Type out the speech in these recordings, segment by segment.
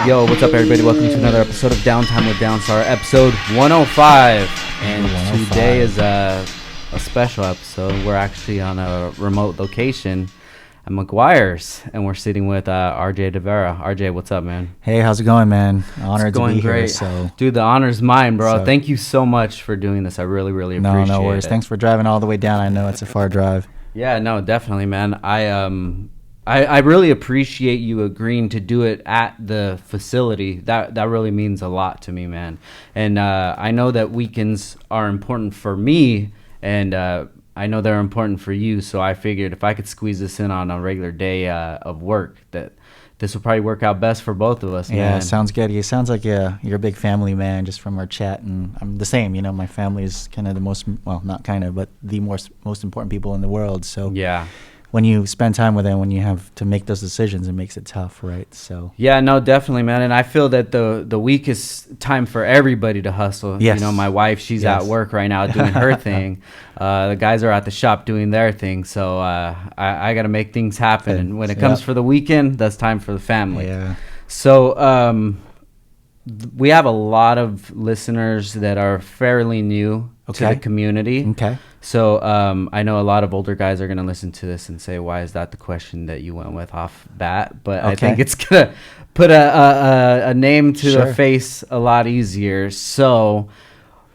Yo, what's up, everybody? Welcome to another episode of Downtime with Downstar, episode 105. And today is a special episode. We're actually on a remote location at Meguiar's, and we're sitting with RJ DeVera. RJ, what's up, man? Hey, how's it going, man? Honored to be great. Here. So, dude, the honor's mine, bro. Thank you so much for doing this. I really appreciate it. No worries. Thanks for driving all the way down. I know it's a far drive. Yeah, no, definitely, man. I really appreciate you agreeing to do it at the facility. That really means a lot to me, man. And I know that weekends are important for me, and I know they're important for you. So I figured if I could squeeze this in on a regular day of work, that this will probably work out best for both of us, man. Yeah, sounds good. It sounds like you're a big family man, just from our chat. And I'm the same. You know, my family is kind of the most, well, not kind of, but the most important people in the world. So yeah. When you spend time with them, when you have to make those decisions, it makes it tough, right? So yeah, no, definitely, man. And I feel that the weakest time for everybody to hustle. Yes. You know, my wife, she's at work right now doing her thing. The guys are at the shop doing their thing. So I got to make things happen. And when it comes for the weekend, that's time for the family. Yeah. So we have a lot of listeners that are fairly new to the community. Okay. So I know a lot of older guys are going to listen to this and say, why is that the question that you went with off bat? But I think it's going to put a name to the face a lot easier. So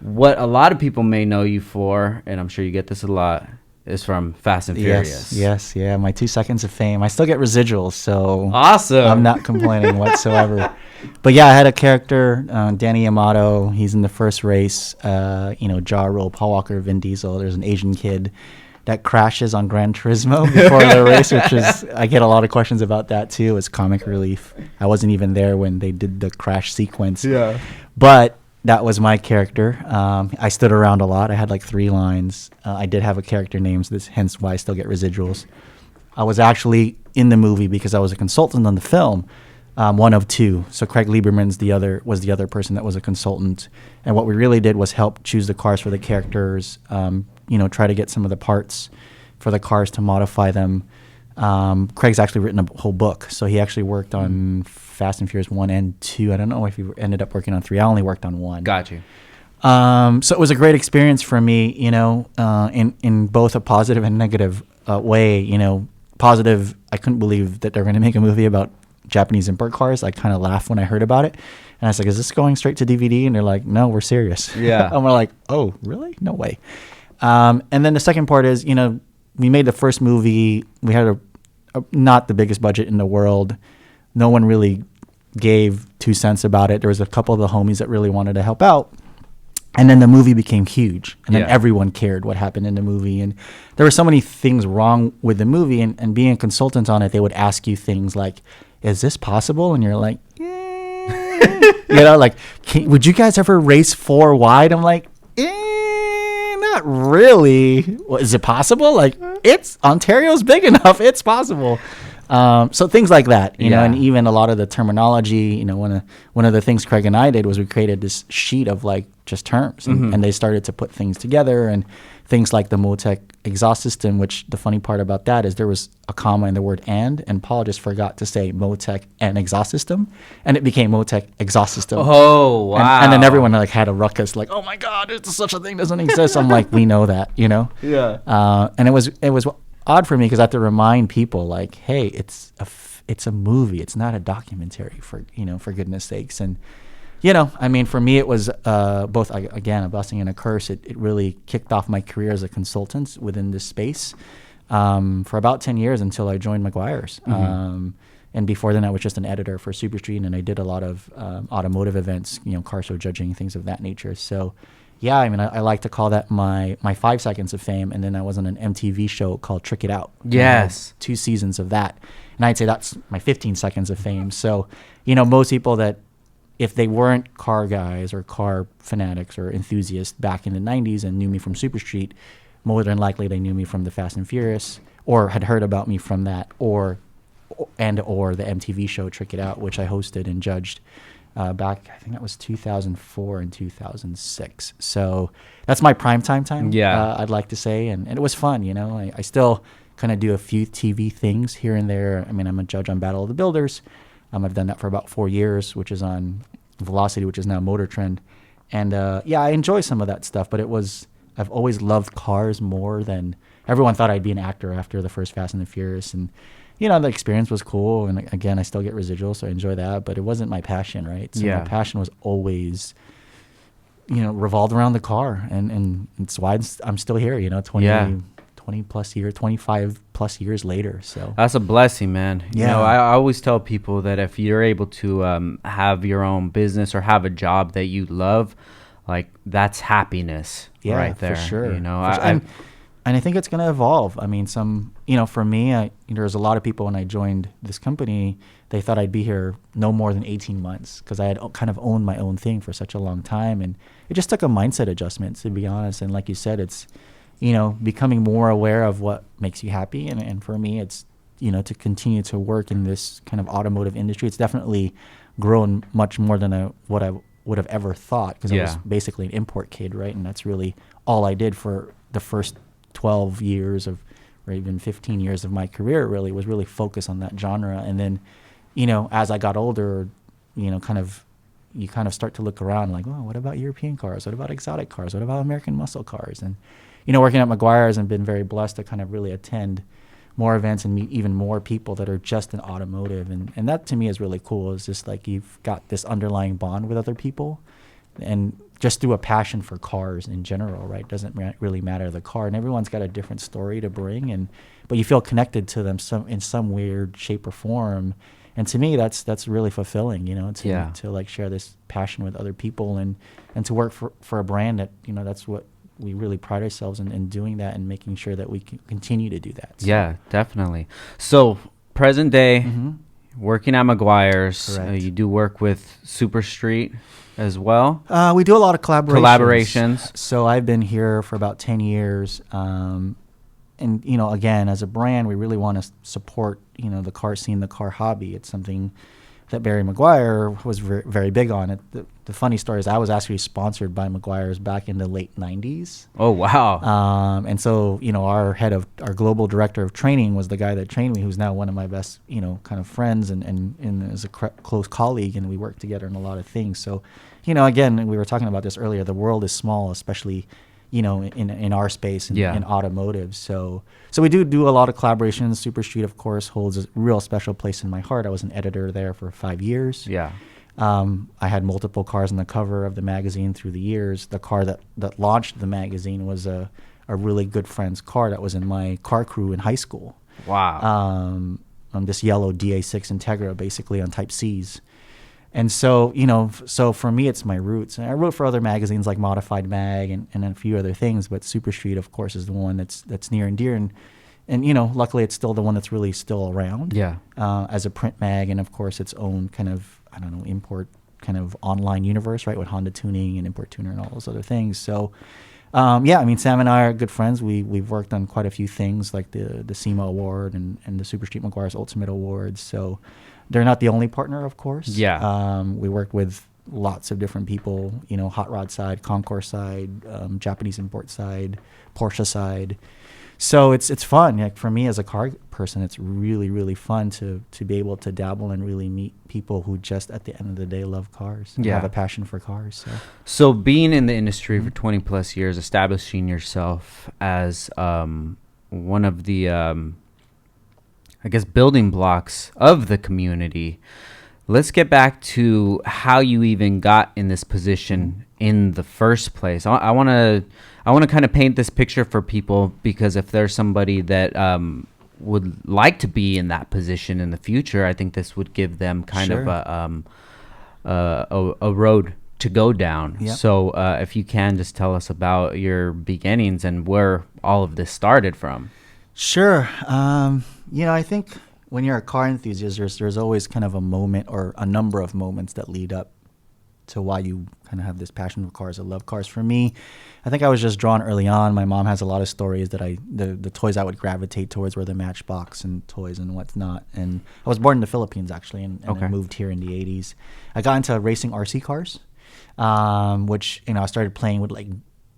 what a lot of people may know you for, and I'm sure you get this a lot, is from Fast and Furious. Yes. Yeah, my 2 seconds of fame. I still get residuals, so awesome. I'm not complaining whatsoever. But yeah, I had a character, Danny Yamato. He's in the first race. Ja Rule, Paul Walker, Vin Diesel. There's an Asian kid that crashes on Gran Turismo before the race, which is, I get a lot of questions about that too. It's comic relief. I wasn't even there when they did the crash sequence. Yeah. But that was my character. I stood around a lot. I had like 3 lines. I did have a character name, so hence why I still get residuals. I was actually in the movie because I was a consultant on the film. One of 2. So Craig Lieberman's was the other person that was a consultant. And what we really did was help choose the cars for the characters, try to get some of the parts for the cars to modify them. Craig's actually written a whole book. So he actually worked on Fast and Furious 1 and 2. I don't know if he ended up working on 3. I only worked on 1. Got you. So it was a great experience for me, in both a positive and negative way. Positive, I couldn't believe that they're going to make a movie about Japanese import cars. I kind of laughed when I heard about it, and I was like, is this going straight to DVD? And they're like, no, we're serious. Yeah. And we're like, oh, really? No way. And then the second part is, we made the first movie. We had a not the biggest budget in the world. No one really gave 2 cents about it. There was a couple of the homies that really wanted to help out. And then the movie became huge, and then everyone cared what happened in the movie. And there were so many things wrong with the movie, and being a consultant on it, they would ask you things like, is this possible? And you're like, would you guys ever race 4 wide? I'm like, not really. Well, is it possible? Like, Ontario's big enough. It's possible. So things like that, and even a lot of the terminology, one of the things Craig and I did was we created this sheet of like just terms, and they started to put things together, and things like the Motec exhaust system, which the funny part about that is there was a comma in the word and Paul just forgot to say Motec and exhaust system, and it became Motec exhaust system. Oh, wow. And then everyone like had a ruckus like, oh my God, there's such a thing doesn't exist. I'm like, we know that, Yeah. And it was odd for me because I have to remind people like, hey, it's a movie. It's not a documentary for goodness sakes. And, for me, it was both, again, a blessing and a curse. It really kicked off my career as a consultant within this space for about 10 years until I joined Meguiar's. And before then, I was just an editor for Super Street, and I did a lot of automotive events, car show judging, things of that nature. So, yeah, I like to call that my 5 seconds of fame. And then I was on an MTV show called Trick It Out. Yes. 2 seasons of that. And I'd say that's my 15 seconds of fame. So, most people that, if they weren't car guys or car fanatics or enthusiasts back in the 90s and knew me from Super Street, more than likely they knew me from the Fast and Furious or had heard about me from that or the MTV show Trick It Out, which I hosted and judged back, I think that was 2004 and 2006. So that's my primetime time, I'd like to say. And it was fun, I still kind of do a few TV things here and there. I'm a judge on Battle of the Builders. I've done that for about 4 years, which is on Velocity, which is now Motor Trend. And yeah, I enjoy some of that stuff, but I've always loved cars more than everyone thought I'd be an actor after the first Fast and the Furious. And, you know, the experience was cool. And again, I still get residuals, so I enjoy that, but it wasn't my passion, right? So my passion was always, you know, revolved around the car. And it's why I'm still here, you know, 20 plus years, 25 plus years later. So that's a blessing, man. You know, I always tell people that if you're able to have your own business or have a job that you love, like that's happiness right there. For sure. You know, and I think it's going to evolve. I mean, you know, for me, there's a lot of people when I joined this company, they thought I'd be here no more than 18 months because I had kind of owned my own thing for such a long time. And it just took a mindset adjustment, to be honest. And like you said, it's, you know, becoming more aware of what makes you happy. And for me, it's, you know, to continue to work in this kind of automotive industry. It's definitely grown much more than what I would have ever thought, because I was basically an import kid, right? And that's really all I did for the first 12 years or even 15 years of my career, really was really focus on that genre. And then, you know, as I got older, you know, you kind of start to look around like, oh, what about European cars? What about exotic cars? What about American muscle cars? And, you know, working at Meguiar's and been very blessed to kind of really attend more events and meet even more people that are just in automotive. And that to me is really cool. It's just like you've got this underlying bond with other people, and just through a passion for cars in general, right? Doesn't really matter the car, and everyone's got a different story to bring, but you feel connected to them in some weird shape or form. And to me, that's really fulfilling, you know, to like share this passion with other people and to work for a brand that, you know, that's what we really pride ourselves in doing that and making sure that we can continue to do that. So. Yeah, definitely. So present day, working at Meguiar's, you do work with Super Street as well? We do a lot of collaborations. So I've been here for about 10 years. And, you know, again, as a brand, we really want to support, you know, the car scene, the car hobby. It's something that Barry Meguiar was very, very big on. The funny story is I was actually sponsored by Meguiar's back in the late 90s. Oh, wow. And so, you know, our global director of training was the guy that trained me, who's now one of my best, you know, kind of friends and is a close colleague, and we work together on a lot of things. So, you know, again, we were talking about this earlier, the world is small, especially, you know, in our space in automotive. So we do a lot of collaborations. Super Street, of course, holds a real special place in my heart. I was an editor there for 5 years. Yeah. I had multiple cars on the cover of the magazine through the years. The car that launched the magazine was a really good friend's car that was in my car crew in high school. Wow. On this yellow DA6 Integra, basically on Type Cs. And so, you know, so for me, it's my roots. And I wrote for other magazines like Modified Mag and a few other things, but Super Street, of course, is the one that's near and dear. And you know, luckily, it's still the one that's really still around. Yeah. As a print mag, and of course, its own kind of, I don't know, import kind of online universe, right, with Honda Tuning and Import Tuner and all those other things. So, yeah, I mean, Sam and I are good friends. We've worked on quite a few things like the SEMA Award and the Super Street Meguiar's Ultimate Awards. So they're not the only partner, of course. Yeah. We worked with lots of different people, you know, hot rod side, concourse side, Japanese import side, Porsche side. So it's fun. Like for me as a car person, it's really, really fun to be able to dabble and really meet people who just at the end of the day love cars and have a passion for cars. So being in the industry for 20 plus years, establishing yourself as one of the, I guess, building blocks of the community, let's get back to how you even got in this position in the first place. I want to kind of paint this picture for people, because if there's somebody that would like to be in that position in the future, I think this would give them kind of a road to go down. Yep. So if you can just tell us about your beginnings and where all of this started from. Sure. You know, I think when you're a car enthusiast, there's always kind of a moment or a number of moments that lead up to why you kind of have this passion for cars. I love cars. For me, I think I was just drawn early on. My mom has a lot of stories that the toys I would gravitate towards were the Matchbox and toys and whatnot. And I was born in the Philippines, actually, and I moved here in the 80s. I got into racing RC cars, which, you know, I started playing with, like,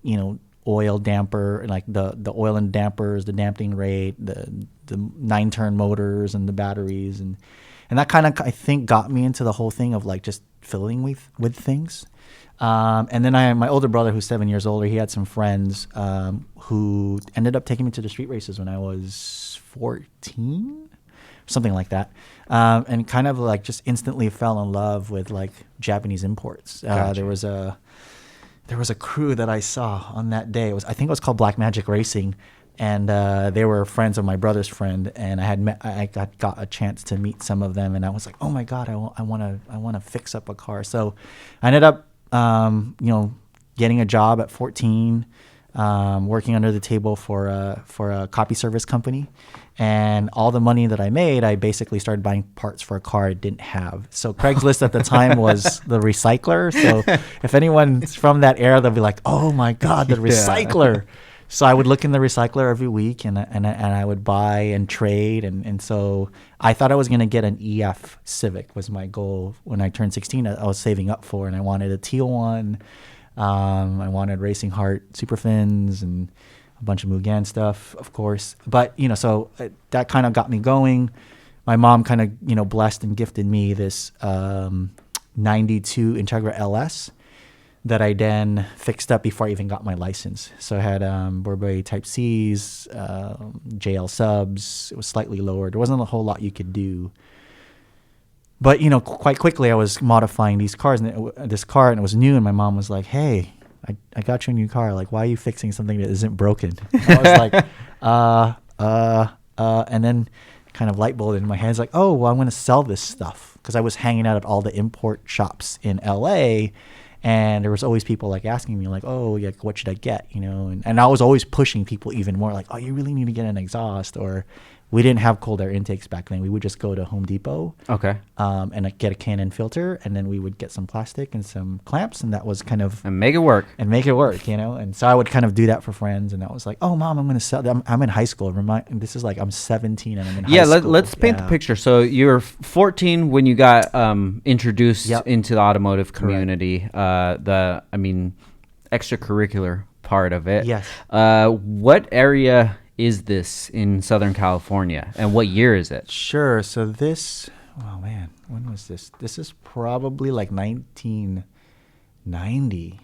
you know, oil damper, like the oil and dampers, the damping rate, the 9-turn motors and the batteries. And And that kind of, I think, got me into the whole thing of like just fiddling with things. And then my older brother, who's 7 years older, he had some friends who ended up taking me to the street races when I was 14, something like that. And kind of like just instantly fell in love with like Japanese imports. Gotcha. There was a crew that I saw on that day. I think it was called Black Magic Racing. And they were friends of my brother's friend, and I got a chance to meet some of them, and I was like, oh my god, I want to fix up a car. So I ended up getting a job at 14, working under the table for a copy service company, and all the money that I made, I basically started buying parts for a car I didn't have. So Craigslist at the time was the recycler. So if anyone's from that era, they'll be like, oh my god, the recycler. So I would look in the recycler every week, and I would buy and trade, and so I thought I was going to get an EF Civic was my goal when I turned 16. I was saving up for, and I wanted a teal one. I wanted Racing Heart super fins and a bunch of Mugen stuff, of course. But so that kind of got me going. My mom kind of blessed and gifted me this 92 Integra LS. That I then fixed up before I even got my license. So I had Bourbois Type Cs, JL subs. It was slightly lower. There wasn't a whole lot you could do. But, quite quickly I was modifying these cars, and this car, and it was new, and my mom was like, hey, I got you a new car. Like, why are you fixing something that isn't broken? And I was like, and then kind of light bulbed in my head. It's like, oh, well, I'm going to sell this stuff. Because I was hanging out at all the import shops in LA, and there was always people like asking me like, oh, yeah, what should I get? And I was always pushing people even more like, oh, you really need to get an exhaust. Or we didn't have cold air intakes back then. We would just go to Home Depot. Okay. And get a Canon filter, and then we would get some plastic and some clamps, and that was kind of... And make it work. And so I would kind of do that for friends, and I was like, oh, Mom, I'm going to sell... I'm in high school. This is like I'm 17 and I'm in high school. Let's paint the picture. So you were 14 when you got introduced into the automotive community, extracurricular part of it. Yes. What area is this in Southern California, and what year is it? Sure. So this... Oh, man. When was this? This is probably like 1990,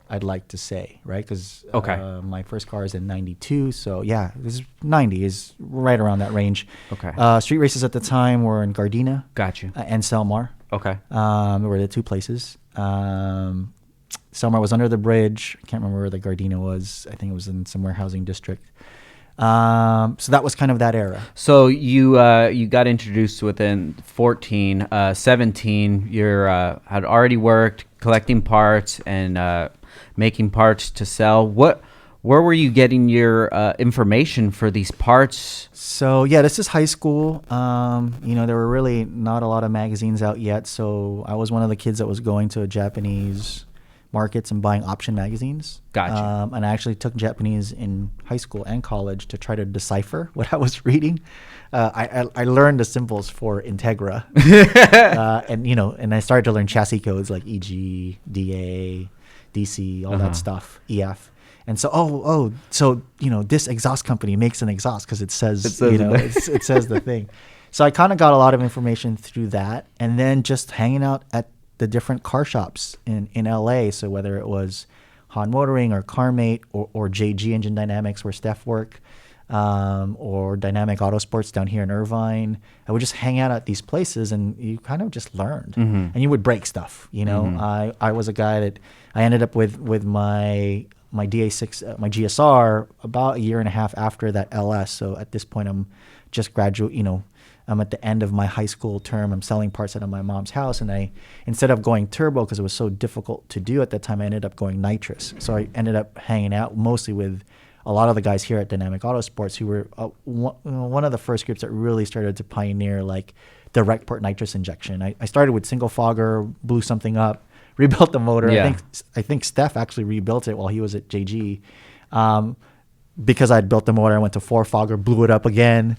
I'd like to say, right? Because my first car is in 92. So, yeah, this is 90 is right around that range. Okay. Street races at the time were in Gardena. Got you. And Selmar. Okay. Were the two places. Selmar was under the bridge. I can't remember where the Gardena was. I think it was in some warehousing district. So that was kind of that era. So you got introduced within 14, 17. You had already worked collecting parts and making parts to sell. Where were you getting your information for these parts? So yeah, this is high school. There were really not a lot of magazines out yet. So I was one of the kids that was going to a Japanese markets and buying option magazines. Gotcha. And I actually took Japanese in high school and college to try to decipher what I was reading. I learned the symbols for Integra, and I started to learn chassis codes like EG, DA, DC, all that stuff, EF. And so, this exhaust company makes an exhaust because it says it says the thing. So I kind of got a lot of information through that, and then just hanging out at the different car shops in LA. So whether it was Han Motoring or CarMate or JG Engine Dynamics where Steph worked, or Dynamic Autosports down here in Irvine, I would just hang out at these places, and you kind of just learned. And you would break stuff. I was a guy that I ended up with my DA6, my GSR about a year and a half after that LS. So at this point, I'm just I'm at the end of my high school term. I'm selling parts out of my mom's house, and instead of going turbo because it was so difficult to do at that time, I ended up going nitrous. So I ended up hanging out mostly with a lot of the guys here at Dynamic Autosports who were one of the first groups that really started to pioneer like direct port nitrous injection. I started with single fogger, blew something up, rebuilt the motor. Yeah. I think Steph actually rebuilt it while he was at JG. Because I'd built the motor, I went to 4-fogger, blew it up again.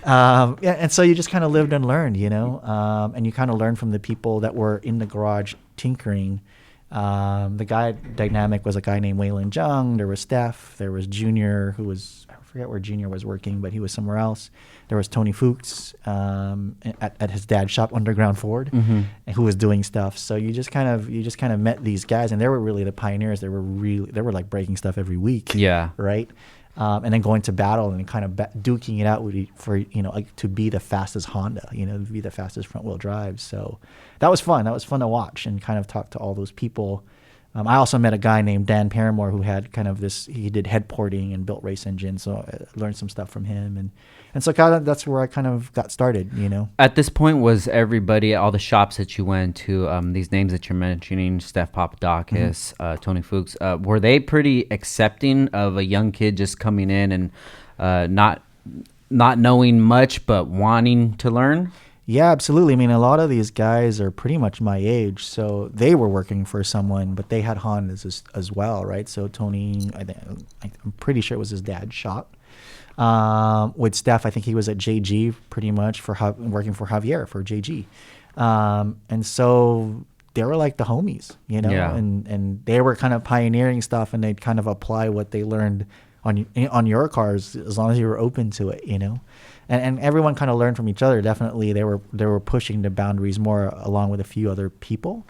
And so you just kind of lived and learned, and you kind of learned from the people that were in the garage tinkering. The guy at Dynamic was a guy named Waylon Jung. There was Steph. There was Junior, who was forget where Junior was working, but he was somewhere else. There was Tony Fuchs at his dad's shop, Underground Ford, who was doing stuff. So you just kind of met these guys, and they were really the pioneers. They were like breaking stuff every week. Yeah. Right. And then going to battle and kind of duking it out for like to be the fastest Honda, to be the fastest front wheel drive. So that was fun. That was fun to watch and kind of talk to all those people. I also met a guy named Dan Paramore who had kind of he did head porting and built race engines. So I learned some stuff from him. And so kind of that's where I kind of got started, At this point, was everybody, all the shops that you went to, these names that you're mentioning, Steph Papadakis, Tony Fuchs, were they pretty accepting of a young kid just coming in and not knowing much but wanting to learn? Yeah, absolutely. I mean, a lot of these guys are pretty much my age, so they were working for someone, but they had Hondas as well, right? So Tony, I'm pretty sure it was his dad's shop. With Steph, I think he was at JG pretty much working for Javier for JG. And so they were like the homies, Yeah. and they were kind of pioneering stuff, and they'd kind of apply what they learned on your cars as long as you were open to it, And everyone kind of learned from each other. Definitely, they were pushing the boundaries more along with a few other people.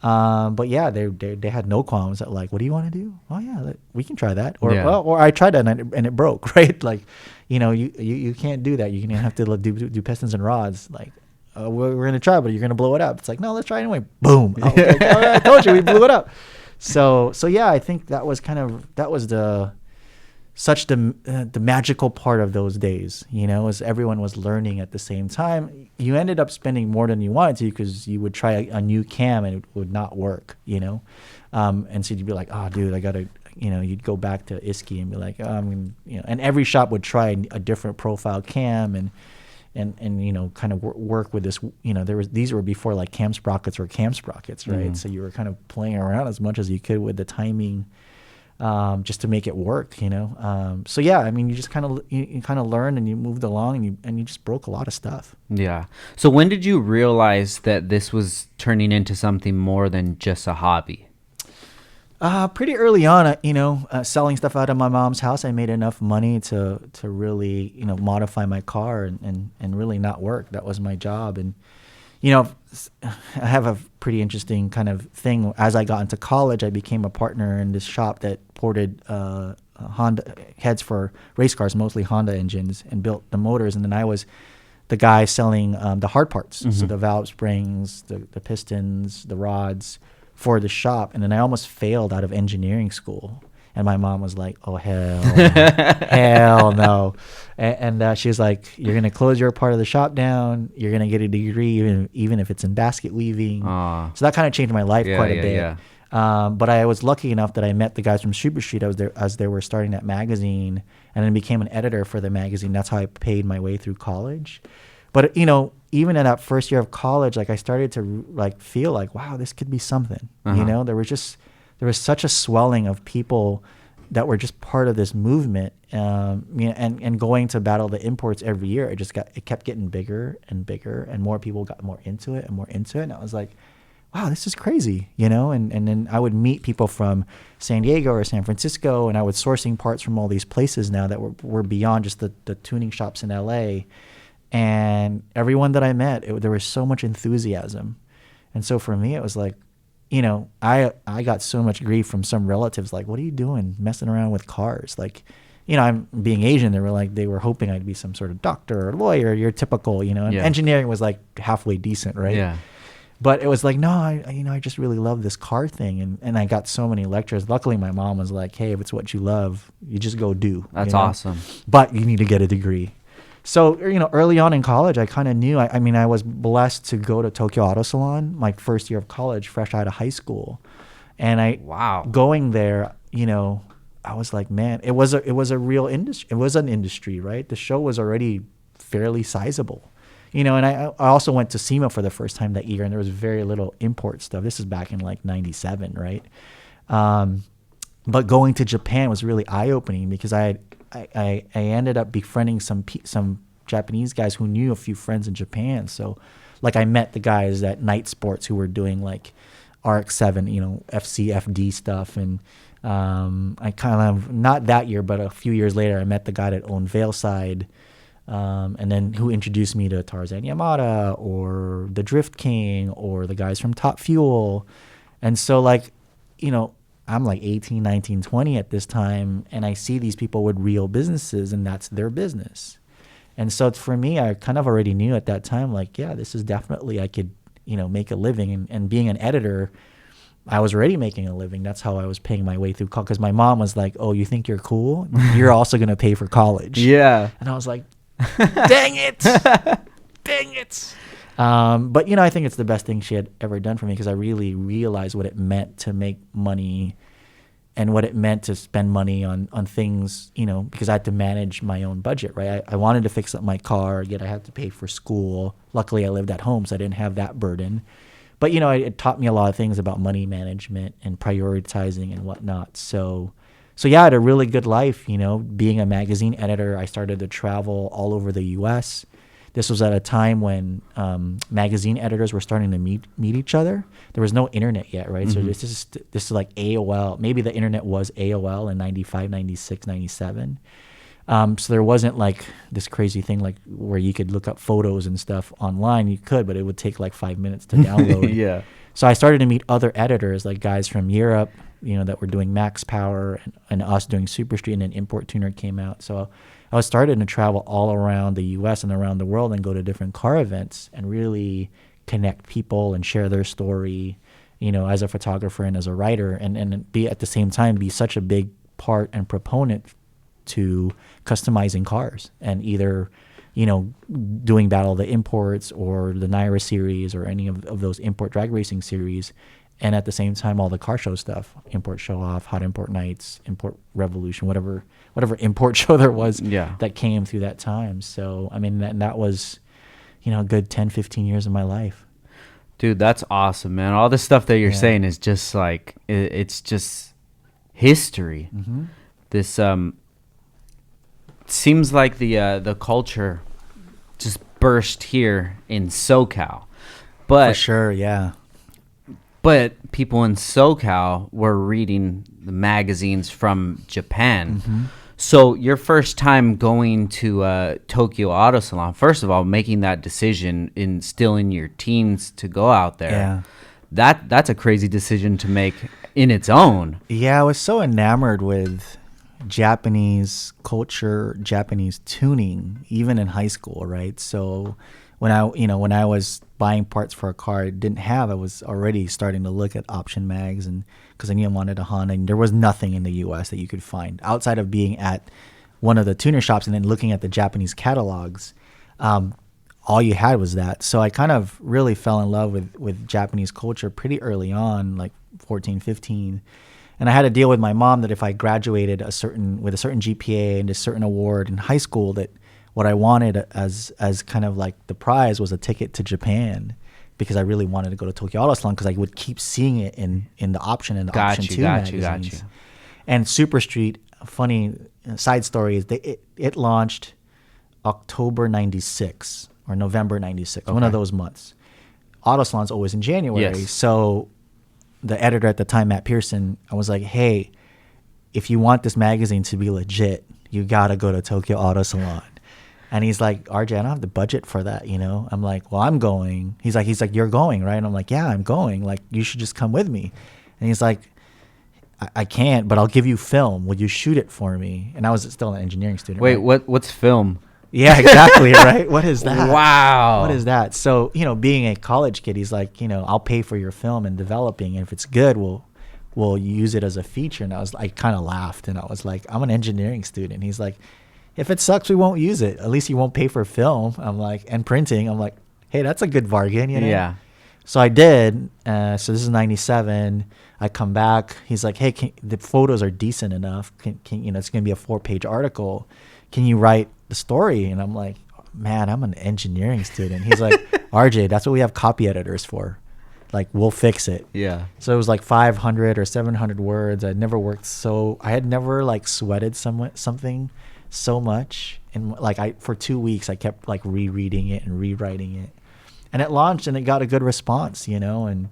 But yeah, they had no qualms at like, what do you want to do? Oh yeah, we can try that. Or I tried that and it broke, right? Like, you can't do that. You're gonna have to do pistons and rods. Like, we're gonna try, but you're gonna blow it up. It's like, no, let's try anyway. Boom! Oh, like, all right, I told you, we blew it up. So yeah, I think that was the magical part of those days, as everyone was learning at the same time. You ended up spending more than you wanted to because you would try a new cam and it would not work, and so you'd be like, oh, dude, I gotta, you'd go back to Iski and be like, and every shop would try a different profile cam and kind of work with this, these were before like cam sprockets or cam sprockets, right? Mm-hmm. So you were kind of playing around as much as you could with the timing, just to make it work, So yeah, I mean, you just kind of learned and you moved along and you just broke a lot of stuff. Yeah. So when did you realize that this was turning into something more than just a hobby? Pretty early on, selling stuff out of my mom's house, I made enough money to really, modify my car and really not work. That was my job. And, I have a pretty interesting kind of thing. As I got into college, I became a partner in this shop that ported Honda heads for race cars, mostly Honda engines, and built the motors. And then I was the guy selling the hard parts, mm-hmm. So the valve springs, the pistons, the rods for the shop. And then I almost failed out of engineering school. And my mom was like, oh, hell no. And she was like, you're going to close your part of the shop down. You're going to get a degree, even if it's in basket weaving. So that kind of changed my life quite a bit. Yeah. But I was lucky enough that I met the guys from Super Street as they were starting that magazine, and then became an editor for the magazine. That's how I paid my way through college. But, even in that first year of college, like I started to like feel like, wow, this could be something. Uh-huh. There was such a swelling of people that were just part of this movement, and going to battle the imports every year. It kept getting bigger and bigger, and more people got more into it. And I was like, wow, this is crazy, And then I would meet people from San Diego or San Francisco, and I was sourcing parts from all these places now that were beyond just the tuning shops in LA. And everyone that I met, there was so much enthusiasm. And so for me, it was like, I got so much grief from some relatives, like, what are you doing messing around with cars? Like, I'm being Asian. They were hoping I'd be some sort of doctor or lawyer, your typical, and yeah. Engineering was like halfway decent, right? Yeah. But it was like, no, I just really love this car thing. And I got so many lectures. Luckily, my mom was like, hey, if it's what you love, you just go do. That's awesome. But you need to get a degree. So, early on in college, I kind of knew. I was blessed to go to Tokyo Auto Salon my first year of college, fresh out of high school. And going there, I was like, man, it was a real industry. It was an industry, right? The show was already fairly sizable. And I also went to SEMA for the first time that year, and there was very little import stuff. This is back in like 97, right? But going to Japan was really eye-opening because I ended up befriending some Japanese guys who knew a few friends in Japan. So, like, I met the guys at Night Sports who were doing like RX-7, FCFD stuff, and I kind of, not that year, but a few years later, I met the guy that owned Veilside, and then who introduced me to Tarzan Yamada or the Drift King or the guys from Top Fuel. And so, like, you know, I'm like 18, 19, 20 at this time, and I see these people with real businesses, and that's their business. And so for me, I kind of already knew at that time, like, yeah, this is definitely, I could, you know, make a living. And being an editor, I was already making a living. That's how I was paying my way through college. Because my mom was like, oh, you think you're cool? You're also going to pay for college. Yeah. And I was like, dang it. Dang it. But, you know, I think it's the best thing she had ever done for me, because I really realized what it meant to make money and what it meant to spend money on things, you know, because I had to manage my own budget, right? I wanted to fix up my car, yet I had to pay for school. Luckily, I lived at home, so I didn't have that burden. But, you know, it taught me a lot of things about money management and prioritizing and whatnot. So yeah, I had a really good life, you know. Being a magazine editor, I started to travel all over the U.S. This was at a time when magazine editors were starting to meet each other. There was no internet yet, right? Mm-hmm. So this is like AOL. Maybe the internet was AOL in 95, 96, 97. So there wasn't like this crazy thing like where you could look up photos and stuff online. You could, but it would take like 5 minutes to download. Yeah. So I started to meet other editors, like guys from Europe, you know, that were doing Max Power and us doing Super Street, and then Import Tuner came out. So I was starting to travel all around the U.S. and around the world and go to different car events and really connect people and share their story, you know, as a photographer and as a writer, and be at the same time be such a big part and proponent to customizing cars and either, you know, doing Battle of the Imports or the Naira series or any of those import drag racing series. And at the same time, all the car show stuff, Import Show Off, Hot Import Nights, Import Revolution, whatever import show there was that came through that time. So, I mean, that was, you know, a good 10, 15 years of my life. Dude, that's awesome, man. All the stuff that you're saying is just like, it's just history. Mm-hmm. This seems like the culture just burst here in SoCal. But for sure, yeah. But people in SoCal were reading the magazines from Japan. Mm-hmm. So your first time going to Tokyo Auto Salon, first of all, making that decision still in your teens to go out there, that's a crazy decision to make in its own. Yeah, I was so enamored with Japanese culture, Japanese tuning, even in high school, right? So when I was buying parts for a car I didn't have, I was already starting to look at option mags, and because I knew I wanted a Honda, and there was nothing in the U.S. that you could find outside of being at one of the tuner shops and then looking at the Japanese catalogs. All you had was that. So I kind of really fell in love with Japanese culture pretty early on, like 14, 15. And I had a deal with my mom that if I graduated with a certain GPA and a certain award in high school, that what I wanted as kind of like the prize was a ticket to Japan, because I really wanted to go to Tokyo Auto Salon, because I would keep seeing it in the Option and the Option 2 magazines. Got you. And Super Street, funny side story is it launched October 96 or November 96, one of those months. Auto Salon's always in January. Yes. So the editor at the time, Matt Pearson, I was like, hey, if you want this magazine to be legit, you got to go to Tokyo Auto Salon. And he's like, RJ, I don't have the budget for that, you know? I'm like, well, I'm going. He's like, you're going, right? And I'm like, yeah, I'm going. Like, you should just come with me. And he's like, I can't, but I'll give you film. Would you shoot it for me? And I was still an engineering student. Wait, right? What's film? Yeah, exactly, right? What is that? Wow. What is that? So, you know, being a college kid, he's like, you know, I'll pay for your film and developing. And if it's good, we'll use it as a feature. And I kind of laughed, and I was like, I'm an engineering student. He's like, if it sucks, we won't use it. At least you won't pay for film. I'm like, and printing. I'm like, hey, that's a good bargain, you know? Yeah. So I did. So this is 97. I come back. He's like, hey, the photos are decent enough. Can you know, it's going to be a 4-page article. Can you write the story? And I'm like, man, I'm an engineering student. He's like, RJ, that's what we have copy editors for. Like, we'll fix it. Yeah. So it was like 500 or 700 words. I had never like sweated something so much. And like for 2 weeks, I kept like rereading it and rewriting it. And it launched, and it got a good response, you know, and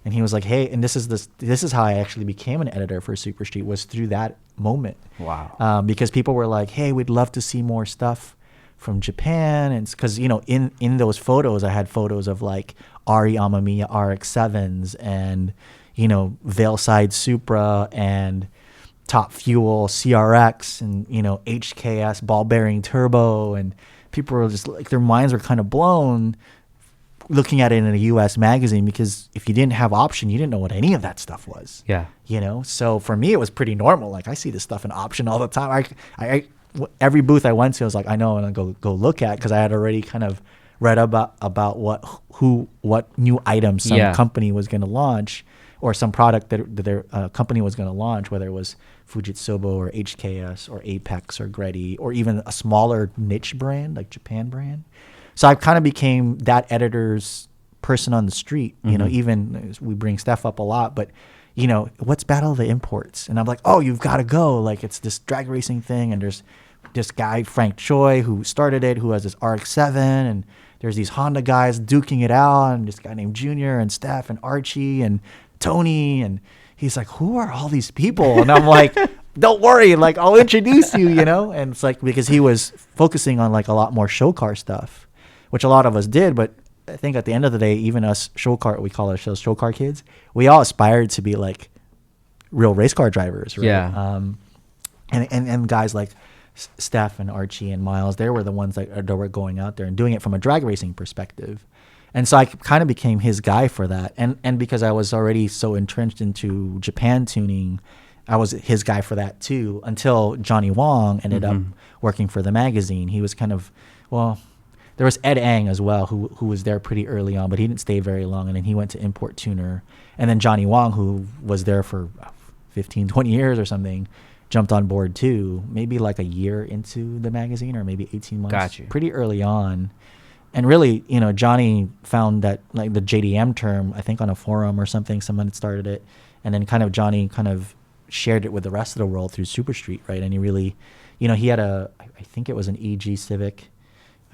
And he was like, hey, and this is how I actually became an editor for Super Street, was through that moment. Wow. Because people were like, hey, we'd love to see more stuff from Japan. And because, in those photos, I had photos of like Ari Amamiya RX-7s and, Veilside Supra and Top Fuel CRX and, HKS ball bearing turbo. And people were just like, their minds were kind of blown looking at it in a U.S. magazine, because if you didn't have Option, you didn't know what any of that stuff was. Yeah. So for me, it was pretty normal. Like, I see this stuff in Option all the time. I every booth I went to, I was like, I know, and I go look at, because I had already kind of read about what new items some company was going to launch, or some product that their company was going to launch, whether it was Fujitsu or HKS or Apex or Greddy, or even a smaller niche brand like Japan brand. So I kind of became that editor's person on the street. Even we bring Steph up a lot, but what's Battle of the Imports? And I'm like, oh, you've got to go. Like, it's this drag racing thing, and there's this guy, Frank Choi, who started it, who has this RX-7, and there's these Honda guys duking it out, and this guy named Junior and Steph and Archie and Tony, and he's like, who are all these people? And I'm like, don't worry, like, I'll introduce you, And it's like, because he was focusing on like a lot more show car stuff, which a lot of us did, but I think at the end of the day, even us we call ourselves show car kids, we all aspired to be like real race car drivers, right? Yeah. And guys like Steph and Archie and Miles, they were the ones that were going out there and doing it from a drag racing perspective. And so I kind of became his guy for that. And because I was already so entrenched into Japan tuning, I was his guy for that too, until Johnny Wong ended up working for the magazine. He was kind of, there was Ed Ang as well, who was there pretty early on, but he didn't stay very long. And then he went to Import Tuner. And then Johnny Wong, who was there for 15, 20 years or something, jumped on board too, maybe like a year into the magazine, or maybe 18 months. Got you. Pretty early on. And really, Johnny found that, like, the JDM term, I think on a forum or something, someone had started it. And then Johnny kind of shared it with the rest of the world through Super Street, right? And he really, he had I think it was an EG Civic.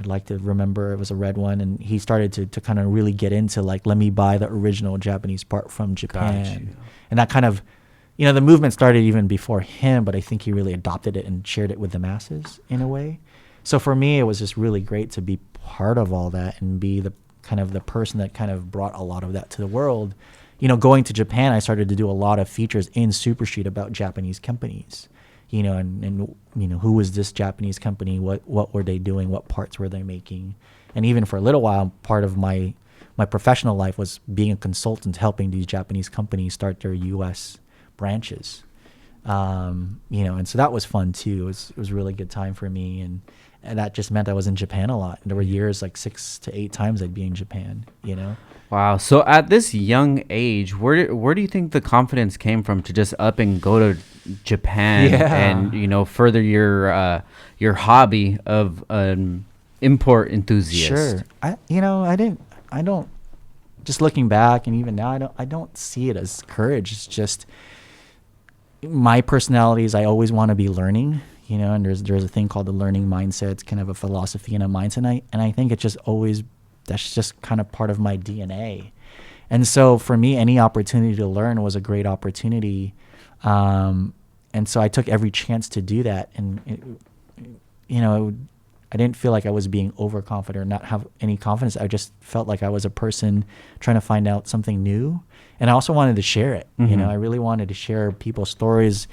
I'd like to remember it was a red one, and he started to kind of really get into, like, let me buy the original Japanese part from Japan. And that kind of, the movement started even before him, but I think he really adopted it and shared it with the masses in a way. So for me, it was just really great to be part of all that and be the kind of the person that kind of brought a lot of that to the world. Going to Japan, I started to do a lot of features in Super Street about Japanese companies. And who was this Japanese company? What were they doing? What parts were they making? And even for a little while, part of my professional life was being a consultant, helping these Japanese companies start their U.S. branches. And so that was fun too. It was a really good time for me, and that just meant I was in Japan a lot. And there were years, like 6 to 8 times I'd be in Japan. Wow. So at this young age, where do you think the confidence came from to just up and go to Japan and further your hobby of an import enthusiast? Sure. I don't. Just looking back, and even now, I don't see it as courage. It's just my personality is I always want to be learning. And there's a thing called the learning mindset. It's kind of a philosophy and a mindset, and I think it's just always, that's just kind of part of my DNA. And so for me, any opportunity to learn was a great opportunity. And so I took every chance to do that. And, I didn't feel like I was being overconfident or not have any confidence. I just felt like I was a person trying to find out something new. And I also wanted to share it. I really wanted to share people's stories.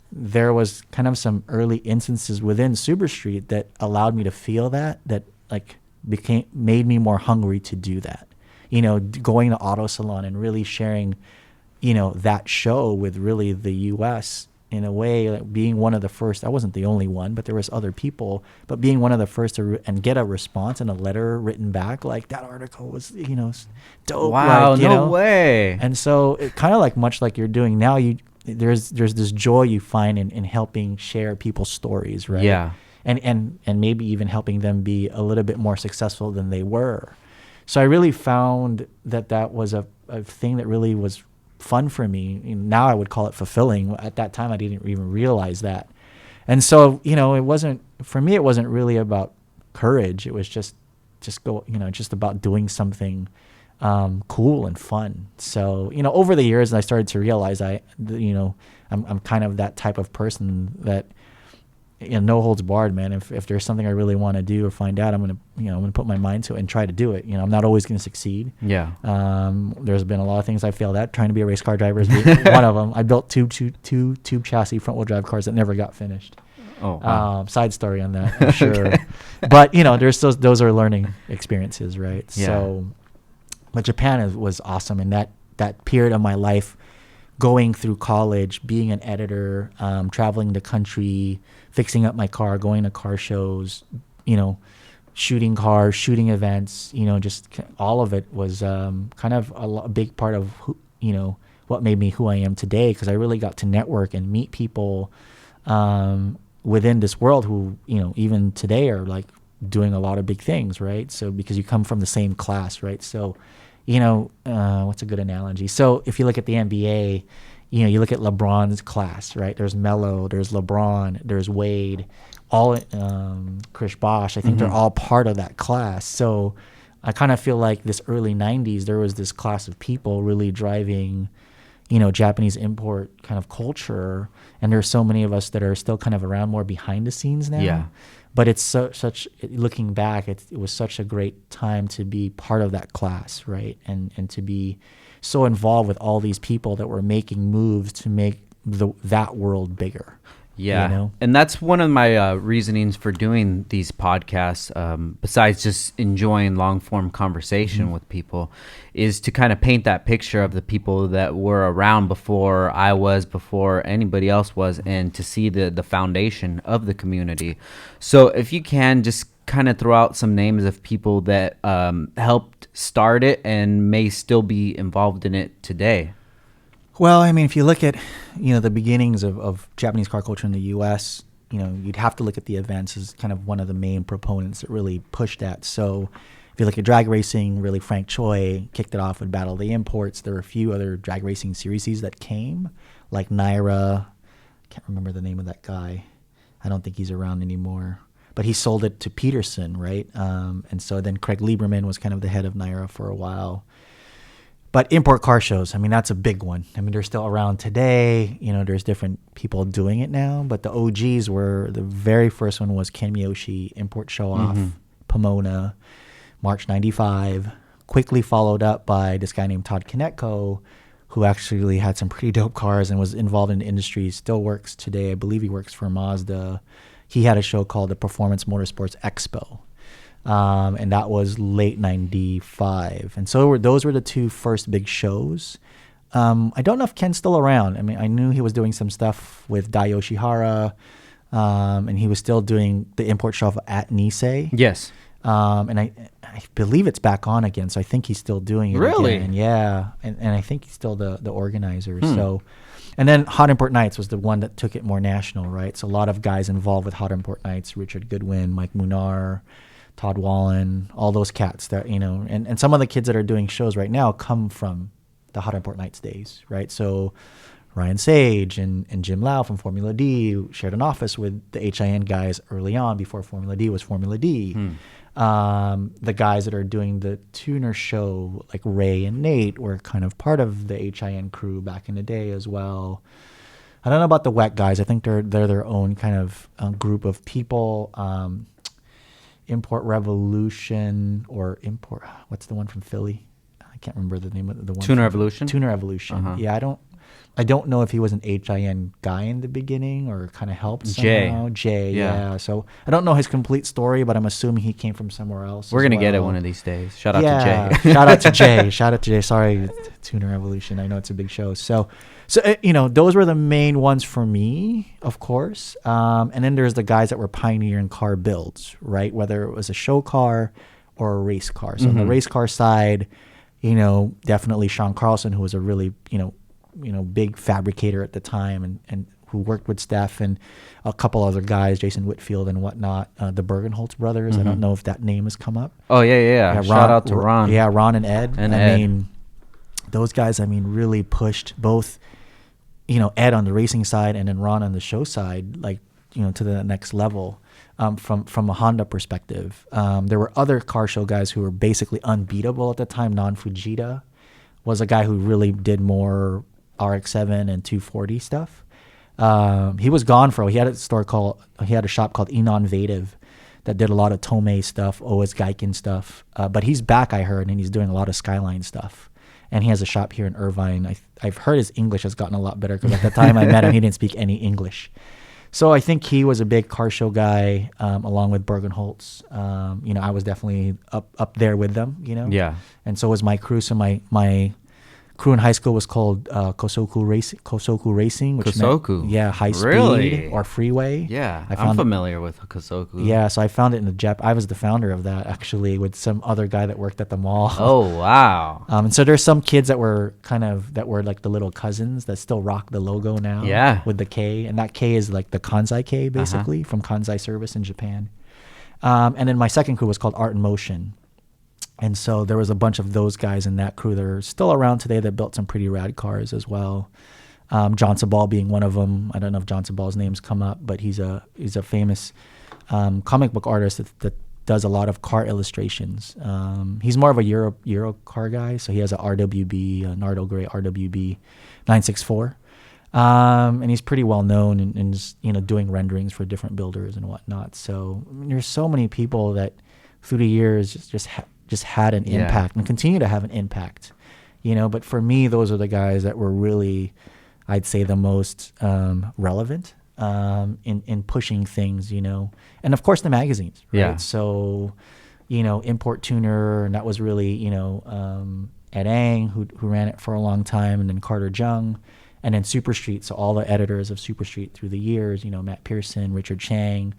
There was kind of some early instances within Super Street that allowed me to feel that like made me more hungry to do that. Going to Auto Salon and really sharing, that show with really the U.S. in a way, like being one of the first. I wasn't the only one, but there was other people. But being one of the first to and get a response and a letter written back, like that article was, dope. Wow, like, no way. And so it kind of like much like you're doing now, there's this joy you find in helping share people's stories, right? Yeah. And maybe even helping them be a little bit more successful than they were. So I really found that was a thing that really was fun for me. Now I would call it fulfilling. At that time, I didn't even realize that. And so, it wasn't really about courage. It was just about doing something cool and fun. So, over the years, I started to realize I'm kind of that type of person that, no holds barred, man. If there's something I really want to do or find out, I'm gonna put my mind to it and try to do it. I'm not always gonna succeed. Yeah. There's been a lot of things I failed at. Trying to be a race car driver is one of them. I built two tube chassis front wheel drive cars that never got finished. Oh, wow. Side story on that, I'm sure. But there's those are learning experiences, right? Yeah. So, but Japan was awesome, and that period of my life, going through college, being an editor, traveling the country, fixing up my car, going to car shows, shooting cars, shooting events, just all of it was kind of a big part of what made me who I am today, because I really got to network and meet people within this world who even today are like doing a lot of big things, right? So because you come from the same class, right? So what's a good analogy? So if you look at the NBA, you look at LeBron's class, right? There's Melo, there's LeBron, there's Wade, all Chris Bosh. I think they're all part of that class. So I kind of feel like this early 90s, there was this class of people really driving, Japanese import kind of culture. And there's so many of us that are still kind of around more behind the scenes now. Yeah. But it's looking back, it was such a great time to be part of that class, right? And to be so involved with all these people that were making moves to make that world bigger. Yeah. And that's one of my reasonings for doing these podcasts, besides just enjoying long form conversation with people, is to kind of paint that picture of the people that were around before I was, before anybody else was, and to see the foundation of the community. So if you can just kind of throw out some names of people that helped start it and may still be involved in it today. Well, I mean, if you look at, the beginnings of Japanese car culture in the U.S., you'd have to look at the events as kind of one of the main proponents that really pushed that. So if you look at drag racing, really Frank Choi kicked it off with Battle of the Imports. There were a few other drag racing series that came, like Naira. Can't remember the name of that guy. I don't think he's around anymore. But he sold it to Peterson, right? And so then Craig Lieberman was kind of the head of Naira for a while. But import car shows, I mean, that's a big one. I mean, they're still around today. There's different people doing it now. But the OGs were, the very first one was Ken Miyoshi, Import Show Off, Pomona, March 95. Quickly followed up by this guy named Todd Konecko, who actually had some pretty dope cars and was involved in the industry, still works today. I believe he works for Mazda. He had a show called the Performance Motorsports Expo. And that was late 95. And so those were the two first big shows. I don't know if Ken's still around. I mean, I knew he was doing some stuff with Dai Yoshihara, and he was still doing the import show at Nisei. Yes. And I believe it's back on again, so I think he's still doing it really? Again. Yeah. And I think he's still the organizer. So, and then Hot Import Nights was the one that took it more national, right? So a lot of guys involved with Hot Import Nights, Richard Goodwin, Mike Munar, Todd Wallen, all those cats that, and some of the kids that are doing shows right now come from the Hot Import Nights days, right? So Ryan Sage and Jim Lau from Formula D shared an office with the HIN guys early on before Formula D was Formula D. The guys that are doing the tuner show, like Ray and Nate, were kind of part of the HIN crew back in the day as well. I don't know about the WEC guys. I think they're their own kind of group of people. Import Revolution or Import, what's the one from Philly? I can't remember the name of the one. Tuner Evolution? Tuner Evolution. Yeah, I don't know if he was an HIN guy in the beginning or kind of helped somehow. Jay, yeah. So I don't know his complete story, but I'm assuming he came from somewhere else. We're going to get it one of these days. Shout out to Jay. Shout out to Jay. Shout out to Jay. Sorry, Tuner Evolution. I know it's a big show. So those were the main ones for me, of course. And then there's the guys that were pioneering car builds, right? Whether it was a show car or a race car. So on the race car side, definitely Sean Carlson, who was a really, big fabricator at the time and who worked with Steph and a couple other guys, Jason Whitfield and whatnot, the Bergenholtz brothers. I don't know if that name has come up. Oh, yeah. Shout out to Ron. Yeah, Ron and Ed. I mean, those guys, really pushed both, Ed on the racing side and then Ron on the show side, like, to the next level. From a Honda perspective, there were other car show guys who were basically unbeatable at the time. Non Fujita was a guy who really did more RX-7 and 240 stuff. He was gone for. He had a shop called Innovative that did a lot of Tomei stuff, OS Gaikin stuff. But he's back, I heard, and he's doing a lot of Skyline stuff. And he has a shop here in Irvine. I've heard his English has gotten a lot better because at the time I met him, he didn't speak any English. So I think he was a big car show guy, along with Bergenholtz. I was definitely up there with them, Yeah. And so was my crew. So my crew in high school was called Kosoku Racing. Which meant, high speed or freeway. Yeah, I'm familiar with Kosoku. Yeah, so I found it in the I was the founder of that, actually, with some other guy that worked at the mall. Oh, wow. And so there's some kids that were like the little cousins that still rock the logo now. Yeah. With the K, and that K is like the Kansai K, basically, from Kansai Service in Japan. And then my second crew was called Art in Motion. And so there was a bunch of those guys in that crew that are still around today that built some pretty rad cars as well. John Sabal being one of them. I don't know if John Sabal's name's come up, but he's a famous comic book artist that does a lot of car illustrations. He's more of a Euro car guy, so he has a RWB, a Nardo Gray RWB 964. And he's pretty well known and is, doing renderings for different builders and whatnot. So there's so many people that through the years just had an impact and continue to have an impact, but for me, those are the guys that were really, I'd say, the most relevant in pushing things, and of course the magazines, right? Yeah. So, Import Tuner, and that was really, Ed Ang, who ran it for a long time, and then Carter Jung, and then Super Street. So all the editors of Super Street through the years, Matt Pearson, Richard Chang,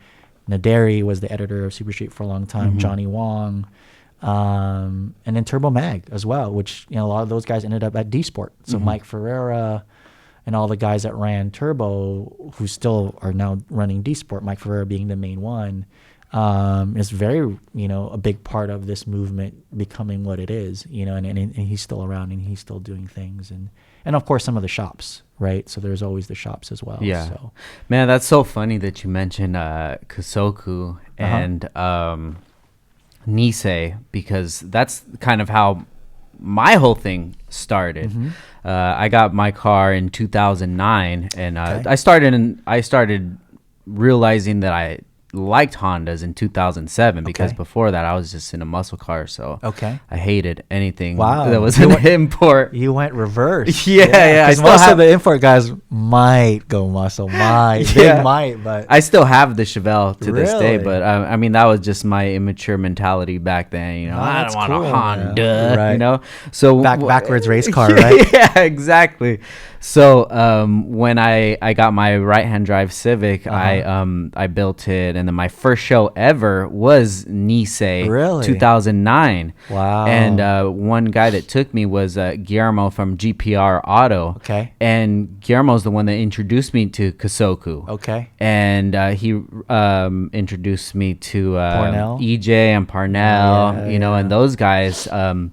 Naderi was the editor of Super Street for a long time, Johnny Wong. And then Turbo Mag as well, which a lot of those guys ended up at D Sport. So Mike Ferreira and all the guys that ran Turbo, who still are now running D Sport, Mike Ferreira being the main one, is very a big part of this movement becoming what it is. And he's still around and he's still doing things, and of course some of the shops, right? So there's always the shops as well. Yeah, so. Man, that's so funny that you mentioned Kosoku and Nisei, because that's kind of how my whole thing started. I got my car in 2009, and I started realizing that I liked Hondas in 2007 because before that I was just in a muscle car, so I hated anything that was an import. You went reverse. Yeah. Most of the import guys might go muscle, they might, but I still have the Chevelle to this day. But I mean, that was just my immature mentality back then. I don't want a Honda, right. So backwards race car, right? Yeah, exactly. So when I got my right-hand drive Civic, I built it, and then my first show ever was Nisei, 2009. Wow. And one guy that took me was Guillermo from GPR Auto. Okay. And Guillermo's the one that introduced me to Kosoku. Okay. And he introduced me to Parnell? EJ and Parnell, and those guys. And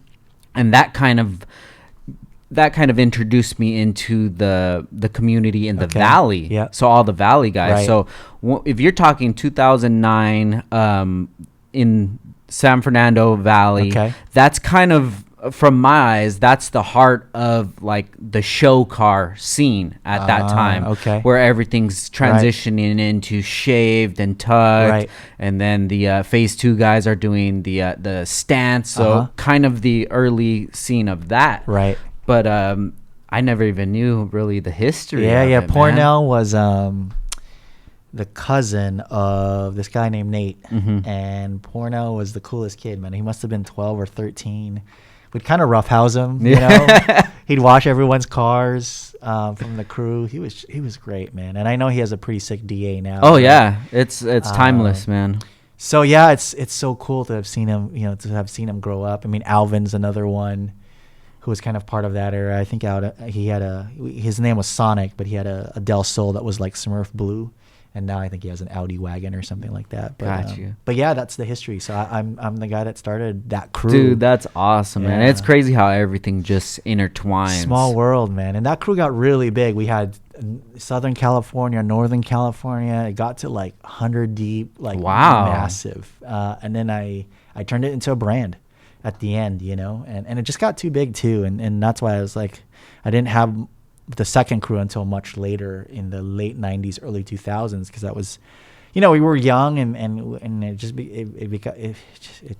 that kind of introduced me into the community in the Valley. Yeah. So all the Valley guys. Right. So if you're talking 2009 in San Fernando Valley, that's kind of, from my eyes, that's the heart of like the show car scene at that time, where everything's transitioning into shaved and tugged, and then the phase 2 guys are doing the stance, so kind of the early scene of that, right? But I never even knew really the history. of it, Parnell was the cousin of this guy named Nate, and Parnell was the coolest kid, man. He must have been 12 or 13. We'd kind of roughhouse him, He'd wash everyone's cars from the crew. He was great, man. And I know he has a pretty sick DA now. Oh yeah, it's timeless, man. So yeah, it's so cool to have seen him, to grow up. I mean, Alvin's another one who was kind of part of that era. I think his name was Sonic, but he had a Del Sol that was like Smurf blue, and now I think he has an Audi wagon or something like that. But, Got you. But yeah, that's the history. So I'm the guy that started that crew. Dude, that's awesome, man. Yeah. It's crazy how everything just intertwines. Small world, man. And that crew got really big. We had Southern California, Northern California. It got to like 100 deep, like wow, massive. And then I turned it into a brand at the end, you know, and it just got too big too. And that's why I was like, I didn't have the second crew until much later in the late 90s, early 2000s, because that was, you know, we were young and it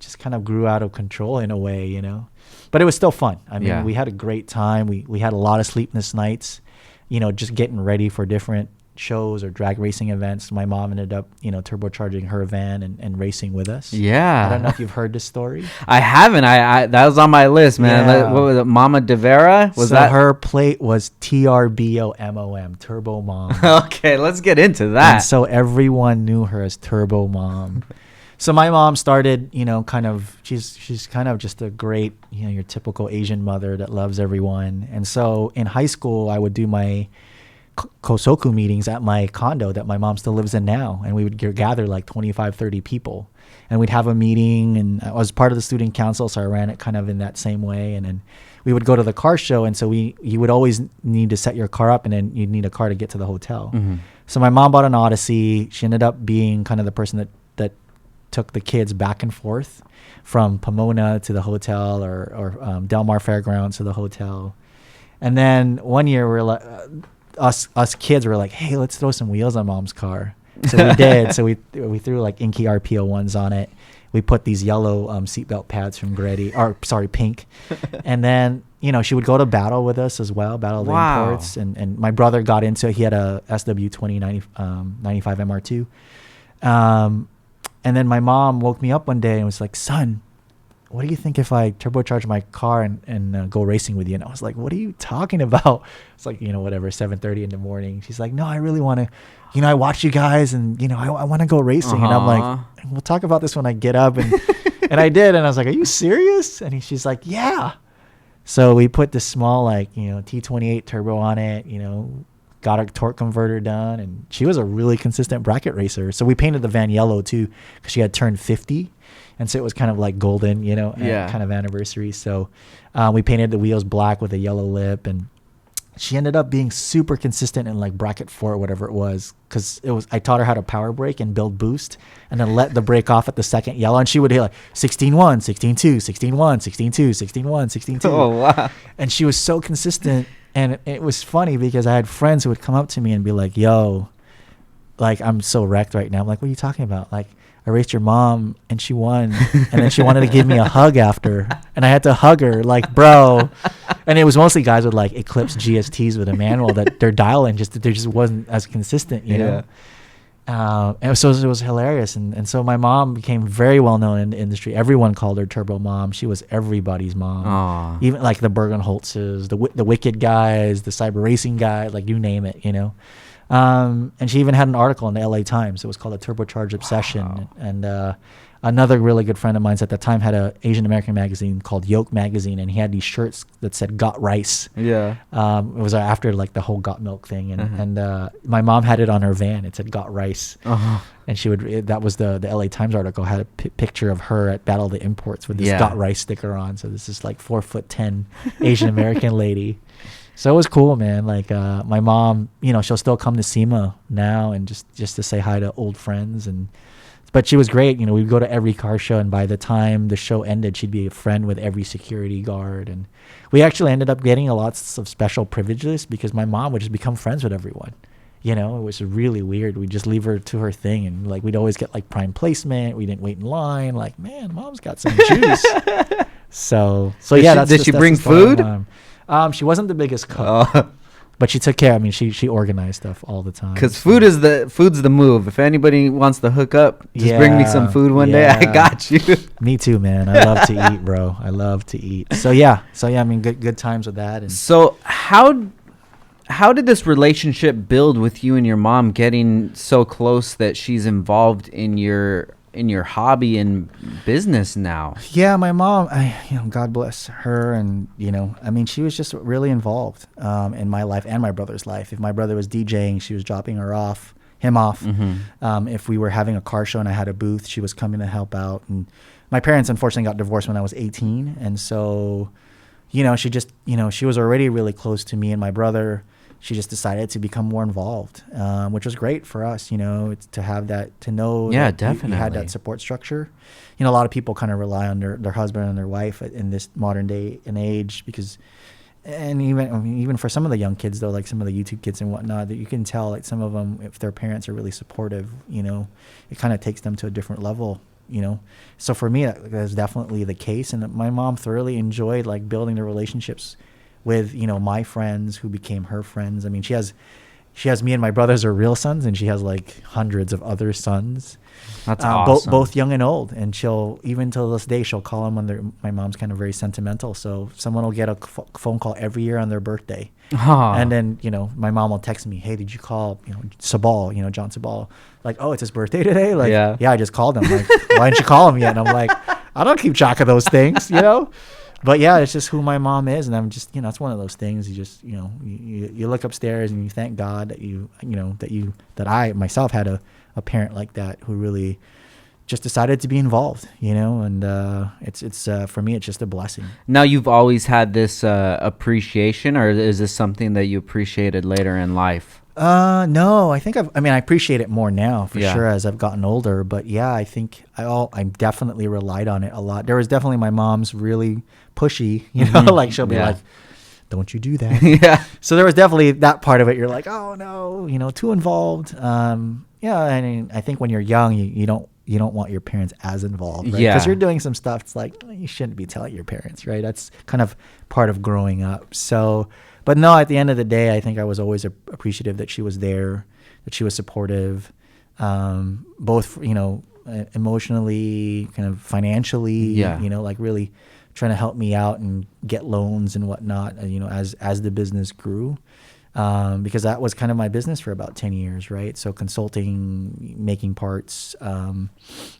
just kind of grew out of control in a way, you know. But it was still fun. I mean, we had a great time. We had a lot of sleepless nights, you know, just getting ready for different shows or drag racing events. My mom ended up, you know, turbocharging her van and racing with us. Yeah. I don't know if you've heard this story. I haven't. I that was on my list, man. Yeah. What was it? Mama DeVera? Was that her plate was TRBOMOM, Turbo Mom. Okay, let's get into that. And so everyone knew her as Turbo Mom. So my mom started, you know, kind of, she's kind of just a great, you know, your typical Asian mother that loves everyone. And so in high school, I would do my Kosoku meetings at my condo that my mom still lives in now. And we would gather like 25, 30 people. And we'd have a meeting, and I was part of the student council, so I ran it kind of in that same way. And then we would go to the car show, and so you would always need to set your car up, and then you'd need a car to get to the hotel. Mm-hmm. So my mom bought an Odyssey. She ended up being kind of the person that took the kids back and forth from Pomona to the hotel or Del Mar Fairgrounds to the hotel. And then one year we're like, us kids were like, hey, let's throw some wheels on mom's car. So we did. So we threw like inky RPO1s on it. We put these yellow seatbelt pads from Pink. And then, you know, she would go to battle with us as well, battle the imports. And my brother got into it. He had a SW20 95 MR2. And then my mom woke me up one day and was like, son, what do you think if I turbocharge my car and go racing with you? And I was like, what are you talking about? It's like, you know, whatever, 7:30 in the morning. She's like, no, I really want to, you know, I watch you guys and, you know, I want to go racing. And I'm like, we'll talk about this when I get up. And and I did. And I was like, are you serious? And she's like, yeah. So we put this small, like, you know, T28 turbo on it, you know, got a torque converter done. And she was a really consistent bracket racer. So we painted the van yellow too, because she had turned 50. And so it was kind of like golden, you know, kind of anniversary. So we painted the wheels black with a yellow lip. And she ended up being super consistent in like bracket 4 or whatever it was. Because I taught her how to power brake and build boost and then let the brake off at the second yellow. And she would hit like 16-1, 16-2, 16-1, 16-2, 16-1, 16-2. Oh, wow. And she was so consistent. And it was funny because I had friends who would come up to me and be like, yo, like, I'm so wrecked right now. I'm like, what are you talking about? Like, I raced your mom and she won. And then she wanted to give me a hug after. And I had to hug her, like, bro. And it was mostly guys with like Eclipse GSTs with a manual that their dial-in there just wasn't as consistent, you know? And so it was hilarious. And so my mom became very well known in the industry. Everyone called her Turbo Mom. She was everybody's mom. Aww. Even like the Bergenholtzes, the Wicked guys, the Cyber Racing guy, like you name it, you know? And she even had an article in the LA Times. It was called A Turbocharged Obsession. Wow. And another really good friend of mine at the time had an Asian American magazine called Yoke Magazine, and he had these shirts that said "Got Rice." Yeah. It was after like the whole Got Milk thing, and my mom had it on her van. It said "Got Rice," and she would. That was the LA Times article had a picture of her at Battle of the Imports with this "Got Rice" sticker on. So this is like 4'10" Asian American lady. So it was cool, man. Like my mom, you know, she'll still come to SEMA now and just to say hi to old friends. But she was great. You know, we'd go to every car show, and by the time the show ended, she'd be a friend with every security guard. And we actually ended up getting lots of special privileges because my mom would just become friends with everyone. You know, it was really weird. We'd just leave her to her thing, and like we'd always get like prime placement. We didn't wait in line. Like, man, mom's got some juice. So yeah. Did she bring food? She wasn't the biggest cook, but she took care. I mean, she organized stuff all the time. Because food's the move. If anybody wants to hook up, just bring me some food one day. I got you. Me too, man. I love to eat, bro. I love to eat. So yeah. I mean, good times with that. And so how did this relationship build with you and your mom, getting so close that she's involved in your hobby and business now? Yeah, my mom, God bless her. And, I mean, she was just really involved in my life and my brother's life. If my brother was DJing, she was dropping her off, him off. If we were having a car show and I had a booth, she was coming to help out. And my parents unfortunately got divorced when I was 18. And so, she just, she was already really close to me and my brother. She just decided to become more involved, which was great for us, to have that, to know that definitely. You had that support structure. A lot of people kind of rely on their husband and their wife in this modern day and age because, and even for some of the young kids though, like some of the YouTube kids and whatnot, that you can tell like some of them, if their parents are really supportive, it kind of takes them to a different level. So for me, that was definitely the case. And my mom thoroughly enjoyed like building the relationships with, my friends who became her friends. I mean, she has me and my brothers are real sons, and she has like hundreds of other sons. That's awesome. Both young and old. And she'll, even till this day, she'll call them my mom's kind of very sentimental. So someone will get a phone call every year on their birthday. And then, my mom will text me, hey, did you call, Sabal, John Sabal? Like, oh, it's his birthday today? Like, yeah, I just called him. Like, why didn't you call him yet? And I'm like, I don't keep track of those things, But yeah, it's just who my mom is, and I'm just, it's one of those things. You just, you look upstairs and you thank God that that I myself had a parent like that who really just decided to be involved, and it's for me, it's just a blessing. Now, you've always had this appreciation, or is this something that you appreciated later in life? No, I think I appreciate it more now for sure as I've gotten older, but yeah, I think I definitely relied on it a lot. There was definitely my mom's really pushy, like she'll be like, don't you do that. Yeah. So there was definitely that part of it. You're like, oh no, too involved. And I think when you're young, you don't want your parents as involved, right? Because you're doing some stuff. It's like, you shouldn't be telling your parents, right? That's kind of part of growing up. So, but no, at the end of the day, I think I was always appreciative that she was there, that she was supportive, both, emotionally, kind of financially, like really trying to help me out and get loans and whatnot, as the business grew. Because that was kind of my business for about 10 years, right? So consulting, making parts,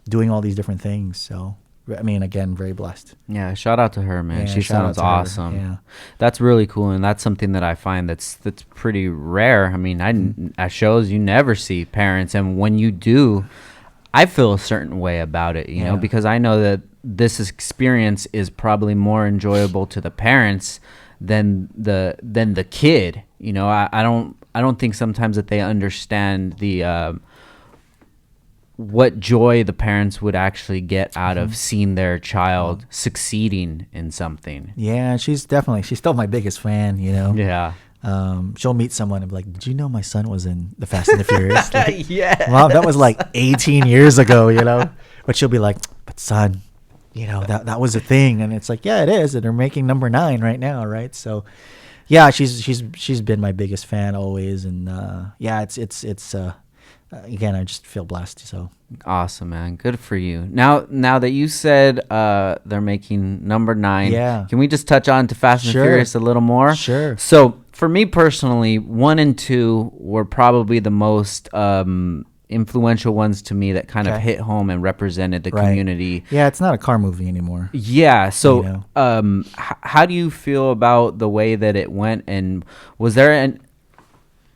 doing all these different things. So, again, very blessed. Yeah, shout out to her, man. Yeah, she sounds awesome. Yeah. That's really cool, and that's something that I find that's pretty rare. At shows, you never see parents, and when you do, I feel a certain way about it, you know, because I know that this experience is probably more enjoyable to the parents than the kid. I don't think sometimes that they understand the what joy the parents would actually get out of seeing their child succeeding in something. Yeah, she's still my biggest fan, Yeah. She'll meet someone and be like, did you know my son was in the Fast and the Furious? Like, Yeah. Mom, that was like 18 years ago, But she'll be like, but son, that was a thing. And it's like, yeah, it is. And they're making number 9 right now, right? So yeah, she's been my biggest fan always. And it's again, I just feel blessed. So awesome, man. Good for you. Now that you said they're making number 9, can we just touch on to Fast and Furious a little more? Sure. So for me personally, 1 and 2 were probably the most influential ones to me that kind of hit home and represented the community. Yeah, it's not a car movie anymore. Yeah. So how do you feel about the way that it went, and was there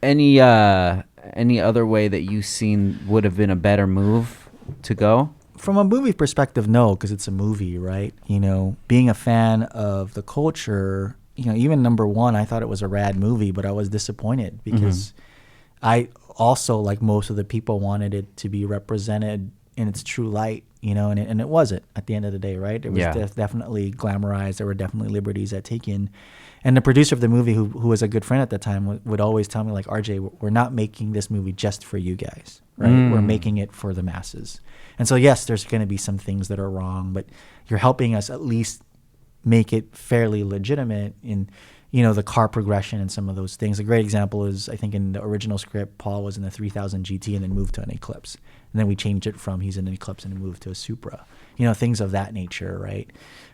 any other way that you seen would have been a better move to go? From a movie perspective, no, because it's a movie, right? Being a fan of the culture, even number 1, I thought it was a rad movie, but I was disappointed because I also, like most of the people, wanted it to be represented in its true light, and it wasn't at the end of the day, right? It was definitely glamorized. There were definitely liberties taken. And the producer of the movie, who was a good friend at the time, would always tell me, like, RJ, we're not making this movie just for you guys, right? We're making it for the masses. And so, yes, there's going to be some things that are wrong, but you're helping us at least make it fairly legitimate in, the car progression and some of those things. A great example is, I think in the original script, Paul was in the 3000 GT and then moved to an Eclipse. And then we changed it from he's in an Eclipse and moved to a Supra. Things of that nature, right?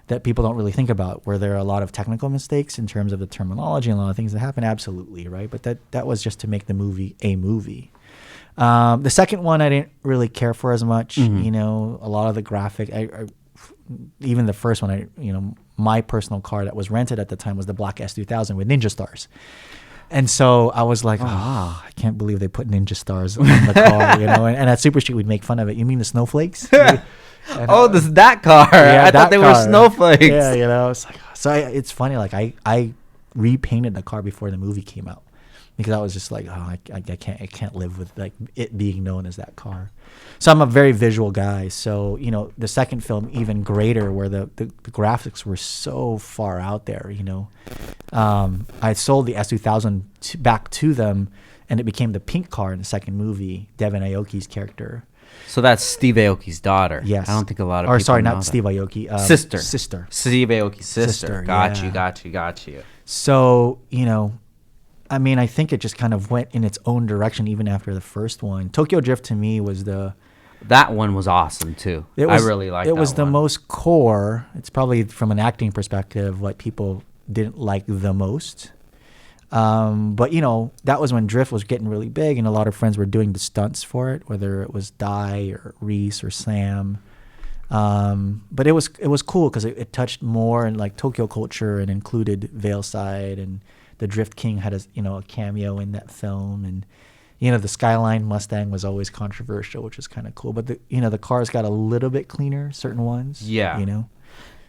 That people don't really think about. Where there are a lot of technical mistakes in terms of the terminology and a lot of things that happen, absolutely, right? But that was just to make the movie a movie. The second one I didn't really care for as much. A lot of the graphic, even the first one, my personal car that was rented at the time was the black S2000 with Ninja Stars. And so I was like, I can't believe they put ninja stars on the car, you know. And at Super Street, we'd make fun of it. You mean the snowflakes? That car. Yeah, I thought they were snowflakes. Yeah, you know. It's like, it's funny. Like I repainted the car before the movie came out because I was just like, I can't live with like it being known as that car. So I'm a very visual guy. So, you know, the second film, even greater, where the graphics were so far out there, you know. I sold the S2000 back to them, and it became the pink car in the second movie, Devin Aoki's character. So that's Steve Aoki's daughter. Yes. I don't think a lot of people know not that. Steve Aoki. Sister. Steve Aoki's sister. Got you. So, you know, I mean, I think it just kind of went in its own direction even after the first one. Tokyo Drift to me was that one was awesome too. I really liked it. It was the most core. It's probably from an acting perspective what people didn't like the most. But you know, that was when Drift was getting really big, and a lot of friends were doing the stunts for it, whether it was Di or Reese or Sam. But it was cool because it touched more in like Tokyo culture and included Veilside, and the Drift King had a cameo in that film, and you know, the Skyline Mustang was always controversial, which is kind of cool. But the cars got a little bit cleaner, certain ones. Yeah. You know.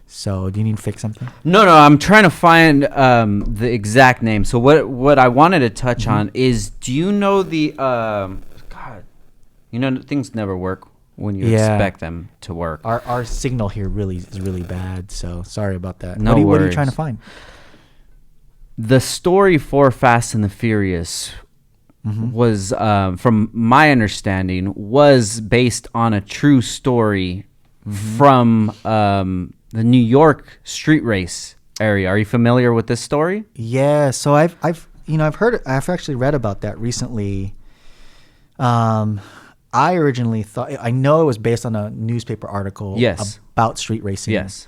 So do you need to fix something? No. I'm trying to find the exact name. So what I wanted to touch on is, do you know the things never work when you expect them to work. Our signal here is really bad. So sorry about that. No worries. What are you trying to find? The story for Fast and the Furious was, from my understanding, was based on a true story from the New York street race area. Are you familiar with this story? Yeah. So I've heard. I've actually read about that recently. I originally thought, I know it was based on a newspaper article about street racing. Yes.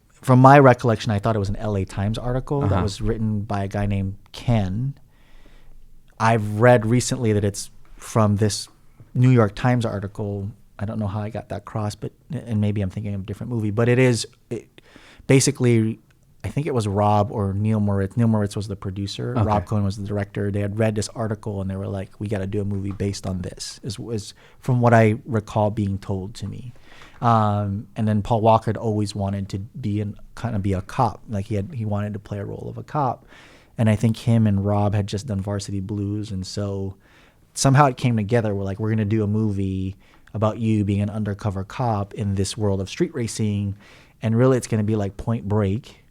From my recollection, I thought it was an LA Times article that was written by a guy named Ken. I've read recently that it's from this New York Times article. I don't know how I got that crossed, and maybe I'm thinking of a different movie, but basically, I think it was Rob or Neil Moritz. Neil Moritz was the producer. Okay. Rob Cohen was the director. They had read this article and they were like, we got to do a movie based on this, is from what I recall being told to me. And then Paul Walker had always wanted to be a cop. Like he wanted to play a role of a cop. And I think him and Rob had just done Varsity Blues. And so somehow it came together. We're like, we're going to do a movie about you being an undercover cop in this world of street racing. And really it's going to be like Point Break,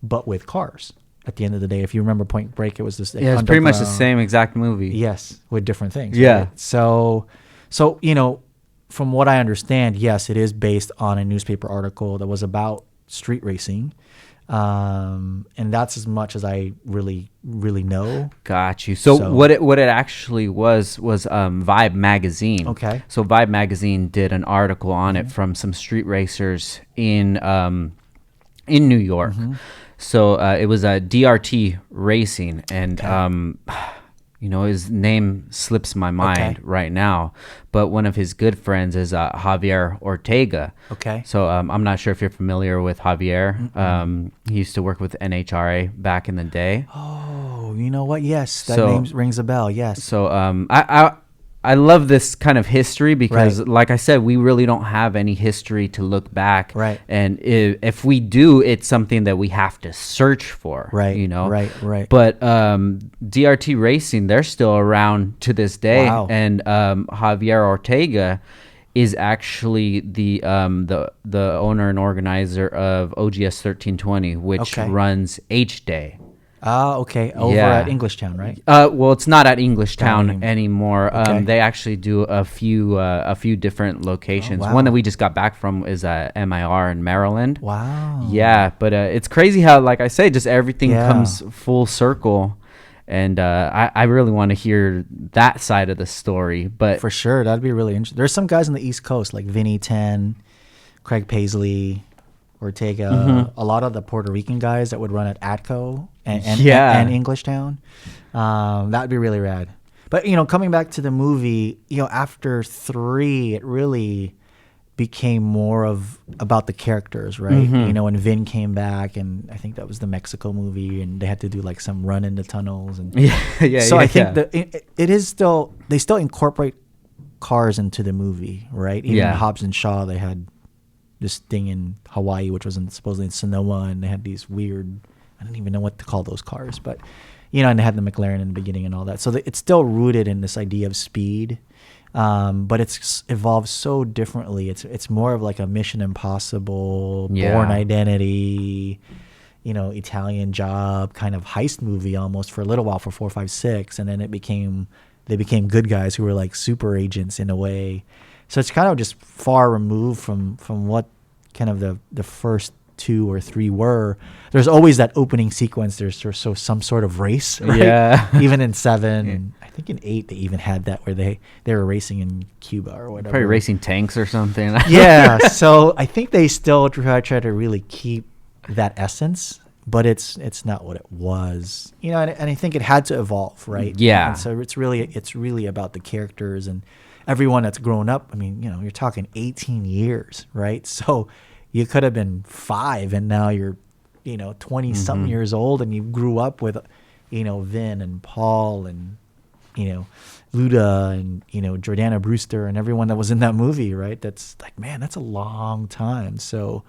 but with cars. At the end of the day, if you remember Point Break, it was this. Yeah, it's pretty much the same exact movie. Yes, with different things. Yeah. Right? So from what I understand, yes, it is based on a newspaper article that was about street racing, and that's as much as I really, really know. Got you. So what it actually was Vibe magazine. Okay. So Vibe magazine did an article on it from some street racers in New York. So it was a DRT Racing, and his name slips my mind right now. But one of his good friends is Javier Ortega. Okay. So I'm not sure if you're familiar with Javier. He used to work with NHRA back in the day. Oh, you know what? Yes, that name rings a bell. Yes. So I love this kind of history because, like I said, we really don't have any history to look back. Right. And if we do, it's something that we have to search for. Right. Right. But DRT Racing, they're still around to this day. Wow. And Javier Ortega is actually the owner and organizer of OGS 1320, which runs H-Day. Okay. Over at Englishtown, right? Well, it's not at Englishtown anymore. They actually do a few different locations. One that we just got back from is at MIR in Maryland. Wow. Yeah, but it's crazy how, like I say, just everything comes full circle. And I really want to hear that side of the story. But for sure, that'd be really interesting. There's some guys on the East Coast like Vinny 10, Craig Paisley, Ortega, a lot of the Puerto Rican guys that would run at ATCO and Englishtown. That would be really rad. But, coming back to the movie, after 3, it really became more about the characters, right? You know, when Vin came back, and I think that was the Mexico movie, and they had to do like some run in the tunnels, and so I think that it is still, they still incorporate cars into the movie, right? Even in Hobbs and Shaw, they had this thing in Hawaii, which was supposedly in Sonoma, and they had these weird, I don't even know what to call those cars, but you know, and they had the McLaren in the beginning and all that. So it's still rooted in this idea of speed. But it's evolved so differently. It's more of like a Mission Impossible, Bourne Identity, you know, Italian Job kind of heist movie almost for a little while, for 4, 5, 6, and then they became good guys who were like super agents in a way. So it's kind of just far removed from what kind of the first 2 or 3 were. There's always that opening sequence. There's some sort of race, right? Yeah. Even in 7, I think in 8 they even had that where they were racing in Cuba or whatever. Probably racing tanks or something. Yeah. So I think they still try to really keep that essence, but it's not what it was, you know. And I think it had to evolve, right? Yeah. And so it's really about the characters and everyone that's grown up. I mean, you know, you're talking 18 years, right? So you could have been 5 and now you're, you know, 20 something years old, and you grew up with, you know, Vin and Paul and, you know, Luda and, you know, Jordana Brewster and everyone that was in that movie, right? That's like, man, that's a long time. So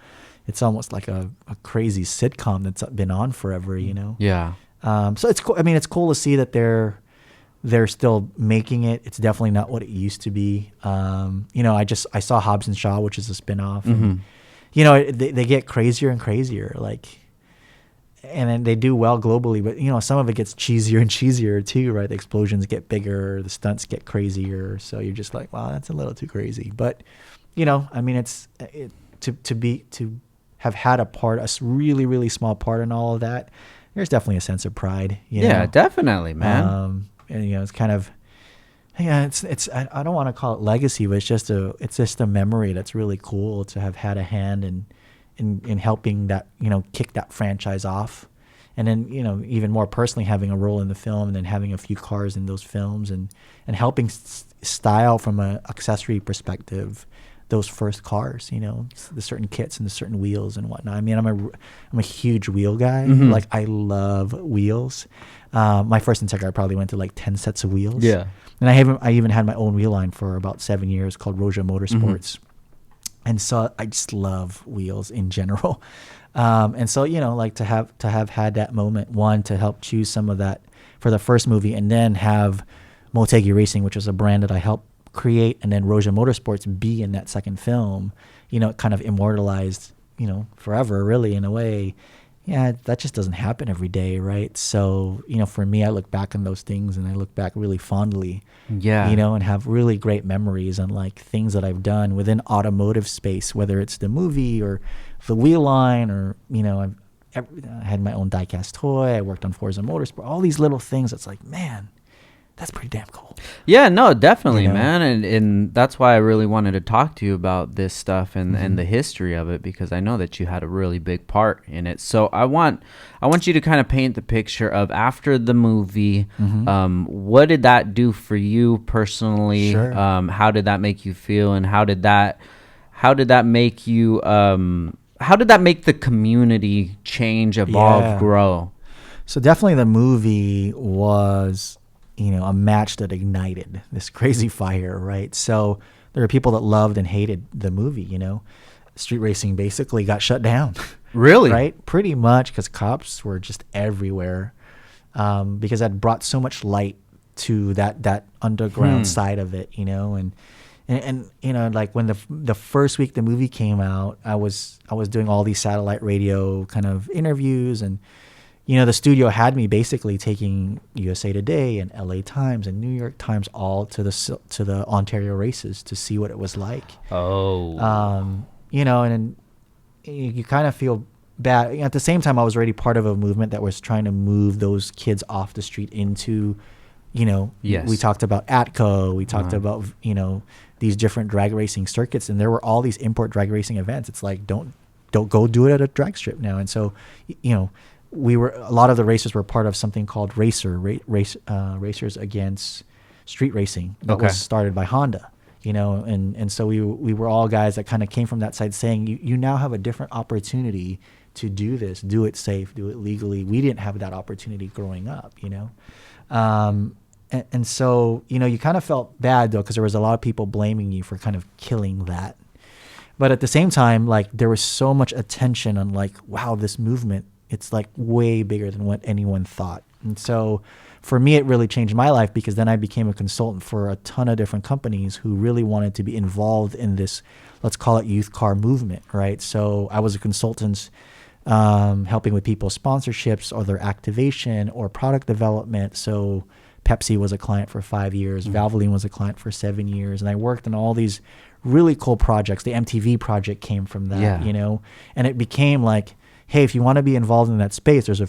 it's almost like a crazy sitcom that's been on forever, you know? Yeah. So it's cool. I mean, it's cool to see that they're still making it. It's definitely not what it used to be. You know, I saw Hobbs and Shaw, which is a spinoff. And, you know, they get crazier and crazier, like, and then they do well globally, but, you know, some of it gets cheesier and cheesier too, right? The explosions get bigger, the stunts get crazier, so you're just like, wow, that's a little too crazy. But, you know, I mean, to have had a really, really small part in all of that, there's definitely a sense of pride. You know? Definitely, man. And, you know, it's kind of, it's I don't want to call it legacy, but it's just a memory that's really cool to have had a hand in helping that, you know, kick that franchise off. And then, you know, even more personally, having a role in the film and then having a few cars in those films and helping style from an accessory perspective those first cars, you know, the certain kits and the certain wheels and whatnot. I mean, I'm a huge wheel guy. Like, I love wheels. My first Integra, I probably went to like 10 sets of wheels. Yeah. And I even had my own wheel line for about 7 years called Roja Motorsports. And so I just love wheels in general. And so, you know, like to have had that moment, one, to help choose some of that for the first movie, and then have Motegi Racing, which was a brand that I helped create, and then Roja Motorsports be in that second film, you know, kind of immortalized, you know, forever, really, in a way. Yeah, that just doesn't happen every day, right? So, you know, for me, I look back on those things and I look back really fondly, you know, and have really great memories on like things that I've done within automotive space, whether it's the movie or the wheel line, or, you know, I had my own diecast toy. I worked on Forza Motorsport, all these little things. It's like, man, that's pretty damn cool. Yeah, no, definitely, you know? Man. And that's why I really wanted to talk to you about this stuff and the history of it, because I know that you had a really big part in it. So I want you to kind of paint the picture of after the movie, what did that do for you personally? Sure. How did that make you feel? And how did that make you, how did that make the community change, evolve, grow? So definitely the movie was, you know, a match that ignited this crazy fire, right? So there are people that loved and hated the movie, you know. Street racing basically got shut down. Really? Right? Pretty much, because cops were just everywhere, because that brought so much light to that underground side of it, you know. And you know, like when the first week the movie came out, I was doing all these satellite radio kind of interviews, and you know, the studio had me basically taking USA Today and LA Times and New York Times all to the Ontario races to see what it was like. Oh. You know, and you kind of feel bad. At the same time, I was already part of a movement that was trying to move those kids off the street into, you know, we talked about ATCO, we talked about, you know, these different drag racing circuits, and there were all these import drag racing events. It's like, don't go do it at a drag strip now. And so, you know, a lot of the racers were part of something called Racers Against Street Racing that was started by Honda. and so we were all guys that kind of came from that side saying, you now have a different opportunity to do this, do it safe, do it legally. We didn't have that opportunity growing up, and so, you kind of felt bad though, because there was a lot of people blaming you for kind of killing that. But at the same time, like, there was so much attention on, like, wow, this movement, it's like way bigger than what anyone thought. And so for me, it really changed my life, because then I became a consultant for a ton of different companies who really wanted to be involved in this, let's call it, youth car movement, right? So I was a consultant helping with people's sponsorships or their activation or product development. So Pepsi was a client for 5 years. Valvoline was a client for 7 years. And I worked on all these really cool projects. The MTV project came from that, and it became like, hey, if you want to be involved in that space, there's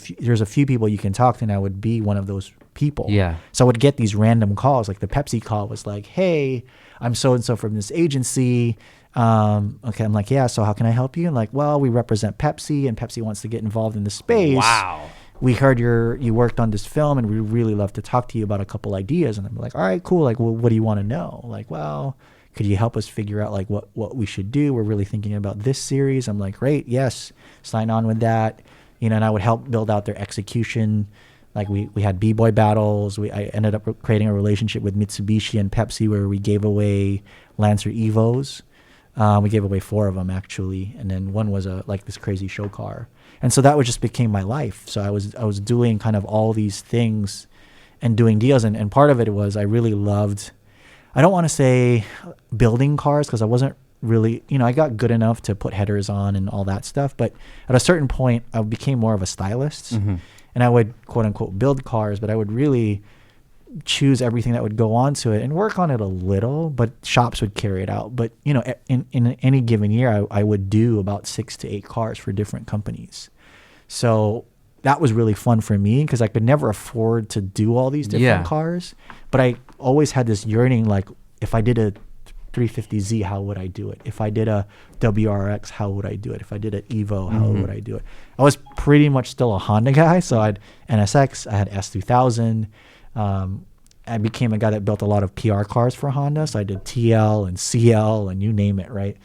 a few people you can talk to, and I would be one of those people. Yeah. So I would get these random calls, like the Pepsi call was like, hey, I'm so-and-so from this agency. Okay, I'm like, yeah, so how can I help you? And like, well, we represent Pepsi, and Pepsi wants to get involved in the space. Wow. We heard you worked on this film, and we really love to talk to you about a couple ideas. And I'm like, all right, cool. Like, well, what do you want to know? Like, well, could you help us figure out like what we should do? We're really thinking about this series. I'm like, great, yes, sign on with that. And I would help build out their execution. Like we had B-boy battles. I ended up creating a relationship with Mitsubishi and Pepsi where we gave away Lancer Evos. We gave away 4 of them actually, and then one was like this crazy show car. And so that just became my life. So I was doing kind of all these things and doing deals, and part of it was I really loved, I don't want to say building cars, because I wasn't really, I got good enough to put headers on and all that stuff. But at a certain point, I became more of a stylist, and I would quote unquote build cars, but I would really choose everything that would go onto it and work on it a little, but shops would carry it out. But, in any given year, I would do about 6 to 8 cars for different companies. So that was really fun for me, because I could never afford to do all these different cars. But I always had this yearning, like, if I did a 350Z, how would I do it? If I did a WRX, how would I do it? If I did an Evo, how would I do it? I was pretty much still a Honda guy. So I had NSX, I had S2000. I became a guy that built a lot of PR cars for Honda. So I did TL and CL and you name it, right?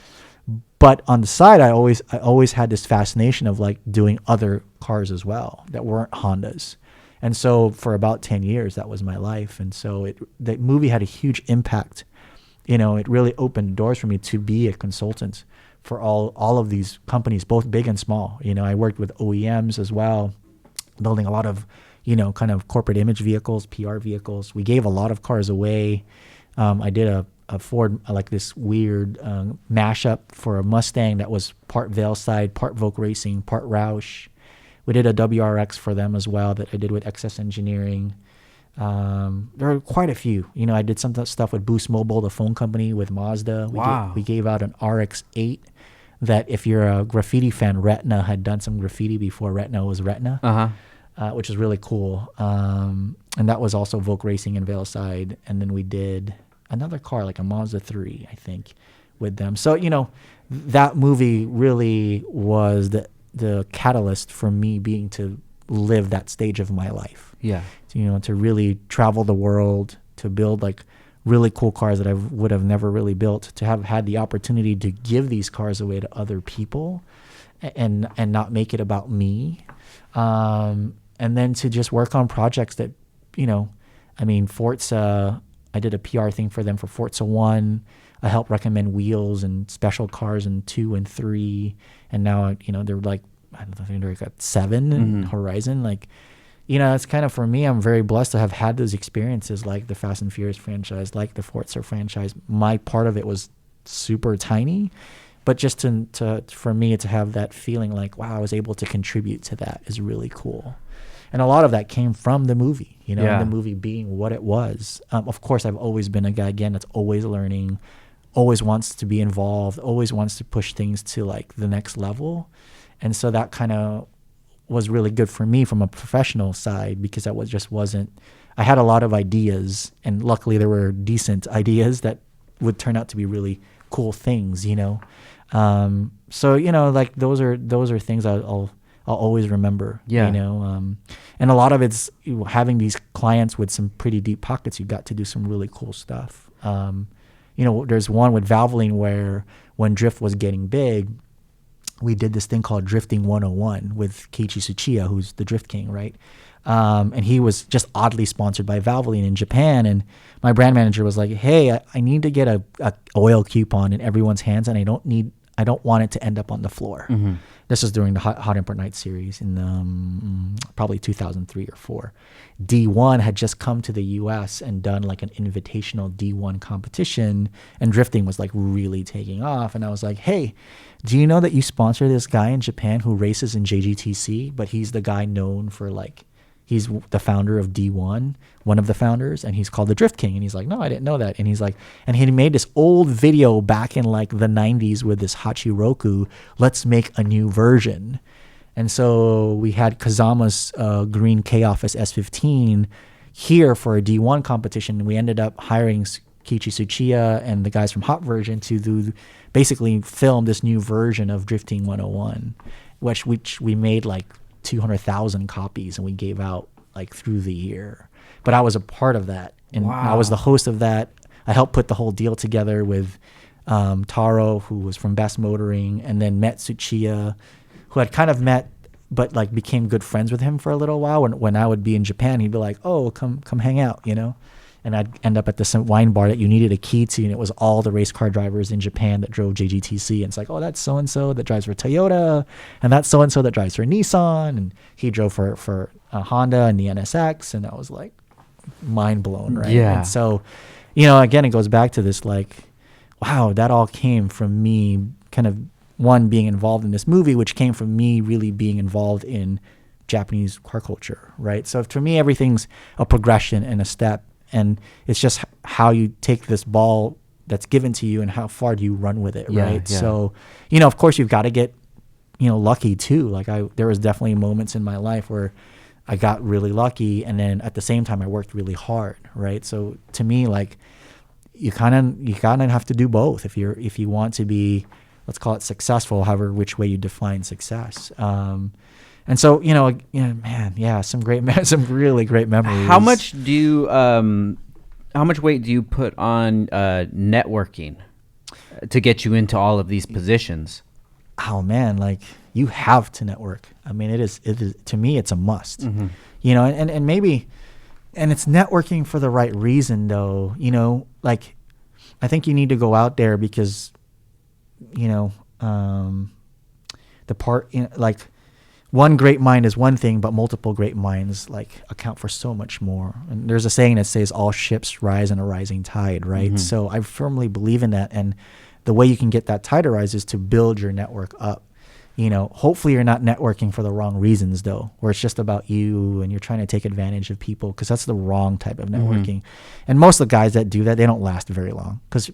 But on the side, I always had this fascination of like doing other cars as well that weren't Hondas. And so for about 10 years, that was my life. And so the movie had a huge impact. It really opened doors for me to be a consultant for all of these companies, both big and small. I worked with OEMs as well, building a lot of, kind of corporate image vehicles, PR vehicles. We gave a lot of cars away. I did a Ford, like this weird mashup for a Mustang that was part Veilside, part Vogue Racing, part Roush. We did a WRX for them as well that I did with Excess Engineering. There are quite a few. I did some stuff with Boost Mobile, the phone company, with Mazda. We gave out an RX-8 that, if you're a graffiti fan, Retina had done some graffiti before Retina was Retina, which is really cool. And that was also Vogue Racing and Veilside. And then we did another car, like a Mazda 3, I think, with them. So, that movie really was the catalyst for me being to live that stage of my life. Yeah. To really travel the world, to build like really cool cars that I would have never really built, to have had the opportunity to give these cars away to other people and not make it about me. And then to just work on projects that, Forza, I did a PR thing for them for Forza 1. I helped recommend wheels and special cars in 2 and 3. And now, they're like, I think they're got 7 in Horizon. Like, it's kind of, for me, I'm very blessed to have had those experiences, like the Fast and Furious franchise, like the Forza franchise. My part of it was super tiny, but just for me to have that feeling like, wow, I was able to contribute to that is really cool. And a lot of that came from the movie, and the movie being what it was. Of course, I've always been a guy, again, that's always learning, always wants to be involved, always wants to push things to like the next level. And so that kind of was really good for me from a professional side, because I had a lot of ideas, and luckily there were decent ideas that would turn out to be really cool things, So, like those are things I'll always remember, and a lot of it's having these clients with some pretty deep pockets. You got to do some really cool stuff. there's one with Valvoline where when drift was getting big, we did this thing called Drifting 101 with Keiichi Tsuchiya, who's the Drift King, right? And he was just oddly sponsored by Valvoline in Japan. And my brand manager was like, hey, I need to get a oil coupon in everyone's hands, and I don't want it to end up on the floor. Mm-hmm. This was during the Hot Import Night series in probably 2003 or 4. D1 had just come to the US and done like an invitational D1 competition, and drifting was like really taking off. And I was like, hey, do you know that you sponsor this guy in Japan who races in JGTC, but he's the guy known for like, he's the founder of D1, one of the founders, and he's called the Drift King. And he's like, no, I didn't know that. And he's like, and he made this old video back in like the 90s with this Hachiroku, let's make a new version. And so we had Kazama's green K-Office S15 here for a D1 competition. And we ended up hiring Keiichi Tsuchiya and the guys from Hot Version to basically film this new version of Drifting 101, which we made like 200,000 copies and we gave out like through the year. But I was a part of that, and wow. I was the host of that. I helped put the whole deal together with Taro, who was from Best Motoring, and then met Tsuchiya, who I'd kind of met but like became good friends with him for a little while. When I would be in Japan, he'd be like, oh, come hang out, and I'd end up at this wine bar that you needed a key to, and it was all the race car drivers in Japan that drove JGTC. And it's like, oh, that's so-and-so that drives for Toyota, and that's so-and-so that drives for Nissan, and he drove for Honda and the NSX, and I was like mind blown, right? Yeah. And so, again, it goes back to this like, wow, that all came from me kind of, one, being involved in this movie, which came from me really being involved in Japanese car culture, right? So to me, everything's a progression and a step. And it's just how you take this ball that's given to you and how far do you run with it, right? Yeah. So, of course, you've got to get, lucky too. Like there was definitely moments in my life where I got really lucky, and then at the same time I worked really hard, right? So to me, like you kind of have to do both if you want to be, let's call it successful, however which way you define success. And so, man, yeah, some really great memories. How much weight do you put on networking to get you into all of these positions? Oh man, like you have to network. I mean, it is to me, it's a must. Mm-hmm. And maybe, and it's networking for the right reason though. Like I think you need to go out there because, like. One great mind is one thing, but multiple great minds like account for so much more. And there's a saying that says all ships rise in a rising tide, right? Mm-hmm. So I firmly believe in that. And the way you can get that tide to rise is to build your network up. Hopefully you're not networking for the wrong reasons though, where it's just about you and you're trying to take advantage of people, because that's the wrong type of networking. Mm-hmm. And most of the guys that do that, they don't last very long, because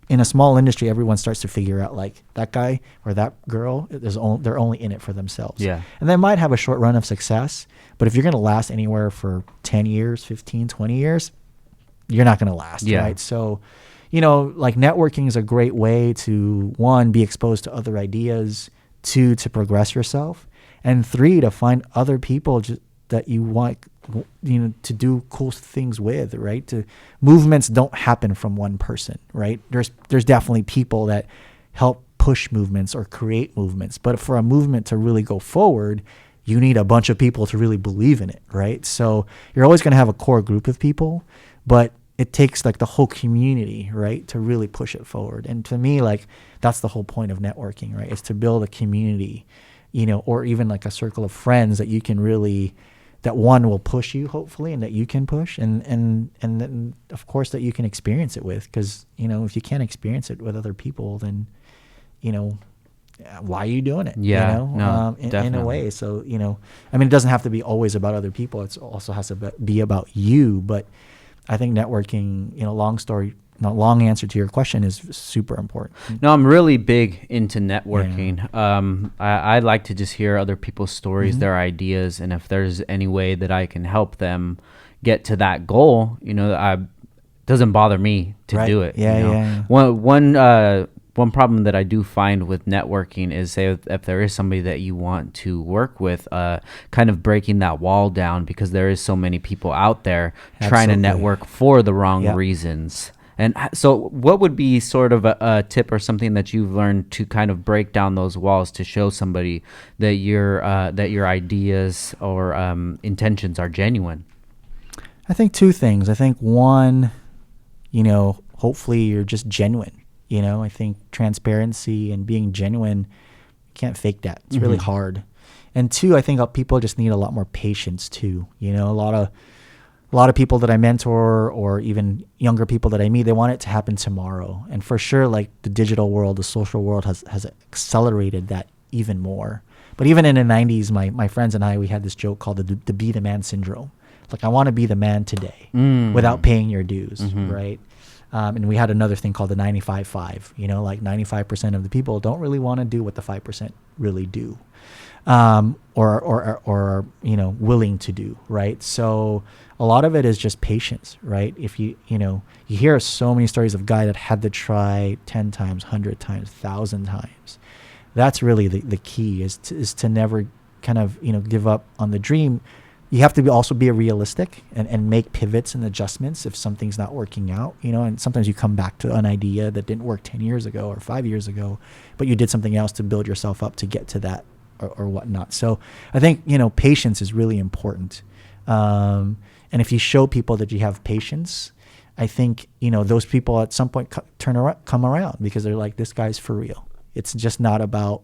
in a small industry, everyone starts to figure out like that guy or that girl, they're only in it for themselves. Yeah. And they might have a short run of success, but if you're going to last anywhere for 10 years, 15, 20 years, you're not going to last, right? So, like networking is a great way to, one, be exposed to other ideas, two, to progress yourself, and three, to find other people that you want, to do cool things with, right? Movements don't happen from one person, right? There's definitely people that help push movements or create movements, but for a movement to really go forward, you need a bunch of people to really believe in it, right? So you're always going to have a core group of people, but it takes like the whole community, right, to really push it forward. And to me, like that's the whole point of networking, right? Is to build a community, or even like a circle of friends that you can really, that one will push you hopefully, and that you can push, and then of course that you can experience it with, because if you can't experience it with other people, then why are you doing it? In a way. So I mean, it doesn't have to be always about other people. It also has to be about you. But I think networking, long answer to your question, is super important. No, I'm really big into networking. Yeah. I like to just hear other people's stories, mm-hmm. their ideas, and if there's any way that I can help them get to that goal, it doesn't bother me to do it. Yeah. One problem that I do find with networking is, say, if there is somebody that you want to work with, kind of breaking that wall down, because there is so many people out there trying to network for the wrong reasons. And so what would be sort of a tip or something that you've learned to kind of break down those walls to show somebody that your ideas or intentions are genuine? I think two things. I think one, hopefully you're just genuine. I think transparency and being genuine, you can't fake that. It's really hard. And two, I think people just need a lot more patience too. A lot of people that I mentor or even younger people that I meet, they want it to happen tomorrow. And for sure, like the digital world, the social world has accelerated that even more. But even in the 90s, my friends and I, we had this joke called the be the man syndrome. Like, I want to be the man today without paying your dues, right? And we had another thing called the 95-5. Like 95% of the people don't really want to do what the 5% really do, or willing to do, right? So a lot of it is just patience, right? If you hear so many stories of guys that had to try 10 times, 100 times, 1,000 times. That's really the key is to never kind of give up on the dream. You have to also be realistic and make pivots and adjustments if something's not working out, and sometimes you come back to an idea that didn't work 10 years ago or 5 years ago, but you did something else to build yourself up to get to that or whatnot. So I think, patience is really important. And if you show people that you have patience, I think, those people at some point come around because they're like, this guy's for real. It's just not about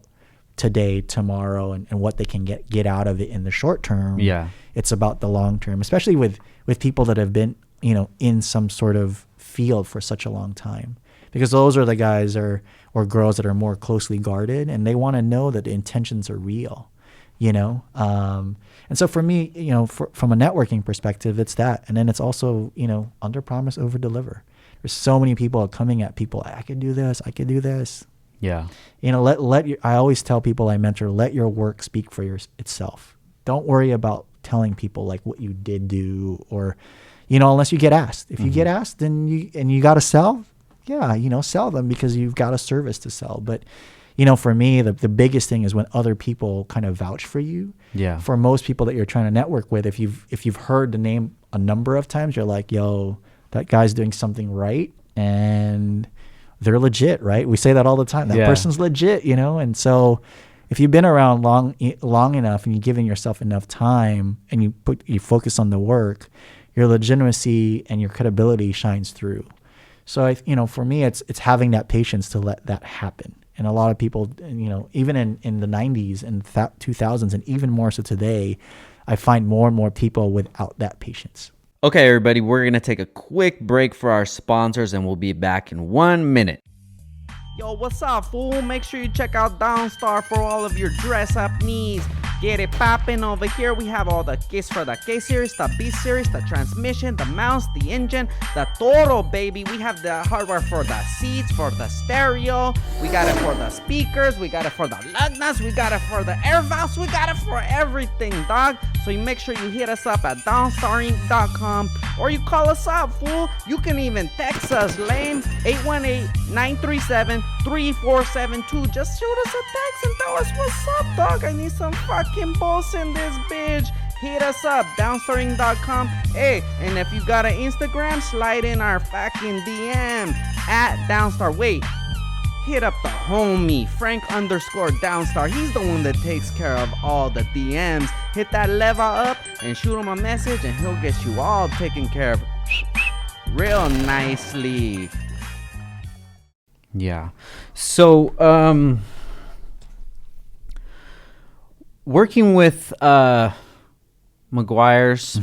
today, tomorrow, and what they can get out of it in the short term. Yeah. It's about the long term, especially with people that have been, in some sort of field for such a long time, because those are the guys or girls that are more closely guarded and they want to know that the intentions are real, and so for me, from a networking perspective, it's that. And then it's also, under promise, over deliver. There's so many people coming at people. I could do this. I could do this. Yeah. I always tell people I mentor, let your work speak for itself. Don't worry about telling people like what you did do or, unless you get asked. If you get asked, then you got to sell. Yeah. Sell them because you've got a service to sell. But, for me, the biggest thing is when other people kind of vouch for you. Yeah. For most people that you're trying to network with, if you've heard the name a number of times, you're like, yo, that guy's doing something right. And they're legit, right? We say that all the time. That person's legit, And so if you've been around long enough and you're giving yourself enough time and you focus on the work, your legitimacy and your credibility shines through. So for me, it's having that patience to let that happen. And a lot of people, even in the 90s and 2000s, and even more so today, I find more and more people without that patience. Okay, everybody, we're going to take a quick break for our sponsors, and we'll be back in 1 minute. Yo, what's up, fool? Make sure you check out Downstar for all of your dress-up needs. Get it poppin' over here. We have all the kits for the K-Series, the B-Series, the transmission, the mounts, the engine, the Toro, baby. We have the hardware for the seats, for the stereo. We got it for the speakers. We got it for the lug nuts. We got it for the air valves. We got it for everything, dog. So you make sure you hit us up at downstarinc.com or you call us up, fool. You can even text us, lame, 818-937-3472. Just shoot us a text and tell us what's up, dog. I need some fucking balls in this bitch. Hit us up, downstaring.com. Hey, and if you got an Instagram, slide in our fucking DM at Downstar. Wait, hit up the homie, Frank_Downstar. He's the one that takes care of all the DMs. Hit that level up and shoot him a message and he'll get you all taken care of real nicely. Yeah. So, working with Meguiar's,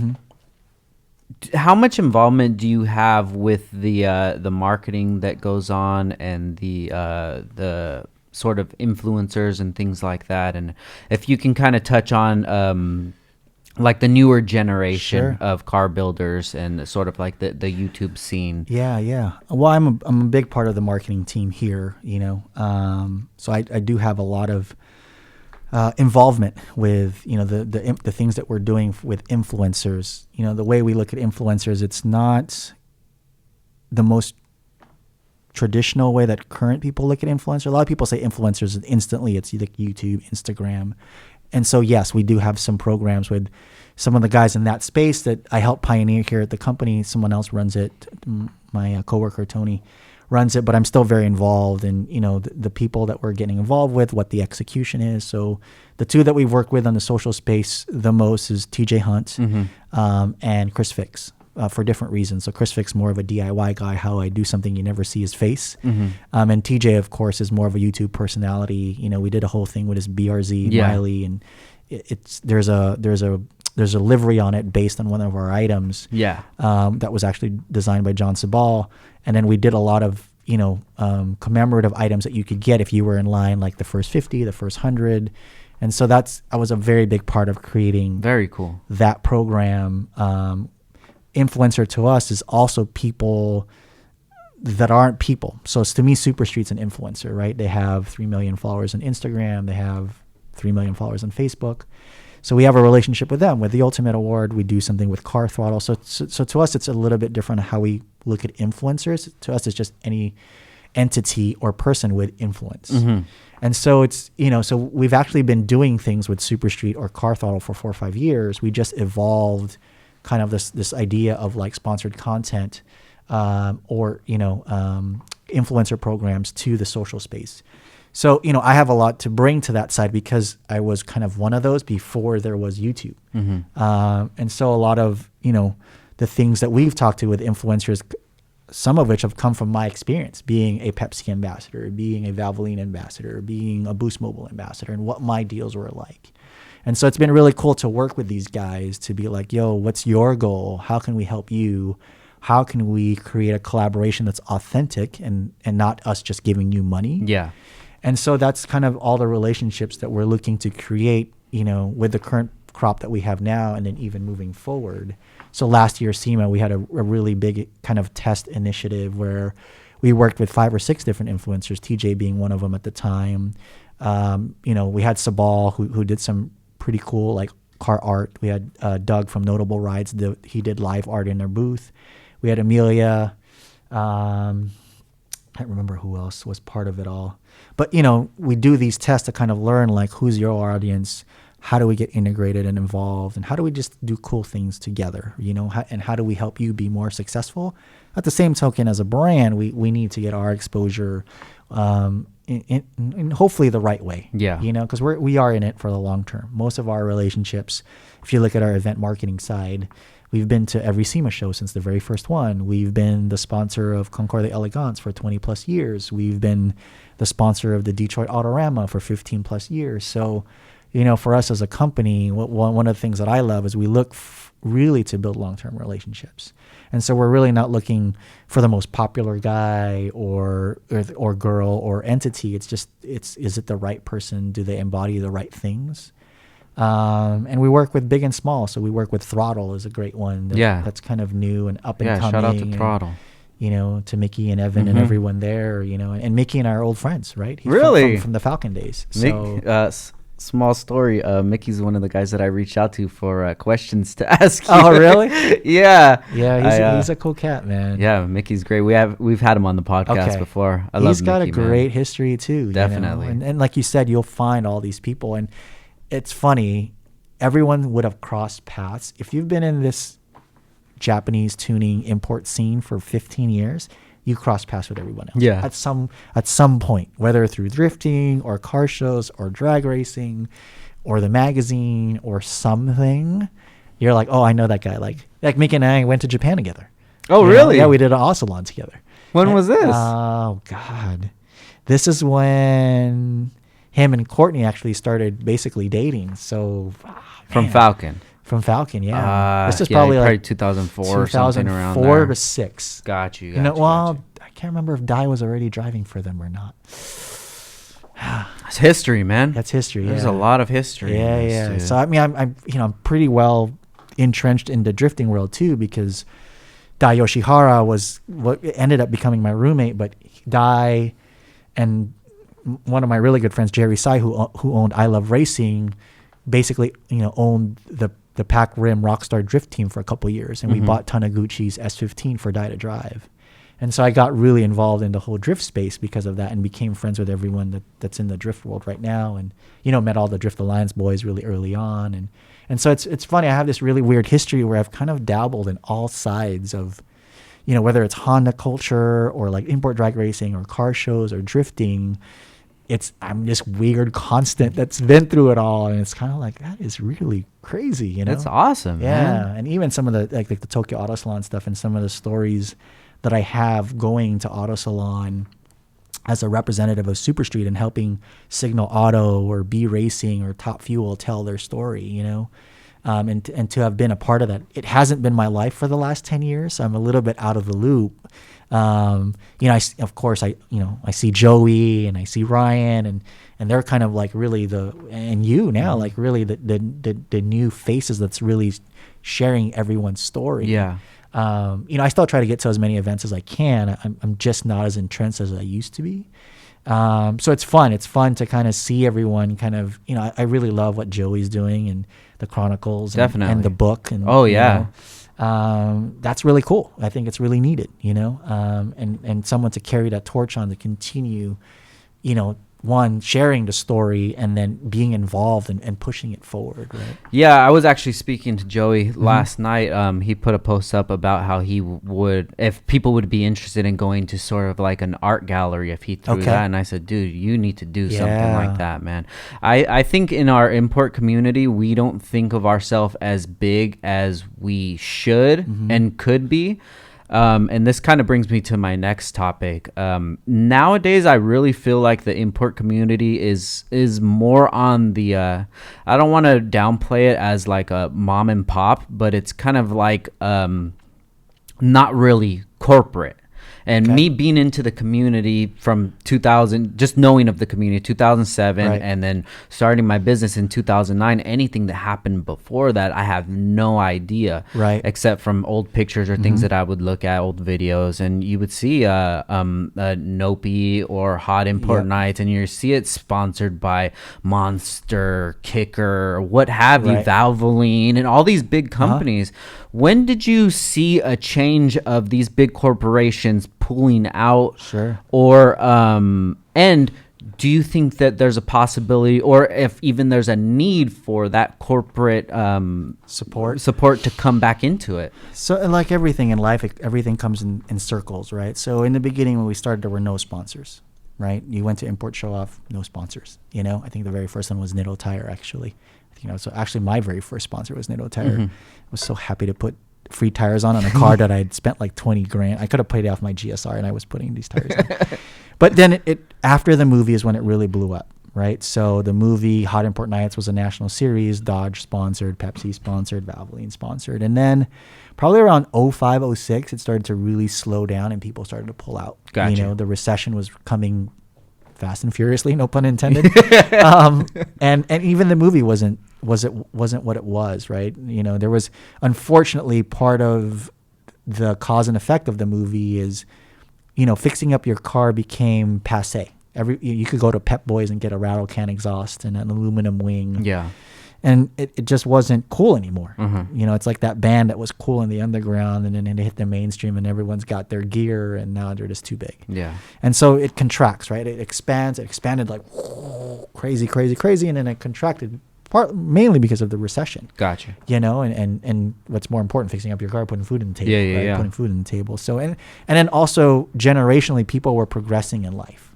how much involvement do you have with the marketing that goes on and the sort of influencers and things like that? And if you can kind of touch on like the newer generation of car builders and sort of like the YouTube scene. Yeah. Well, I'm a big part of the marketing team here, so I do have a lot of involvement with the things that we're doing with influencers. The way we look at influencers, it's not the most traditional way that current people look at influencers. A lot of people say influencers and instantly it's like YouTube, Instagram. And so yes, we do have some programs with some of the guys in that space that I help pioneer here at the company. Someone else runs it, my coworker Tony runs it, but I'm still very involved in, the people that we're getting involved with, what the execution is. So the two that we've worked with on the social space the most is TJ Hunt and Chris Fix. For different reasons. So Chris Fix more of a DIY guy, how I do something you never see his face. And TJ, of course, is more of a YouTube personality. We did a whole thing with his BRZ Miley, and there's a livery on it based on one of our items. That was actually designed by John Sabal. And then we did a lot of commemorative items that you could get if you were in line, like the first 50, the first 100. And so I was a very big part of creating very cool that program. Influencer to us is also people that aren't people. So to me, Super Street's an influencer, right? They have 3 million followers on Instagram. They have 3 million followers on Facebook. So we have a relationship with them. With the Ultimate Award, we do something with Car Throttle. So to us, it's a little bit different how we look at influencers. To us, it's just any entity or person with influence. And so it's, so we've actually been doing things with Super Street or Car Throttle for 4 or 5 years. We just evolved kind of this idea of like sponsored content or influencer programs to the social space. So I have a lot to bring to that side because I was kind of one of those before there was YouTube. And so a lot of the things that we've talked to with influencers, some of which have come from my experience being a Pepsi ambassador, being a Valvoline ambassador, being a Boost Mobile ambassador, and what my deals were like. And so it's been really cool to work with these guys to be like, yo, what's your goal? How can we help you? How can we create a collaboration that's authentic and not us just giving you money? Yeah. And so that's kind of all the relationships that we're looking to create, with the current crop that we have now and then even moving forward. So last year, SEMA, we had a really big kind of test initiative where we worked with 5 or 6 different influencers, TJ being one of them at the time. We had Sabal who did some pretty cool like car art. We had Doug from Notable Rides. He did live art in their booth. We had Amelia. I can't remember who else was part of it all. But, we do these tests to kind of learn like who's your audience, how do we get integrated and involved, and how do we just do cool things together, and how do we help you be more successful? At the same token, as a brand, we need to get our exposure in hopefully the right way. Yeah. Because we are in it for the long term. Most of our relationships, if you look at our event marketing side, we've been to every SEMA show since the very first one. We've been the sponsor of Concours d'Elegance for 20 plus years. We've been the sponsor of the Detroit Autorama for 15 plus years. So, for us as a company, one of the things that I love is we look really to build long-term relationships. And so we're really not looking for the most popular guy or girl or entity. It's just, is it the right person? Do they embody the right things? And we work with big and small. So we work with Throttle is a great one. That's kind of new and up and coming. Shout out to Throttle. To Mickey and Evan and everyone there, and Mickey and our old friends, right? He's really? From the Falcon days. So, small story. Mickey's one of the guys that I reached out to for questions to ask you. Oh, really? Yeah. Yeah, he's a cool cat, man. Yeah, Mickey's great. We've had him on the podcast before. He's got a great history too. Definitely. And like you said, you'll find all these people, and it's funny. Everyone would have crossed paths if you've been in this Japanese tuning import scene for 15 years. You cross paths with everyone else. Yeah. At some point, whether through drifting or car shows or drag racing or the magazine or something, you're like, oh, I know that guy. Like Mickey and I went to Japan together. Oh, really? Yeah, we did an Salon together. When was this? Oh, God. This is when him and Courtney actually started basically dating. So from Falcon. From Falcon, yeah. This is probably like 2004 or something around there. 2004 to 6. Got you. I can't remember if Di was already driving for them or not. It's history, man. That's history. There's a lot of history. Yeah. So I mean, I'm pretty well entrenched in the drifting world too, because Dai Yoshihara was what ended up becoming my roommate, but Dai and one of my really good friends, Jerry Sai, who owned I Love Racing, basically owned the Pac Rim Rockstar Drift team for a couple of years, and we bought Taniguchi's S15 for Dai to drive. And so I got really involved in the whole drift space because of that, and became friends with everyone that's in the drift world right now, and met all the Drift Alliance boys really early on, and so it's funny. I have this really weird history where I've kind of dabbled in all sides of whether it's Honda culture or like import drag racing or car shows or drifting, I'm this weird constant that's been through it all, and it's kind of like, that is really crazy, That's awesome, man. And even some of the like the Tokyo Auto Salon stuff and some of the stories that I have going to Auto Salon as a representative of Super Street and helping Signal Auto or B Racing or Top Fuel tell their story, and to have been a part of that. It hasn't been my life for the last 10 years, so I'm a little bit out of the loop. I see Joey and I see Ryan and they're kind of like really like really the new faces that's really sharing everyone's story. Yeah. I still try to get to as many events as I can. I'm just not as entrenched as I used to be. So it's fun. It's fun to kind of see everyone kind of, I really love what Joey's doing and the Chronicles and the book. And, that's really cool. I think it's really needed, and someone to carry that torch on to continue, one, sharing the story and then being involved and pushing it forward, right? Yeah, I was actually speaking to Joey last night. He put a post up about how he would, if people would be interested in going to sort of like an art gallery if he threw that. And I said, dude, you need to do something like that, man. I think in our import community, we don't think of ourselves as big as we should and could be. And this kind of brings me to my next topic. Nowadays, I really feel like the import community is more on the, I don't want to downplay it as like a mom and pop, but it's kind of like not really corporate. And me being into the community from 2000, just knowing of the community, 2007, and then starting my business in 2009, anything that happened before that, I have no idea, except from old pictures or things that I would look at, old videos, and you would see Nopi or Hot Import Nights, and you see it sponsored by Monster, Kicker, what have you, Valvoline, and all these big companies. When did you see a change of these big corporations pulling out? Or and do you think that there's a possibility, or if even there's a need for that corporate support to come back into it? So, like everything in life, everything comes in circles, right? So in the beginning when we started, there were no sponsors, right? You went to Import Show Off, no sponsors. I think the very first one was Nitto Tire, actually. So actually my very first sponsor was Nitto Tire. I was so happy to put free tires on a car that I'd spent like 20 grand. I could have paid off my GSR and I was putting these tires on. But then it after the movie is when it really blew up, right? So the movie Hot Import Nights was a national series, Dodge sponsored, Pepsi sponsored, Valvoline sponsored. And then probably around 05, 06, it started to really slow down and people started to pull out. Gotcha. The recession was coming fast and furiously, no pun intended. And even the movie wasn't what it was, right? There was, unfortunately, part of the cause and effect of the movie is, fixing up your car became passé. You could go to Pep Boys and get a rattle can exhaust and an aluminum wing. Yeah. And it just wasn't cool anymore. It's like that band that was cool in the underground and then they hit the mainstream and everyone's got their gear and now they're just too big. Yeah. And so it contracts, right? It expanded like crazy, and then it contracted mainly because of the recession. Gotcha. And what's more important, fixing up your car, putting food on the table, right? Putting food on the table. So, and then also generationally, people were progressing in life.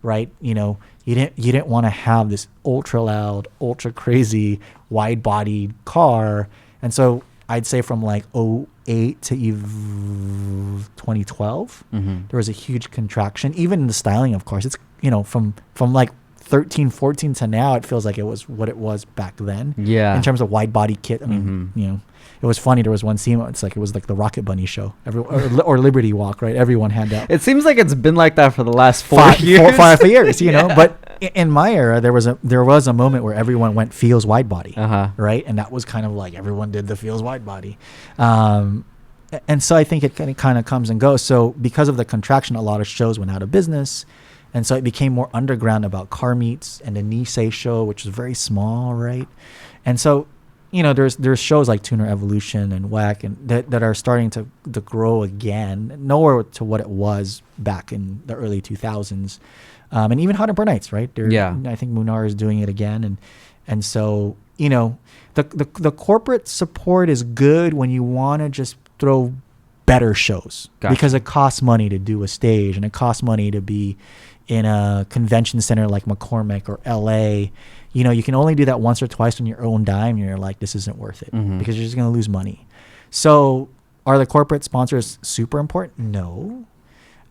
Right, you didn't want to have this ultra loud, ultra crazy, wide bodied car, and so I'd say from like 08 to 2012, there was a huge contraction, even in the styling. Of course, it's from like 13, 14 to now, it feels like it was what it was back then. Yeah, in terms of wide body kit. I mean, it was funny. There was one SEMA. It was like the Rocket Bunny show, or Liberty Walk, right? Everyone had that. It seems like it's been like that for the last 5 years. 5 years, But in my era, there was a moment where everyone went Feels wide body, right? And that was kind of like everyone did the Feels wide body. And so I think it kind of comes and goes. So because of the contraction, a lot of shows went out of business. And so it became more underground about car meets and the Nisei show, which was very small, right? And so there's shows like Tuner Evolution and WAC and that are starting to grow again, nowhere to what it was back in the early 2000s, and even Hot Import Nights, right? I think Munar is doing it again, and so the corporate support is good when you want to just throw better shows. Gotcha. Because it costs money to do a stage, and it costs money to be in a convention center like McCormick or LA. You know, you can only do that once or twice on your own dime, and you're like, this isn't worth it, because you're just going to lose money. So are the corporate sponsors super important? No.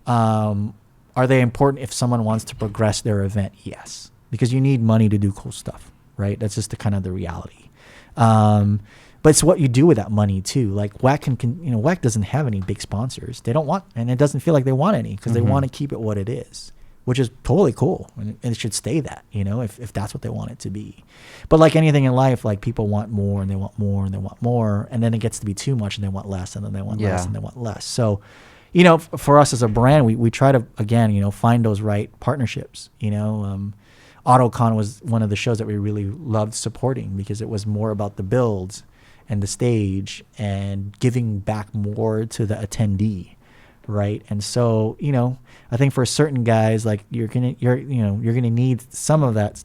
Are they important if someone wants to progress their event? Yes, because you need money to do cool stuff, right? That's just the kind of the reality. But it's what you do with that money too. Like WAC WAC doesn't have any big sponsors. They don't want, and it doesn't feel like they want any, because they want to keep it what it is, which is totally cool, and it should stay that, you know, if that's what they want it to be. But like anything in life, like people want more and they want more and they want more, and then it gets to be too much and they want less, and then they want less and they want less. So, you know, for us as a brand, we try to, again, you know, find those right partnerships. You know, AutoCon was one of the shows that we really loved supporting, because it was more about the builds and the stage and giving back more to the attendee, right? And so, you know, I think for certain guys, like you're gonna need some of that.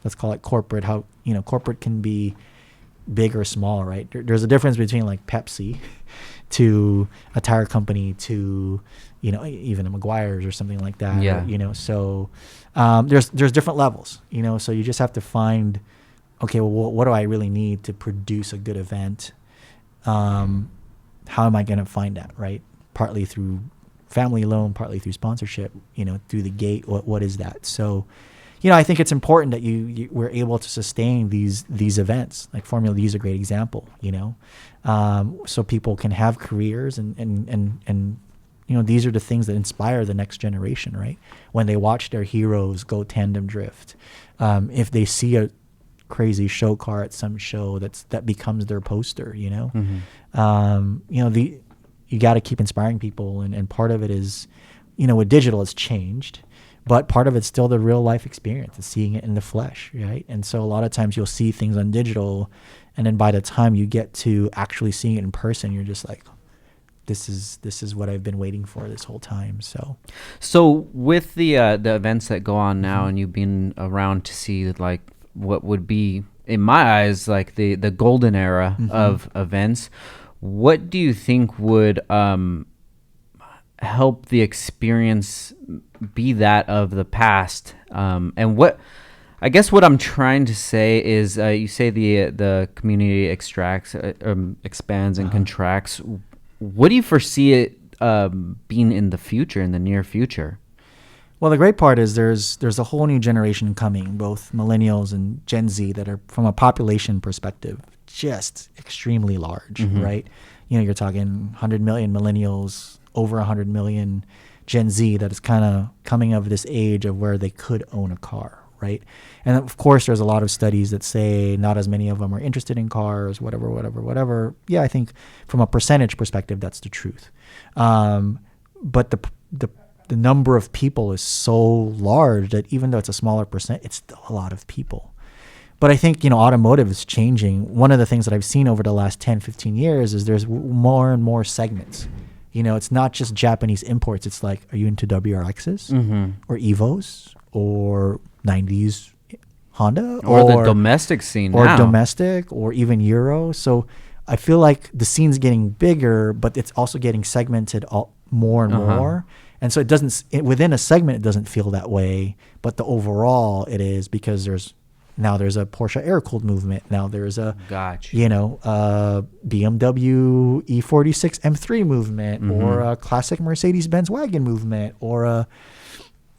Let's call it corporate. How, you know, corporate can be big or small, right? There's a difference between like Pepsi to a tire company to, you know, even a Meguiar's or something like that. Yeah. Or, you know, so there's different levels, you know, so you just have to find, okay, well, what do I really need to produce a good event? How am I going to find that, right? Partly through family loan, partly through sponsorship, you know, through the gate. What is that? So, you know, I think it's important that we're able to sustain these events. Like Formula D is a great example, you know, so people can have careers and you know, these are the things that inspire the next generation, right? When they watch their heroes go tandem drift, if they see a crazy show car at some show that becomes their poster, you know. You know, you got to keep inspiring people, and part of it is, you know, with digital it's changed, but part of it's still the real life experience, it's seeing it in the flesh, right? And so a lot of times you'll see things on digital, and then by the time you get to actually seeing it in person, you're just like, this is what I've been waiting for this whole time. So with the events that go on now, and you've been around to see like what would be, in my eyes, like the golden era of events, what do you think would help the experience be that of the past? And what, I guess what I'm trying to say is, you say the community expands and contracts. What do you foresee it being in the future, in the near future? Well, the great part is there's a whole new generation coming, both millennials and Gen Z, that are, from a population perspective, just extremely large, right? You know, you're talking 100 million millennials, over 100 million Gen Z, that is kind of coming of this age of where they could own a car, right? And of course, there's a lot of studies that say not as many of them are interested in cars, whatever. Yeah, I think from a percentage perspective, that's the truth. But the number of people is so large that even though it's a smaller percent, it's still a lot of people. But I think, you know, automotive is changing. One of the things that I've seen over the last 10, 15 years is there's more and more segments. You know, it's not just Japanese imports. It's like, are you into WRXs or Evos or 90s Honda? Or the domestic scene or now. Domestic, or even Euro. So I feel like the scene's getting bigger, but it's also getting segmented more and more. And so within a segment, it doesn't feel that way, but the overall it is, because there's a Porsche air-cooled movement. Now there's a, you know, BMW E46 M3 movement, or a classic Mercedes-Benz wagon movement, or a,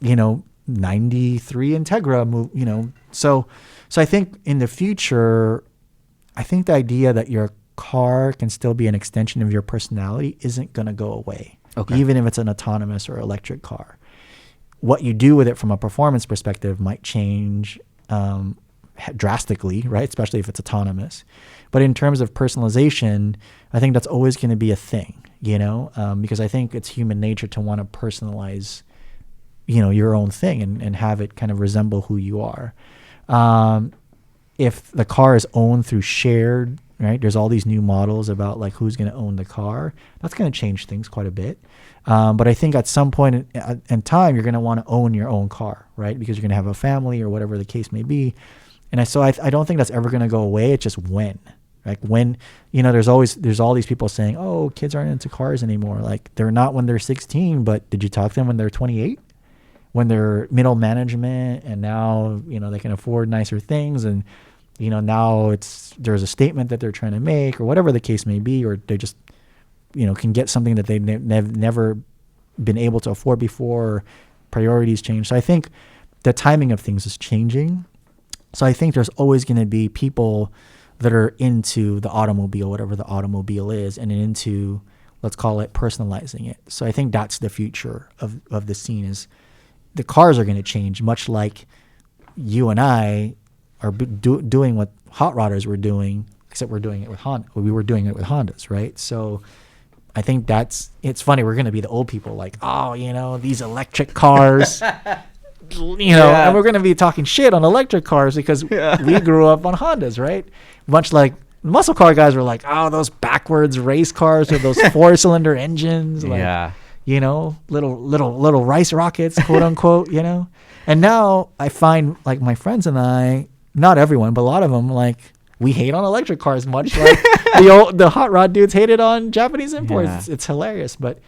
you know, 93 Integra you know. So I think in the future, I think the idea that your car can still be an extension of your personality isn't going to go away. Okay. Even if it's an autonomous or electric car. What you do with it from a performance perspective might change drastically, right? Especially if it's autonomous. But in terms of personalization, I think that's always going to be a thing, you know, because I think it's human nature to want to personalize, you know, your own thing and have it kind of resemble who you are. If the car is owned through shared, right? There's all these new models about like who's going to own the car. That's going to change things quite a bit. But I think at some point in time, you're going to want to own your own car, right? Because you're going to have a family or whatever the case may be. And so I don't think that's ever going to go away. It's just when, Like when, there's all these people saying, oh, kids aren't into cars anymore. Like they're not when they're 16, but did you talk to them when they're 28? When they're middle management and now, they can afford nicer things and, now there's a statement that they're trying to make or whatever the case may be, or they just, can get something that they've never been able to afford before, or priorities change. So I think the timing of things is changing. So I think there's always going to be people that are into the automobile, whatever the automobile is, and into, let's call it, personalizing it. So I think that's the future of the scene, is the cars are going to change, much like you and I are doing what hot rodders were doing, except we're doing it with Honda. We were doing it with Hondas, right? So I think it's funny. We're going to be the old people like, oh, these electric cars, and we're going to be talking shit on electric cars because we grew up on Hondas, right? Much like muscle car guys were like, oh, those backwards race cars with those 4-cylinder engines, like, little rice rockets, quote unquote, And now I find like my friends and I, not everyone, but a lot of them, like, we hate on electric cars, much like the hot rod dudes hated on Japanese imports. Yeah. It's hilarious, but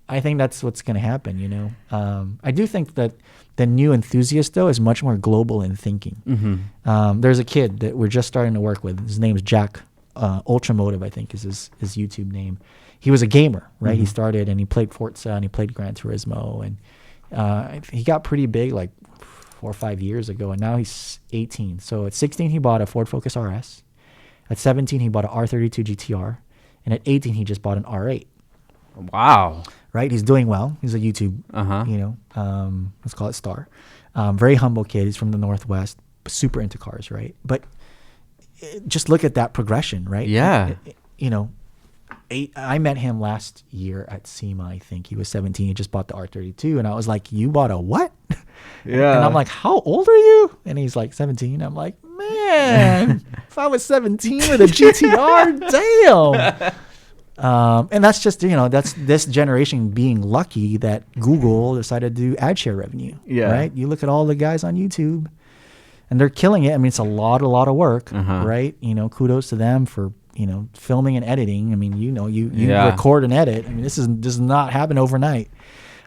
I think that's what's going to happen. I do think that the new enthusiast though is much more global in thinking. Mm-hmm. There's a kid that we're just starting to work with. His name's Jack Ultramotive, I think is his YouTube name. He was a gamer, right? Mm-hmm. He started and he played Forza and he played Gran Turismo, and he got pretty big like 4 or 5 years ago, and now he's 18. So at 16 he bought a Ford Focus RS. At 17 he bought an R32 GTR, and at 18 he just bought an R8. Wow. Right? He's doing well. He's a YouTube, let's call it star. Very humble kid. He's from the Northwest, super into cars, right? But just look at that progression, right? Yeah. I met him last year at SEMA, I think. He was 17. He just bought the R32. And I was like, you bought a what? Yeah. And I'm like, how old are you? And he's like, 17. I'm like, man, if I was 17 with a GTR, damn. And that's just, that's this generation being lucky that Google decided to do ad share revenue. Yeah. Right? You look at all the guys on YouTube and they're killing it. I mean, it's a lot of work, right? Kudos to them for, filming and editing. I mean, you record and edit. I mean, this does not happen overnight.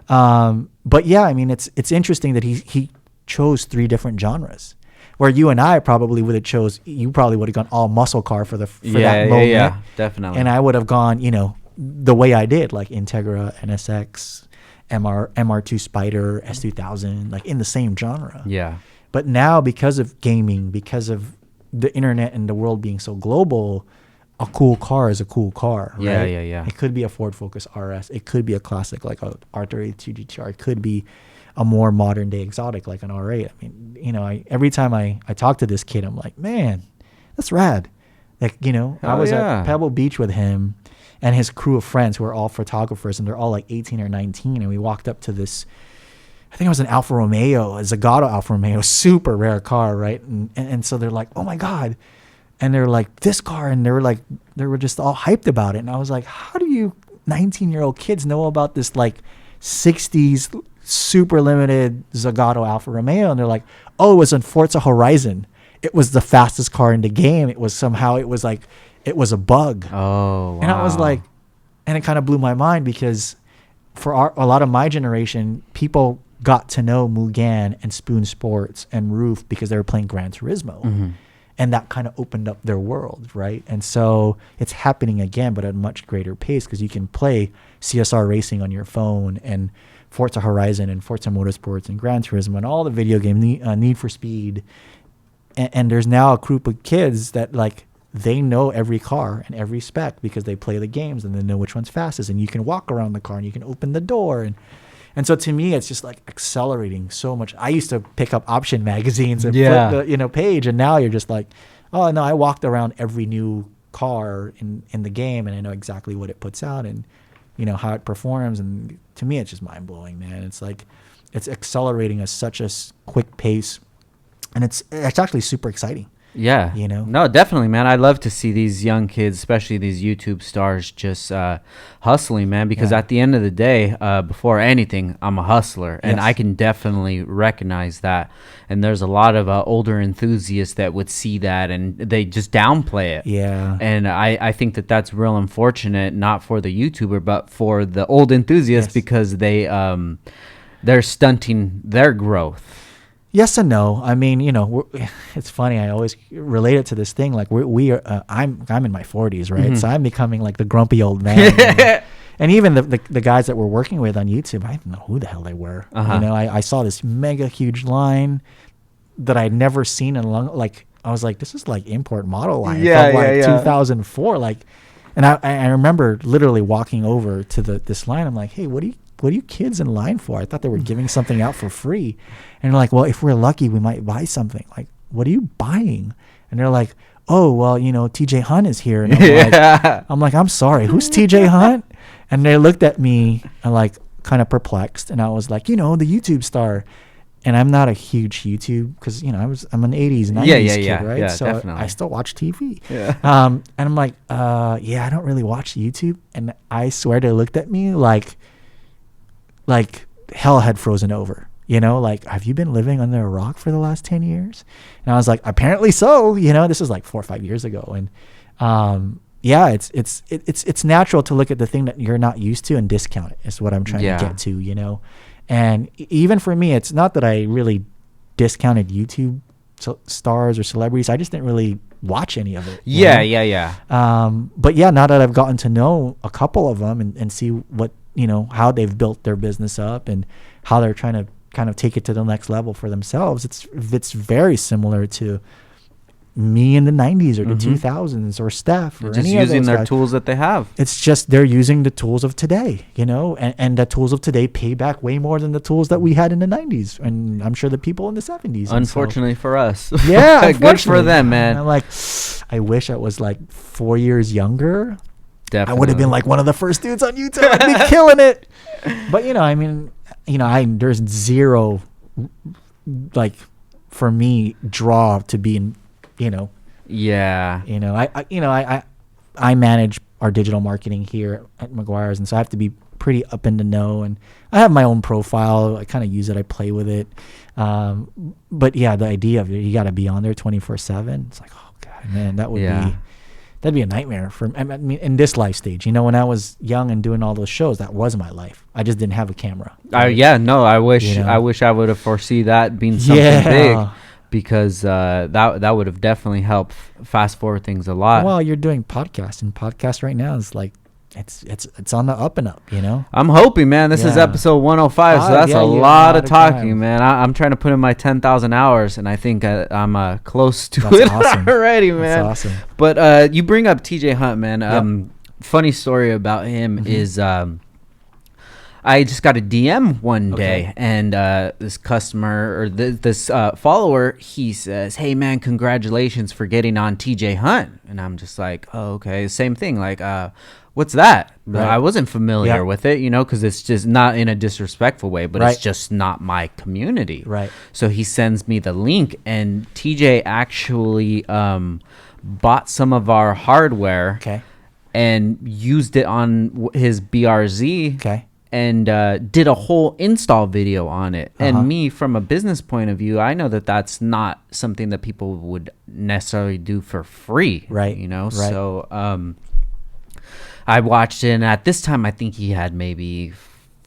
But yeah, I mean, it's interesting that he chose 3 different genres. Where you and I probably would have you probably would have gone all muscle car for that moment. Yeah, definitely. And I would have gone, the way I did, like Integra, NSX, MR2 Spider, S2000, like in the same genre. Yeah. But now, because of gaming, because of the internet and the world being so global, a cool car is a cool car, right? Yeah. It could be a Ford Focus RS. It could be a classic like a R32 GTR. It could be a more modern day exotic like an R8. I mean, every time I talk to this kid, I'm like, man, that's rad. Like, I was at Pebble Beach with him and his crew of friends who are all photographers, and they're all like 18 or 19. And we walked up to this, I think it was an Alfa Romeo, a Zagato Alfa Romeo, super rare car, right? And so they're like, oh my God. And they're like, this car. And they were just all hyped about it. And I was like, how do you 19-year-old kids know about this like 60s super limited Zagato Alfa Romeo? And they're like, oh, it was in Forza Horizon. It was the fastest car in the game. It was a bug. Oh, wow. And I was like, and it kind of blew my mind because for a lot of my generation, people got to know Mugen and Spoon Sports and Roof because they were playing Gran Turismo. Mm-hmm. And that kind of opened up their world, right? And so it's happening again, but at a much greater pace because you can play CSR Racing on your phone and Forza Horizon and Forza Motorsports and Gran Turismo and all the video games, Need for Speed. And there's now a group of kids that like they know every car and every spec because they play the games and they know which one's fastest. And you can walk around the car and you can open the door. And so to me, it's just like accelerating so much. I used to pick up option magazines and flip the page, and now you're just like, oh no, I walked around every new car in the game, and I know exactly what it puts out and how it performs. And to me, it's just mind blowing, man. It's like it's accelerating at such a quick pace, and it's actually super exciting. Yeah. You know? No, definitely, man. I love to see these young kids, especially these YouTube stars, just hustling, man. Because Yeah. at the end of the day, before anything, I'm a hustler, and Yes. I can definitely recognize that. And there's a lot of older enthusiasts that would see that, and they just downplay it. Yeah. And I think that that's real unfortunate, not for the YouTuber, but for the old enthusiasts, Yes. because they're stunting their growth. Yes and no. I mean, you know, it's funny. I always relate it to this thing. Like we are. I'm in my 40s, right? Mm-hmm. So I'm becoming like the grumpy old man. You know? And even the guys that we're working with on YouTube, I didn't know who the hell they were. Uh-huh. You know, I saw this mega huge line that I'd never seen in a long. Like I was like, this is like import model line Yeah, from like yeah. 2004. Like, and I remember literally walking over to this line. I'm like, hey, what are you kids in line for? I thought they were giving something out for free. And they're like, well, if we're lucky, we might buy something. Like, what are you buying? And they're like, oh, well, you know, TJ Hunt is here. And I'm like, I'm sorry, who's TJ Hunt? And they looked at me and like kind of perplexed. And I was like, you know, the YouTube star. And I'm not a huge YouTube because, you know, I'm an 80s, 90s kid, right? Yeah, so definitely. I still watch TV. Yeah. And I'm like, yeah, I don't really watch YouTube. And I swear they looked at me like hell had frozen over, you know, like, have you been living under a rock for the last 10 years? And I was like, apparently so, you know, this was like 4 or 5 years ago. And, yeah, it's natural to look at the thing that you're not used to and discount it is what I'm trying to get to, you know? And even for me, it's not that I really discounted YouTube stars or celebrities. I just didn't really watch any of it. Yeah. But yeah, now that I've gotten to know a couple of them and see what, you know, how they've built their business up and how they're trying to kind of take it to the next level for themselves, it's very similar to me in the 90s or the 2000s or Steph or Just any of using those their guys. tools that they have. It's just they're using the tools of today, you know, and the tools of today pay back way more than the tools that we had in the 90s. And I'm sure the people in the 70s. Unfortunately for us. Yeah, Good for them, man. And I'm like, I wish I was like 4 years younger. Definitely. I would have been like one of the first dudes on YouTube. I'd be killing it. But, you know, I mean, you know, there's zero, like, for me, draw to be in, you know. Yeah. You know, I manage our digital marketing here at Meguiar's, and so I have to be pretty up in the know. And I have my own profile. I kind of use it. I play with it. But yeah, the idea of it, you got to be on there 24/7. It's like, oh God, man, that'd be a nightmare for. I mean, in this life stage, you know, when I was young and doing all those shows, that was my life. I just didn't have a camera. Right? I wish You know? I wish I would have foresee that being something big, because that would have definitely helped fast forward things a lot. Well, you're doing podcast, and podcast right now is like it's on the up and up, you know. I'm hoping, man. This is episode 105, so that's a lot of talking, man. I'm trying to put in my 10,000 hours, and I think I'm close to it already, man. That's awesome. But you bring up TJ Hunt, man. Funny story about him is I just got a DM one day, and this customer or this follower, he says, "Hey, man, congratulations for getting on TJ Hunt." And I'm just like, "Oh, okay." Same thing, like, what's that? Right. I wasn't familiar with it, you know, because it's just not in a disrespectful way, but it's just not my community. Right. So he sends me the link, and TJ actually bought some of our hardware and used it on his BRZ and did a whole install video on it. And me, from a business point of view, I know that that's not something that people would necessarily do for free. Right. You know, Right. so I watched it, and at this time, I think he had maybe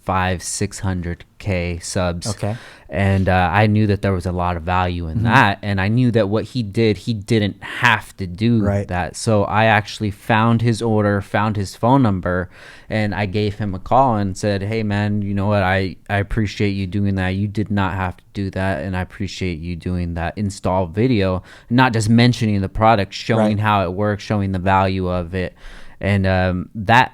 500-600K subs. Okay. And I knew that there was a lot of value in that, and I knew that what he did, he didn't have to do that. So I actually found his order, found his phone number, and I gave him a call and said, "Hey, man, you know what? I appreciate you doing that. You did not have to do that, and I appreciate you doing that install video, not just mentioning the product, showing how it works, showing the value of it." And that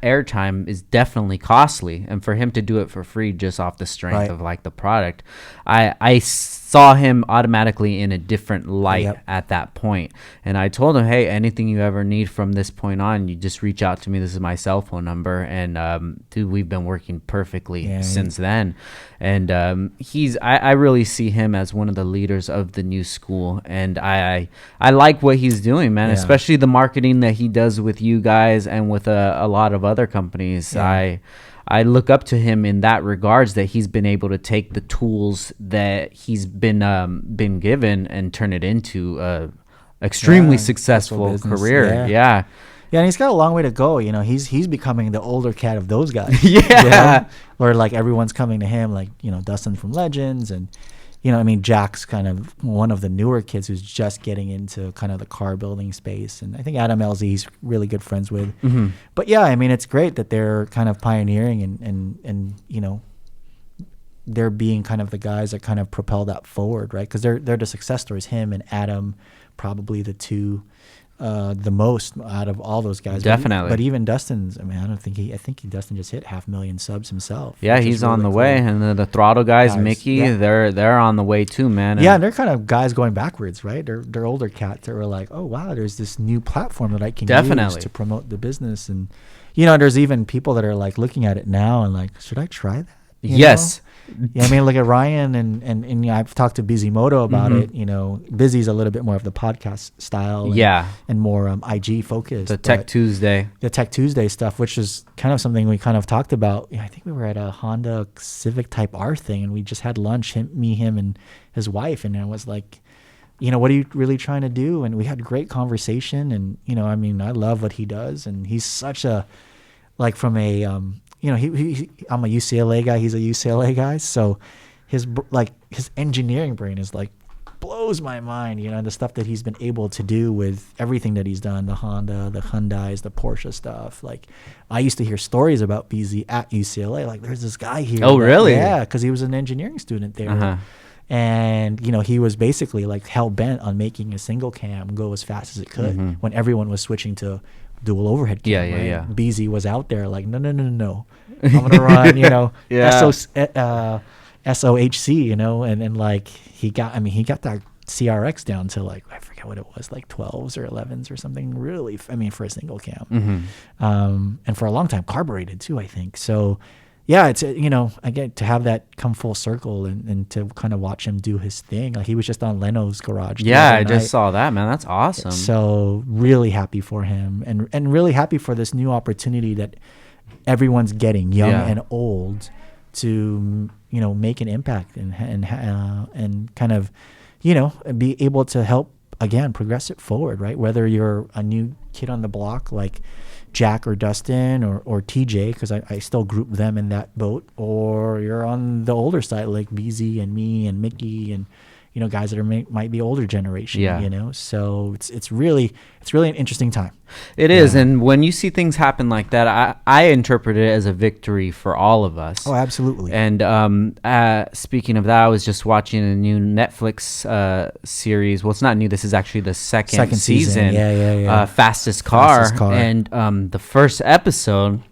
airtime is definitely costly, and for him to do it for free just off the strength of like the product, I saw him automatically in a different light Yep. at that point. And I told him, hey, anything you ever need from this point on, you just reach out to me. This is my cell phone number. And dude, we've been working perfectly since then. And I really see him as one of the leaders of the new school. And I like what he's doing, man, especially the marketing that he does with you guys and with a lot of other companies. I look up to him in that regards, that he's been able to take the tools that he's been given and turn it into a extremely successful career. Yeah, and he's got a long way to go. You know, he's becoming the older cat of those guys. Yeah, you know? Where like everyone's coming to him, like, you know, Dustin from Legends, and you know, I mean, Jack's kind of one of the newer kids who's just getting into kind of the car building space. And I think Adam LZ he's really good friends with. Mm-hmm. But yeah, I mean, it's great that they're kind of pioneering and you know, they're being kind of the guys that kind of propel that forward, right? Because they're the success stories. Him and Adam, probably the two the most out of all those guys. Definitely. But even Dustin's, I mean, I think Dustin just hit 500,000 subs himself. Yeah, he's on the way. And the Throttle guys, Mickey, they're on the way too, man. And they're kind of guys going backwards, right? They're older cats that were like, oh wow, there's this new platform that I can use to promote the business. And you know, there's even people that are like looking at it now and like, should I try that? Yes. Yeah, I mean, look at Ryan and you know, I've talked to Busimoto about it. You know, Busy's a little bit more of the podcast style, and more IG focused. The Tech Tuesday stuff, which is kind of something we kind of talked about. I think we were at a Honda Civic Type R thing, and we just had lunch, him and his wife, and I was like, you know, what are you really trying to do? And we had a great conversation, and you know, I mean, I love what he does, and he's such a like from a you know, I'm a UCLA guy. He's a UCLA guy. So his engineering brain is like blows my mind. You know, the stuff that he's been able to do with everything that he's done, the Honda, the Hyundais, the Porsche stuff. Like, I used to hear stories about BZ at UCLA. Like, there's this guy here. Oh, really? Yeah, because he was an engineering student there. And, you know, he was basically like hell bent on making a single cam go as fast as it could when everyone was switching to dual overhead cam. Yeah. BZ was out there like, no. I'm going to run, you know, SOHC, you know, and like he got that CRX down to like, I forget what it was, like 12s or 11s or something really, for a single cam. And for a long time carbureted too, I think. So yeah, it's, you know, I get to have that come full circle and to kind of watch him do his thing. Like he was just on Leno's garage. Yeah, I just saw that, man. That's awesome. So really happy for him and really happy for this new opportunity that everyone's getting, young and old, to, you know, make an impact and kind of, you know, be able to help, again, progress it forward, right? Whether you're a new kid on the block like Jack or Dustin or TJ, because I still group them in that boat, or you're on the older side like BZ and me and Mickey and, you know, guys that might be older generation, you know. So it's really an interesting time. It is, and when you see things happen like that, I interpret it as a victory for all of us. Oh, absolutely. And speaking of that, I was just watching a new Netflix series. Well, it's not new. This is actually the second season. Yeah. Fastest Car. And the first episode,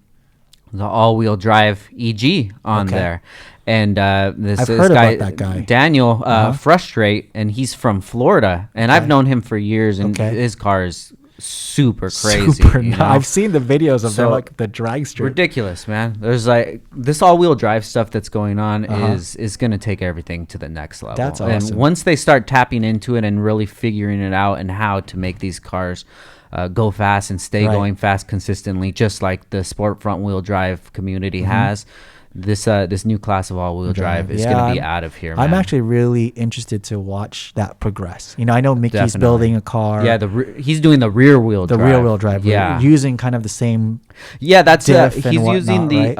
the all-wheel drive EG on there. And this guy, about that guy, Daniel, Frustrate, and he's from Florida. And I've known him for years, and his car is super crazy. You know? I've seen the videos of them, like the drag strip. Ridiculous, man. There's like this all-wheel drive stuff that's going on is going to take everything to the next level. That's awesome. And once they start tapping into it and really figuring it out and how to make these cars go fast and stay going fast consistently, just like the sport front-wheel drive community has. This new class of all-wheel drive is going to be out of here, man. I'm actually really interested to watch that progress. You know, I know Mickey's building a car. Yeah, he's doing the rear-wheel drive. The rear-wheel drive. Yeah, using kind of the same. Yeah, that's he's using the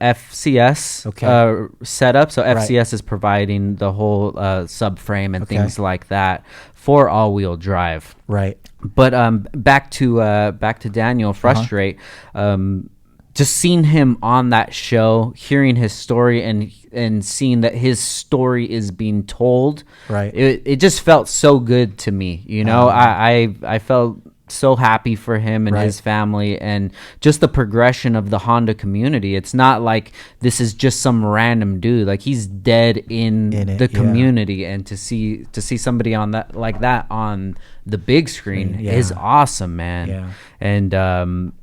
FCS setup. So FCS is providing the whole subframe and things like that for all-wheel drive. Right. But back to Daniel Frustrate. Just seeing him on that show, hearing his story and seeing that his story is being told, it just felt so good to me. You know, I felt so happy for him and his family, and just the progression of the Honda community. It's not like this is just some random dude. Like, he's dead in the community, and to see somebody on that like that on the big screen is awesome, man. Yeah. And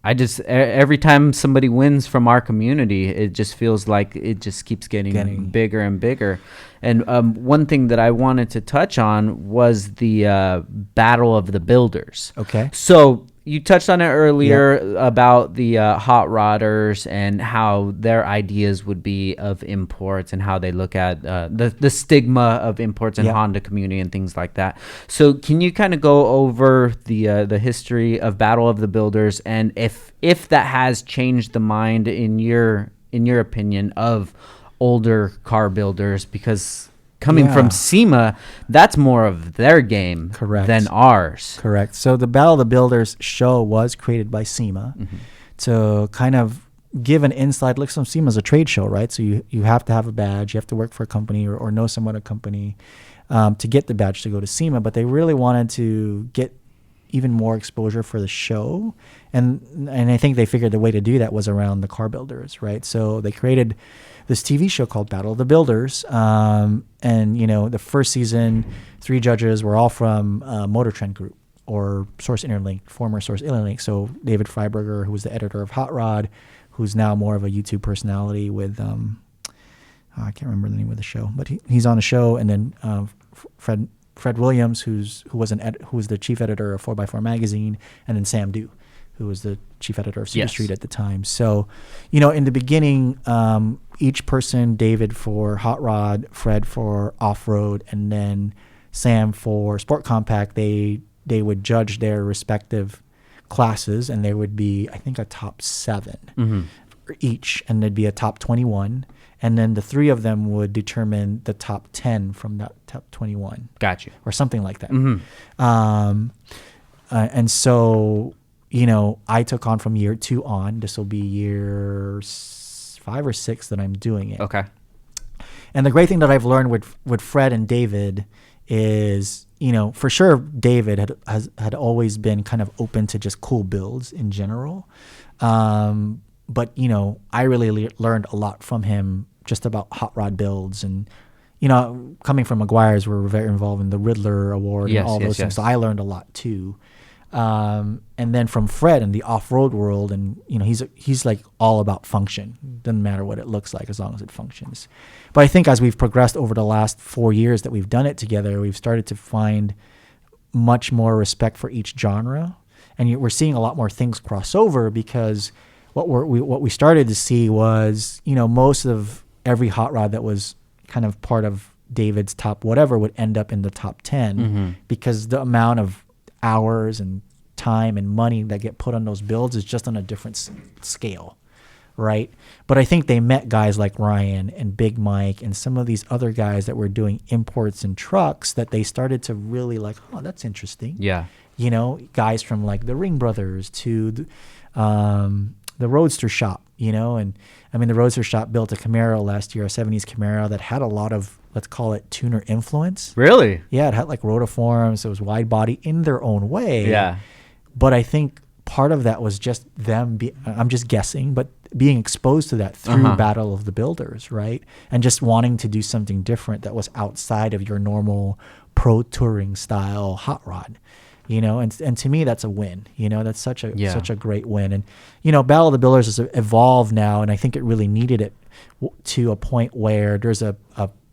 I just, every time somebody wins from our community, it just feels like it just keeps getting bigger and bigger. And one thing that I wanted to touch on was the Battle of the Builders. Okay. So you touched on it earlier about the hot rodders and how their ideas would be of imports and how they look at the stigma of imports in Honda community and things like that. So can you kind of go over the history of Battle of the Builders, and if that has changed the mind in your opinion of older car builders, because coming from SEMA, that's more of their game than ours. Correct. So the Battle of the Builders show was created by SEMA to kind of give an inside look. So SEMA is a trade show, right? So you have to have a badge, you have to work for a company or know someone at a company to get the badge to go to SEMA. But they really wanted to get even more exposure for the show, and I think they figured the way to do that was around the car builders, right? So they created this TV show called Battle of the Builders, and the first season, 3 judges were all from Motor Trend Group or Source Interlink, former Source Interlink. So David Freiberger, who was the editor of Hot Rod, who's now more of a YouTube personality with I can't remember the name of the show, but he's on the show, and then Fred Williams, who was the chief editor of 4x4 magazine, and then Sam Dew, who was the chief editor of Super Street at the time. So, in the beginning, each person, David for Hot Rod, Fred for Off Road, and then Sam for Sport Compact, they would judge their respective classes, and there would be, I think, a top 7 for each, and there'd be a top 21. And then the 3 of them would determine the top 10 from that top 21. Gotcha. Or something like that. And so, I took on from year 2 on. This will be year 5 or 6 that I'm doing it. Okay. And the great thing that I've learned with Fred and David is, for sure, David had always been kind of open to just cool builds in general. But, I really learned a lot from him just about hot rod builds. And, coming from Meguiar's, we're very involved in the Riddler Award and all those things. So I learned a lot too. And then from Fred in the off-road world, and, he's like all about function. Doesn't matter what it looks like as long as it functions. But I think as we've progressed over the last 4 years that we've done it together, we've started to find much more respect for each genre. And we're seeing a lot more things cross over, because what we started to see was, most of every hot rod that was kind of part of David's top whatever would end up in the top 10 because the amount of hours and time and money that get put on those builds is just on a different scale, right? But I think they met guys like Ryan and Big Mike and some of these other guys that were doing imports and trucks that they started to really like, oh, that's interesting. Yeah. Guys from like the Ring Brothers to the Roadster Shop, and I mean, the Roadster Shop built a Camaro last year, a 70s Camaro that had a lot of, let's call it, tuner influence. Really? Yeah, it had like rotiforms. It was wide body in their own way. Yeah. But I think part of that was just them, I'm just guessing, but being exposed to that through Battle of the Builders, right? And just wanting to do something different that was outside of your normal pro touring style hot rod. And to me, that's a win. That's such a great win. And, Battle of the Builders has evolved now, and I think it really needed it to a point where there's a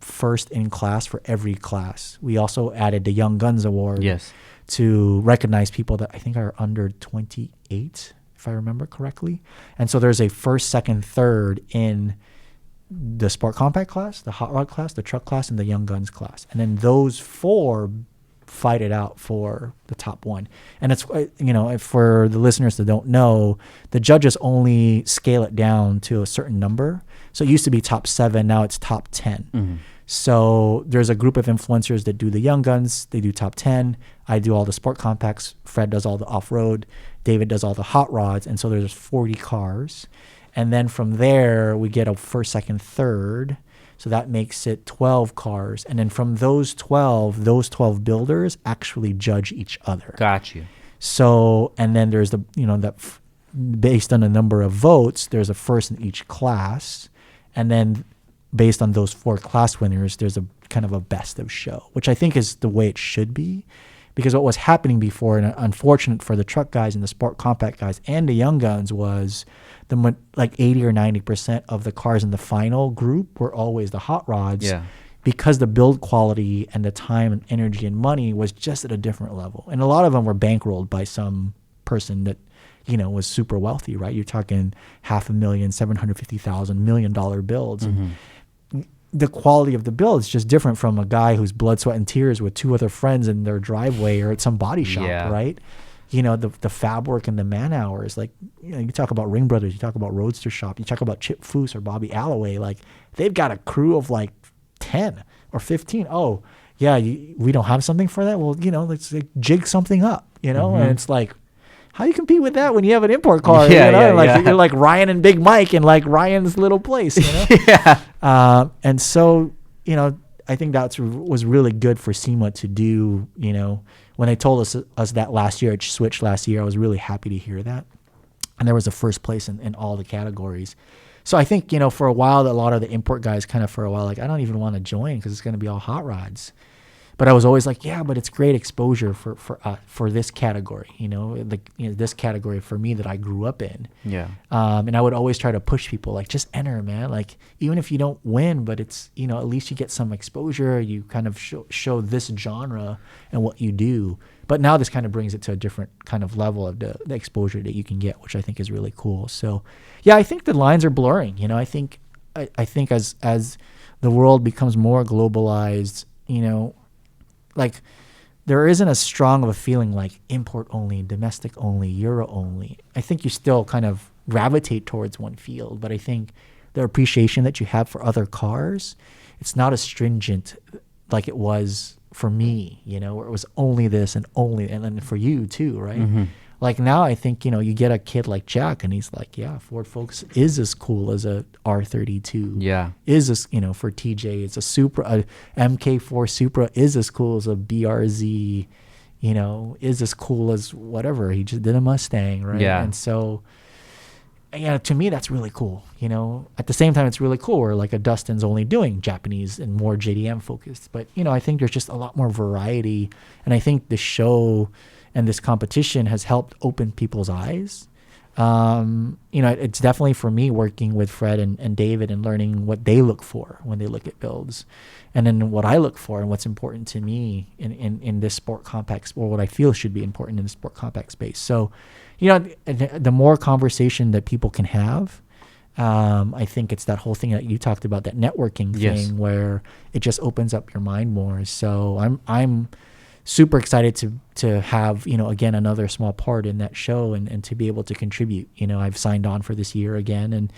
first in class for every class. We also added the Young Guns Award to recognize people that I think are under 28, if I remember correctly. And so there's a first, second, third in the Sport Compact class, the Hot Rod class, the Truck class, and the Young Guns class. And then those 4 fight it out for the top 1. And it's, for the listeners that don't know, the judges only scale it down to a certain number. So it used to be top 7, now it's top 10. So there's a group of influencers that do the Young Guns, they do top 10. I do all the Sport Compacts, Fred does all the off-road, David does all the hot rods, and so there's 40 cars. And then from there, we get a first, second, third. So that makes it 12 cars. And then from those 12 builders actually judge each other. Got you. So, and then there's the, based on the number of votes, there's a first in each class. And then based on those 4 class winners, there's a kind of a best of show, which I think is the way it should be. Because what was happening before, and unfortunate for the truck guys and the sport compact guys and the young guns, was like 80 or 90% of the cars in the final group were always the hot rods. Yeah. Because the build quality and the time and energy and money was just at a different level. And a lot of them were bankrolled by some person that, was super wealthy, right? You're talking $500,000, $750,000, $1 million builds. Mm-hmm. And the quality of the build is just different from a guy who's blood, sweat, and tears with 2 other friends in their driveway or at some body shop, right? The fab work and the man hours, like, you talk about Ring Brothers, you talk about Roadster Shop, you talk about Chip Foose or Bobby Alloway, like, they've got a crew of like 10 or 15. Oh, yeah, we don't have something for that? Well, let's jig something up, Mm-hmm. And it's like, how do you compete with that when you have an import car? Yeah, you're like Ryan and Big Mike in like Ryan's little place, Yeah. And so, I think was really good for SEMA to do, when they told us that last year, it switched last year, I was really happy to hear that. And there was a first place in all the categories. So I think, for a while, a lot of the import guys kind of for a while, like, I don't even want to join because it's going to be all hot rods. But I was always like, yeah, but it's great exposure for this category, this category for me that I grew up in. Yeah. And I would always try to push people, like, just enter, man. Like, even if you don't win, but it's, at least you get some exposure. You kind of show this genre and what you do. But now this kind of brings it to a different kind of level of the exposure that you can get, which I think is really cool. So, yeah, I think the lines are blurring. I think as the world becomes more globalized, like, there isn't as strong of a feeling like import only, domestic only, Euro only. I think you still kind of gravitate towards one field, but I think the appreciation that you have for other cars, it's not as stringent like it was for me, where it was only this and then for you too, right? Mm-hmm. Like now I think, you get a kid like Jack and he's like, yeah, Ford Focus is as cool as a R32. Yeah. Is as, for TJ, it's a Supra, a MK4 Supra is as cool as a BRZ, is as cool as whatever. He just did a Mustang, right? Yeah. And so, to me, that's really cool. At the same time, it's really cool where like a Dustin's only doing Japanese and more JDM focused. But, I think there's just a lot more variety. And I think the show and this competition has helped open people's eyes. It's definitely for me working with Fred and David and learning what they look for when they look at builds. And then what I look for and what's important to me in this sport compact, or what I feel should be important in the sport compact space. So, the more conversation that people can have, I think it's that whole thing that you talked about, that networking thing where it just opens up your mind more. So I'm super excited to have, again, another small part in that show and to be able to contribute. I've signed on for this year again. And,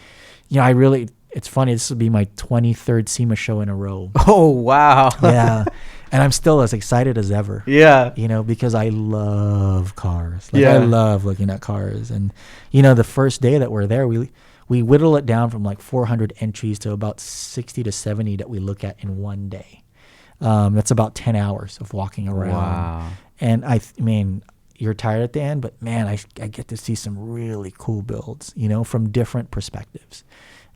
it's funny, this will be my 23rd SEMA show in a row. Oh, wow. Yeah. And I'm still as excited as ever. Yeah. Because I love cars. I love looking at cars. And, the first day that we're there, we whittle it down from like 400 entries to about 60 to 70 that we look at in one day. That's about 10 hours of walking around. Wow. And you're tired at the end, but man, I get to see some really cool builds, from different perspectives.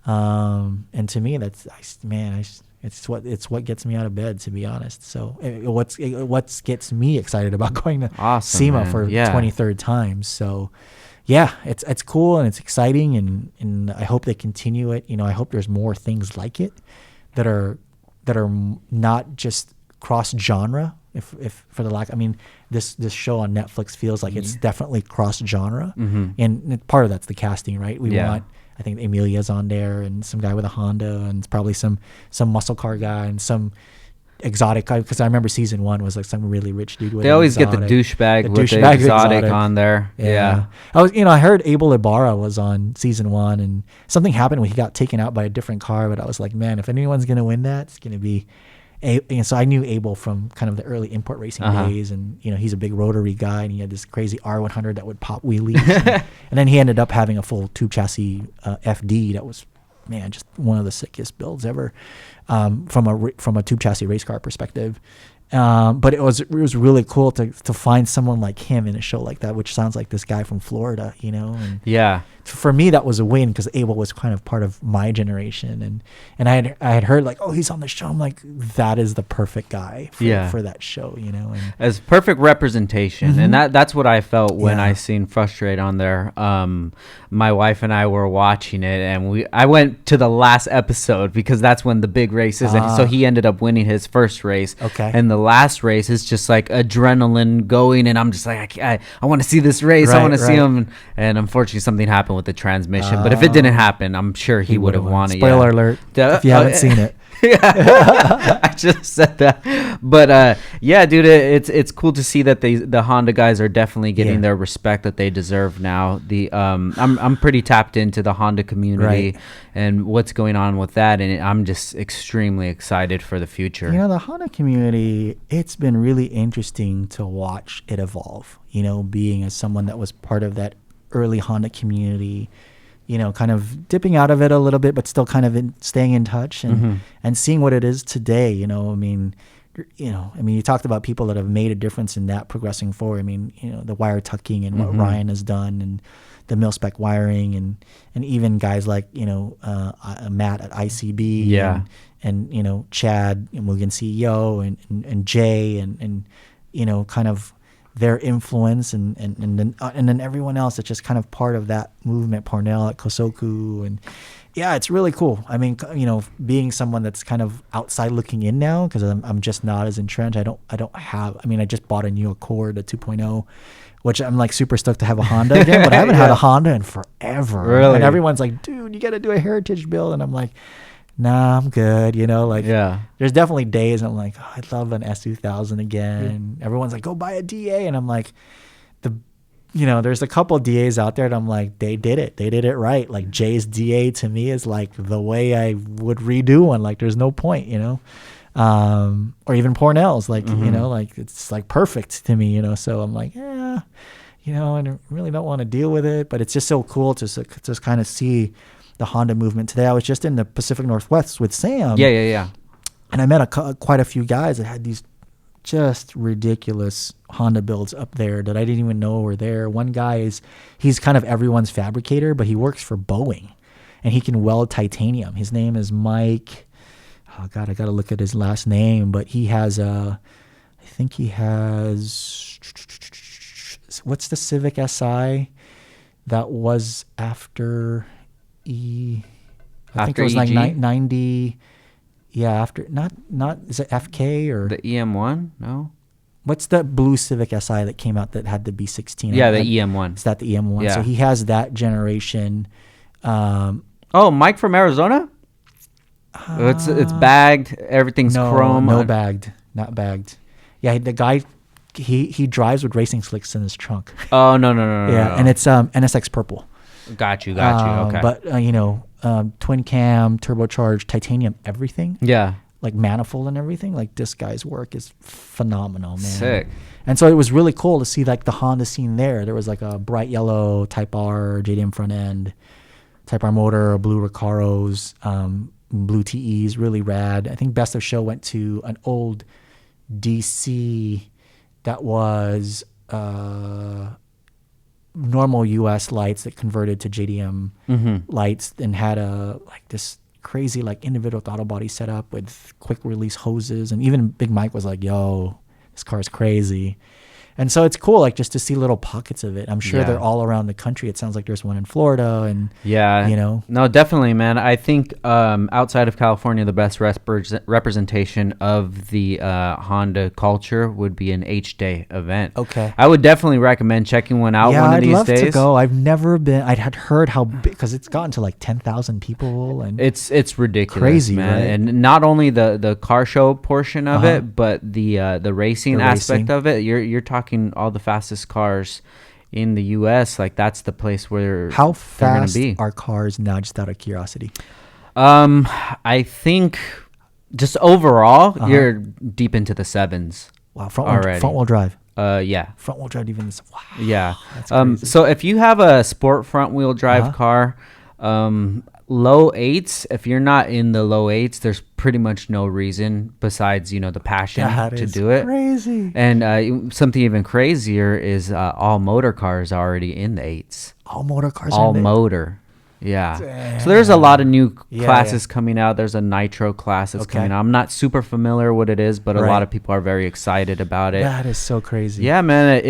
And to me, it's what gets me out of bed, to be honest. So what gets me excited about going to SEMA for the 23rd time. So yeah, it's cool and it's exciting and I hope they continue it. I hope there's more things like it that are not just cross genre. If for the lack, this show on Netflix feels like it's definitely cross genre, and part of that's the casting, right? We want, I think Emilia's on there and some guy with a Honda and probably some muscle car guy and some exotic guy, because I remember season 1 was like some really rich dude with they always get the douchebag with the exotic on there. Yeah. I heard Abel Ibarra was on season 1 and something happened when he got taken out by a different car, but I was like, man, if anyone's going to win that, it's going to be and so I knew Abel from kind of the early import racing days, and he's a big rotary guy, and he had this crazy R100 that would pop wheelies, and then he ended up having a full tube chassis FD that was, man, just one of the sickest builds ever, from a tube chassis race car perspective. But it was really cool to find someone like him in a show like that, which sounds like this guy from Florida, you know. And Yeah. for me, that was a win because Abel was kind of part of my generation, and I had heard like, oh, he's on the show. I'm like, that is the perfect guy for that show, you know. And as perfect representation, and that's what I felt when I seen Frustrate on there. My wife and I were watching it, and I went to the last episode because that's when the big race is, and so he ended up winning his first race. Okay. And the last race is just like adrenaline going, and I'm just like, I want to see this race. I want to see him. And unfortunately, something happened with the transmission. But if it didn't happen, I'm sure he would have won it. Spoiler alert! If you haven't seen it. Yeah, I just said that. But yeah, dude, it's cool to see that the Honda guys are definitely getting their respect that they deserve now. I'm pretty tapped into the Honda community and what's going on with that, and I'm just extremely excited for the future. You know, the Honda community, it's been really interesting to watch it evolve. You know, being as someone that was part of that early Honda community, you know, kind of dipping out of it a little bit, but still kind of staying in touch and seeing what it is today. You know, I mean, you talked about people that have made a difference in that progressing forward. I mean, you know, the wire tucking and what Ryan has done, and the mil spec wiring, and even guys like, you know, Matt at ICB, and you know, Chad and Mugen CEO and Jay and you know, kind of their influence and then everyone else that's just kind of part of that movement, Parnell at Kosoku, and it's really cool. I mean, you know, being someone that's kind of outside looking in now, because I'm just not as entrenched. I just bought a new Accord, a 2.0, which I'm like super stoked to have a Honda again, but I haven't had a Honda in forever. Really? And everyone's like, dude, you got to do a heritage build, and I'm like, nah, I'm good, you know, like, there's definitely days I'm like, oh, I'd love an S2000 again. Everyone's like, go buy a DA. And I'm like, there's a couple DAs out there that I'm like, they did it right. Like Jay's DA to me is like the way I would redo one. Like there's no point, you know, or even Pornell's like, you know, like it's like perfect to me, you know? So I'm like, you know, I really don't want to deal with it, but it's just so cool to just kind of see the Honda movement today. I was just in the Pacific Northwest with Sam. Yeah. And I met quite a few guys that had these just ridiculous Honda builds up there that I didn't even know were there. One guy he's kind of everyone's fabricator, but he works for Boeing, and he can weld titanium. His name is Mike. Oh God, I got to look at his last name, but he has what's the Civic Si that was after I think it was like 90. Yeah, after not is it FK or the EM1? No. What's the blue Civic Si that came out that had the B16? Yeah, the EM1. Is that the EM1? Yeah. So he has that generation. Mike from Arizona? It's bagged. Everything's chrome. No bagged. Not bagged. Yeah, the guy he drives with racing slicks in his trunk. Oh no. Yeah, and it's NSX purple. Got you. Okay. But twin cam, turbocharged, titanium, everything. Yeah. Like manifold and everything. Like this guy's work is phenomenal, man. Sick. And so it was really cool to see like the Honda scene there. There was like a bright yellow Type R JDM front end, Type R motor, blue Recaros, blue TEs, really rad. I think Best of Show went to an old DC that was normal US lights that converted to JDM lights, and had this crazy like individual throttle body setup with quick release hoses, and even Big Mike was like, yo, this car is crazy. And so it's cool, like just to see little pockets of it. I'm sure they're all around the country. It sounds like there's one in Florida, and you know. No, definitely, man. I think outside of California, the best representation of the Honda culture would be an H-Day event. Okay, I would definitely recommend checking one out one of these days. I'd love to go. I've never been. I had heard how big, because it's gotten to like 10,000 people, and it's ridiculous, crazy, man. Right? And not only the car show portion of it, but the racing aspect of it. You're talking all the fastest cars in the U.S. Like that's the place where how they're fast gonna be. Are cars now? Just out of curiosity. I think just overall, you're deep into the sevens. Wow, front wheel drive. Yeah. Front wheel drive even. Wow. Yeah. That's crazy. So if you have a sport front wheel drive car, low eights, if you're not in the low eights, there's pretty much no reason besides, the passion to do it. Crazy. And something even crazier is all motor cars are already in the eights. All motor cars All are in motor. Yeah. Damn. So there's a lot of new Yeah, classes coming out. There's a nitro class that's coming out. I'm not super familiar what it is, but a lot of people are very excited about it. That is so crazy. Yeah, man.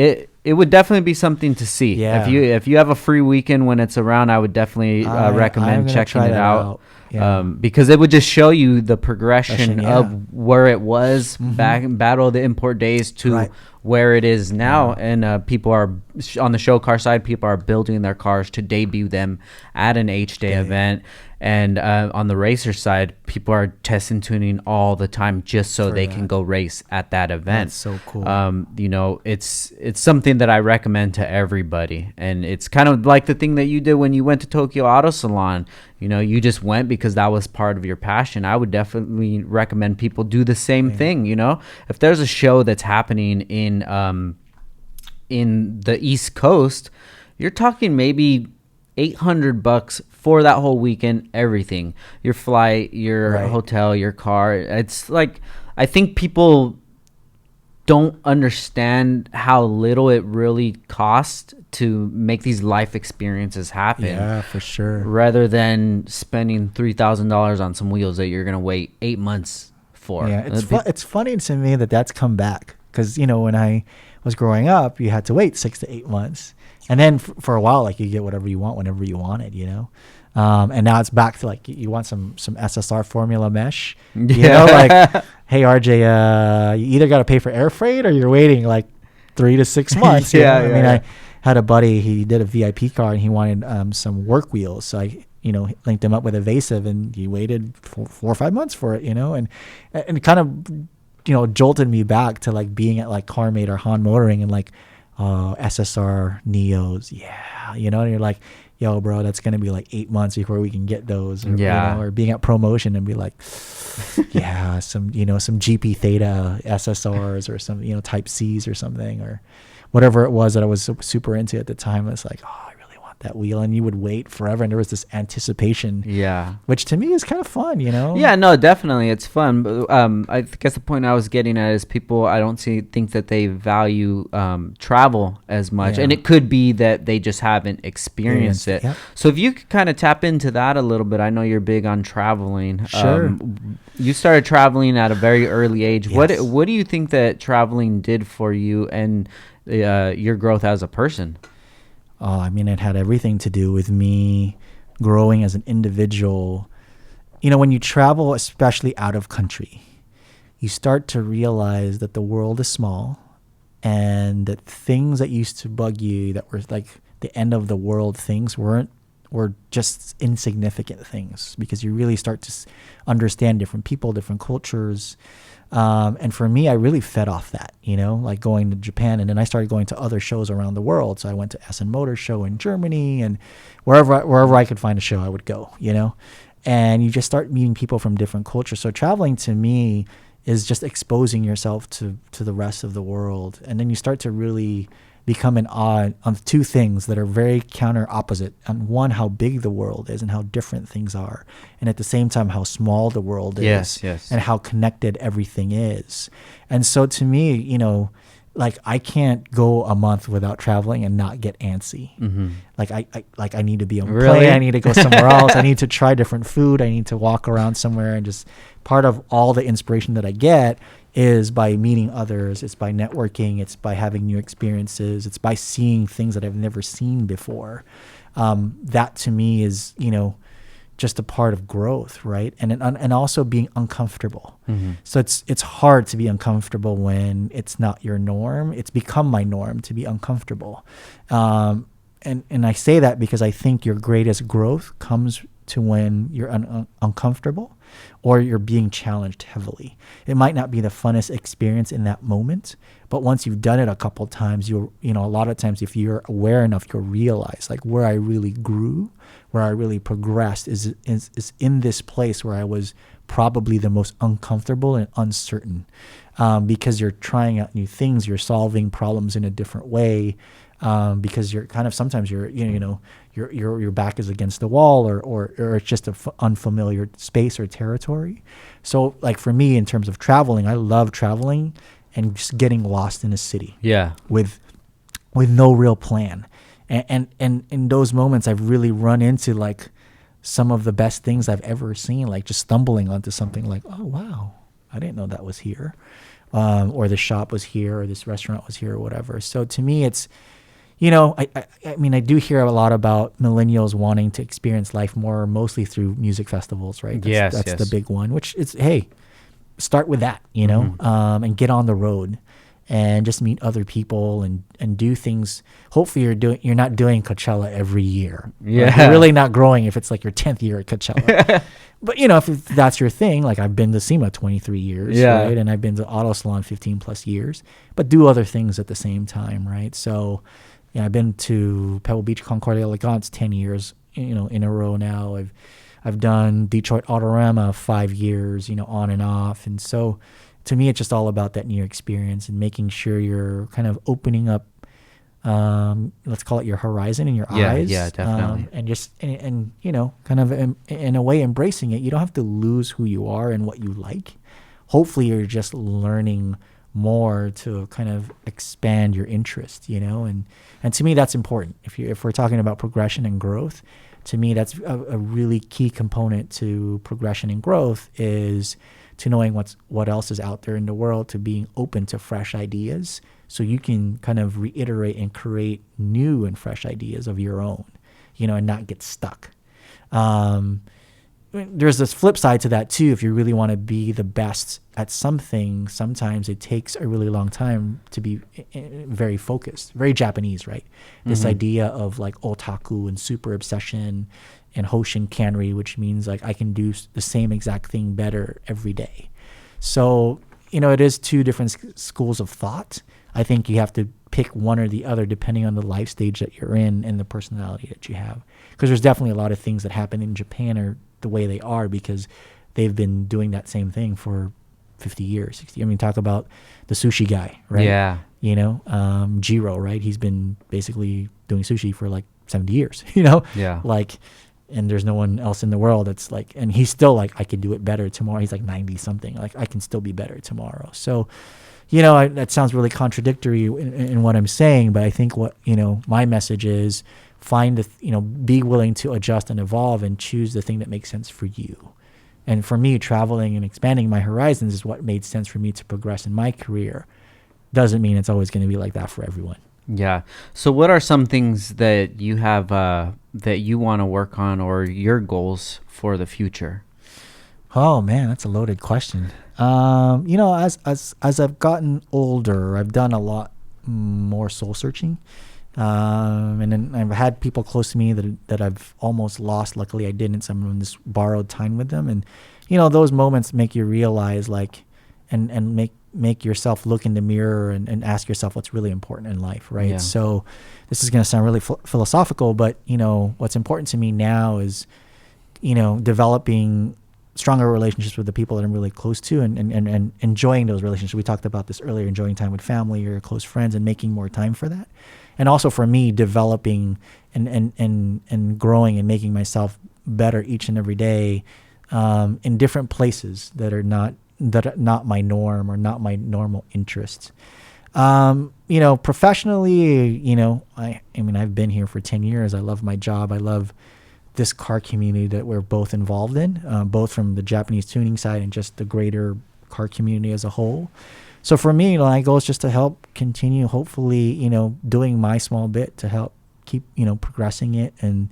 It would definitely be something to see. Yeah. If you have a free weekend when it's around, I would definitely recommend checking it out. Yeah. Because it would just show you the progression of where it was back in Battle of the Import days to where it is now. And people are, on the show car side, people are building their cars to debut them at an H-Day event. And on the racer side, people are test and tuning all the time just so they can go race at that event. That's so cool. It's something that I recommend to everybody. And it's kind of like the thing that you did when you went to Tokyo Auto Salon. You just went because that was part of your passion. I would definitely recommend people do the same thing. If there's a show that's happening in the East Coast, you're talking maybe $800 for that whole weekend, everything, your flight, your hotel, your car. It's like, I think people don't understand how little it really costs to make these life experiences happen. Yeah, for sure. Rather than spending $3,000 on some wheels that you're going to wait 8 months for. Yeah, it's funny to me that that's come back. Because, when I was growing up, you had to wait 6 to 8 months. And then for a while, like, you get whatever you want whenever you want it, and now it's back to, like, you want some SSR formula mesh, like, hey, RJ, you either got to pay for air freight or you're waiting like 3 to 6 months. I had a buddy, he did a VIP car and he wanted some work wheels. So I, linked him up with Evasive and he waited 4 or 5 months for it, and it kind of, jolted me back to, like, being at, like, CarMate or Han Motoring and, like, SSR Neos, and you're like, yo, bro, that's gonna be like 8 months before we can get those, or being at Promotion and be like, some GP Theta SSRs or some Type C's or something, or whatever it was that I was super into at the time. It's like, oh, I really want that wheel, and you would wait forever, and there was this anticipation, which to me is kind of fun, Yeah, no, definitely, it's fun. But I guess the point I was getting at is people, I don't think that they value travel as much, and it could be that they just haven't experienced it. Yep. So if you could kind of tap into that a little bit, I know you're big on traveling. Sure. You started traveling at a very early age. Yes. What do you think that traveling did for you and your growth as a person? It had everything to do with me growing as an individual. When you travel, especially out of country, you start to realize that the world is small and that things that used to bug you that were like the end of the world things were just insignificant things, because you really start to understand different people, different cultures. And for me, I really fed off that, like going to Japan, and then I started going to other shows around the world. So I went to Essen Motor Show in Germany, and wherever I could find a show, I would go, and you just start meeting people from different cultures. So traveling to me is just exposing yourself to the rest of the world. And then you start to really become in awe of two things that are very counter opposite. On one, how big the world is and how different things are. And at the same time, how small the world is. Yes. And how connected everything is. And so to me, like, I can't go a month without traveling and not get antsy. Mm-hmm. Like I need to be on a plane. I need to go somewhere else. I need to try different food. I need to walk around somewhere, and just part of all the inspiration that I get is by meeting others. It's by networking. It's by having new experiences. It's by seeing things that I've never seen before. That to me is, just a part of growth, right? And also being uncomfortable. Mm-hmm. So it's hard to be uncomfortable when it's not your norm. It's become my norm to be uncomfortable. And I say that because I think your greatest growth comes to when you're uncomfortable or you're being challenged heavily. It might not be the funnest experience in that moment, but once you've done it a couple of times, a lot of times if you're aware enough, you'll realize like where I really grew, where I really progressed is in this place where I was probably the most uncomfortable and uncertain, because you're trying out new things, you're solving problems in a different way. because you're kind of sometimes your back is against the wall, or it's just a unfamiliar space or territory. So like for me, in terms of traveling, I love traveling and just getting lost in a city. Yeah. With no real plan. And in those moments, I've really run into like some of the best things I've ever seen, like just stumbling onto something like, oh, wow, I didn't know that was here. Or the shop was here, or this restaurant was here, or whatever. So to me, it's, I mean, I do hear a lot about millennials wanting to experience life more, mostly through music festivals, right? That's the big one, which is, hey, start with that, and get on the road and just meet other people and do things. Hopefully you're not doing Coachella every year. Yeah. Right? You're really not growing if it's like your 10th year at Coachella. But if that's your thing, like I've been to SEMA 23 years, right? And I've been to Auto Salon 15 plus years, but do other things at the same time, right? So, I've been to Pebble Beach, Concordia, Elegance 10 years, in a row now. I've done Detroit Autorama 5 years, on and off. And so to me, it's just all about that new experience and making sure you're kind of opening up, let's call it your horizon and your eyes. Yeah, definitely. And just, kind of in a way embracing it. You don't have to lose who you are and what you like. Hopefully you're just learning more to kind of expand your interest, and to me, that's important. If we're talking about progression and growth, to me, that's a really key component to progression and growth, is to knowing what else is out there in the world, to being open to fresh ideas, so you can kind of reiterate and create new and fresh ideas of your own, and not get stuck. There's this flip side to that too. If you really want to be the best at something, sometimes it takes a really long time to be very focused, very Japanese, right? This idea of like otaku and super obsession and hoshin kanri, which means like I can do the same exact thing better every day. So, it is two different schools of thought. I think you have to pick one or the other depending on the life stage that you're in and the personality that you have. Because there's definitely a lot of things that happen in Japan are the way they are because they've been doing that same thing for 50 years, 60. I mean, talk about the sushi guy, right? Yeah. Jiro, right? He's been basically doing sushi for like 70 years, Yeah. Like, and there's no one else in the world that's like, and he's still like, I can do it better tomorrow. He's like 90 something. Like, I can still be better tomorrow. So, that sounds really contradictory in what I'm saying, but I think what, my message is be willing to adjust and evolve and choose the thing that makes sense for you. And for me, traveling and expanding my horizons is what made sense for me to progress in my career. Doesn't mean it's always going to be like that for everyone. Yeah. So what are some things that you have that you want to work on, or your goals for the future? Oh man, that's a loaded question. As I've gotten older, I've done a lot more soul searching. And then I've had people close to me that I've almost lost. Luckily I didn't. So I'm in this borrowed time with them. And, those moments make you realize and make yourself look in the mirror and ask yourself what's really important in life. Right. Yeah. So this is going to sound really philosophical, but what's important to me now is, developing stronger relationships with the people that I'm really close to and enjoying those relationships. We talked about this earlier, enjoying time with family or close friends and making more time for that. And also for me, developing and growing and making myself better each and every day in different places that are not my norm or not my normal interests. Professionally, I mean, I've been here for 10 years. I love my job. I love this car community that we're both involved in, both from the Japanese tuning side and just the greater car community as a whole. So for me, my goal is just to help continue, hopefully, doing my small bit to help keep, progressing it and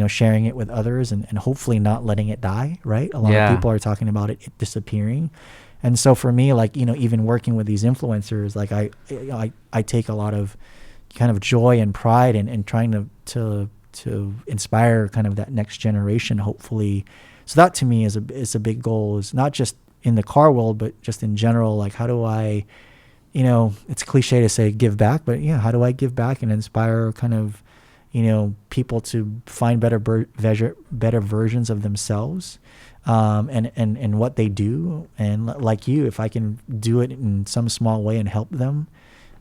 sharing it with others and hopefully not letting it die, right? A lot of people are talking about it disappearing. And so for me, even working with these influencers, I take a lot of kind of joy and pride in trying to inspire kind of that next generation, hopefully. So that to me is a big goal, is not just in the car world, but just in general. Like, how do I, it's cliche to say give back, but yeah, how do I give back and inspire kind of, people to find better versions of themselves, and what they do. And like you, if I can do it in some small way and help them,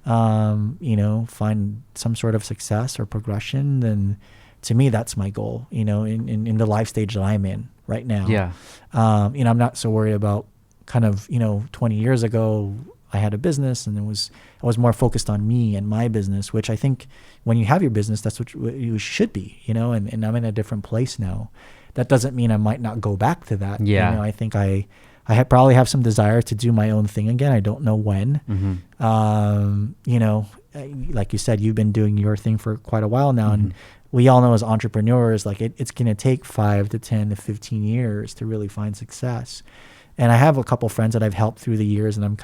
find some sort of success or progression, then to me, that's my goal, in the life stage that I'm in right now. Yeah. I'm not so worried about kind of, 20 years ago, I had a business and I was more focused on me and my business, which I think when you have your business, that's what you should be, and I'm in a different place now. That doesn't mean I might not go back to that. Yeah. I think I probably have some desire to do my own thing again. I don't know when. Like you said, you've been doing your thing for quite a while now. And we all know as entrepreneurs, like it's going to take 5 to 10 to 15 years to really find success. And I have a couple friends that I've helped through the years, and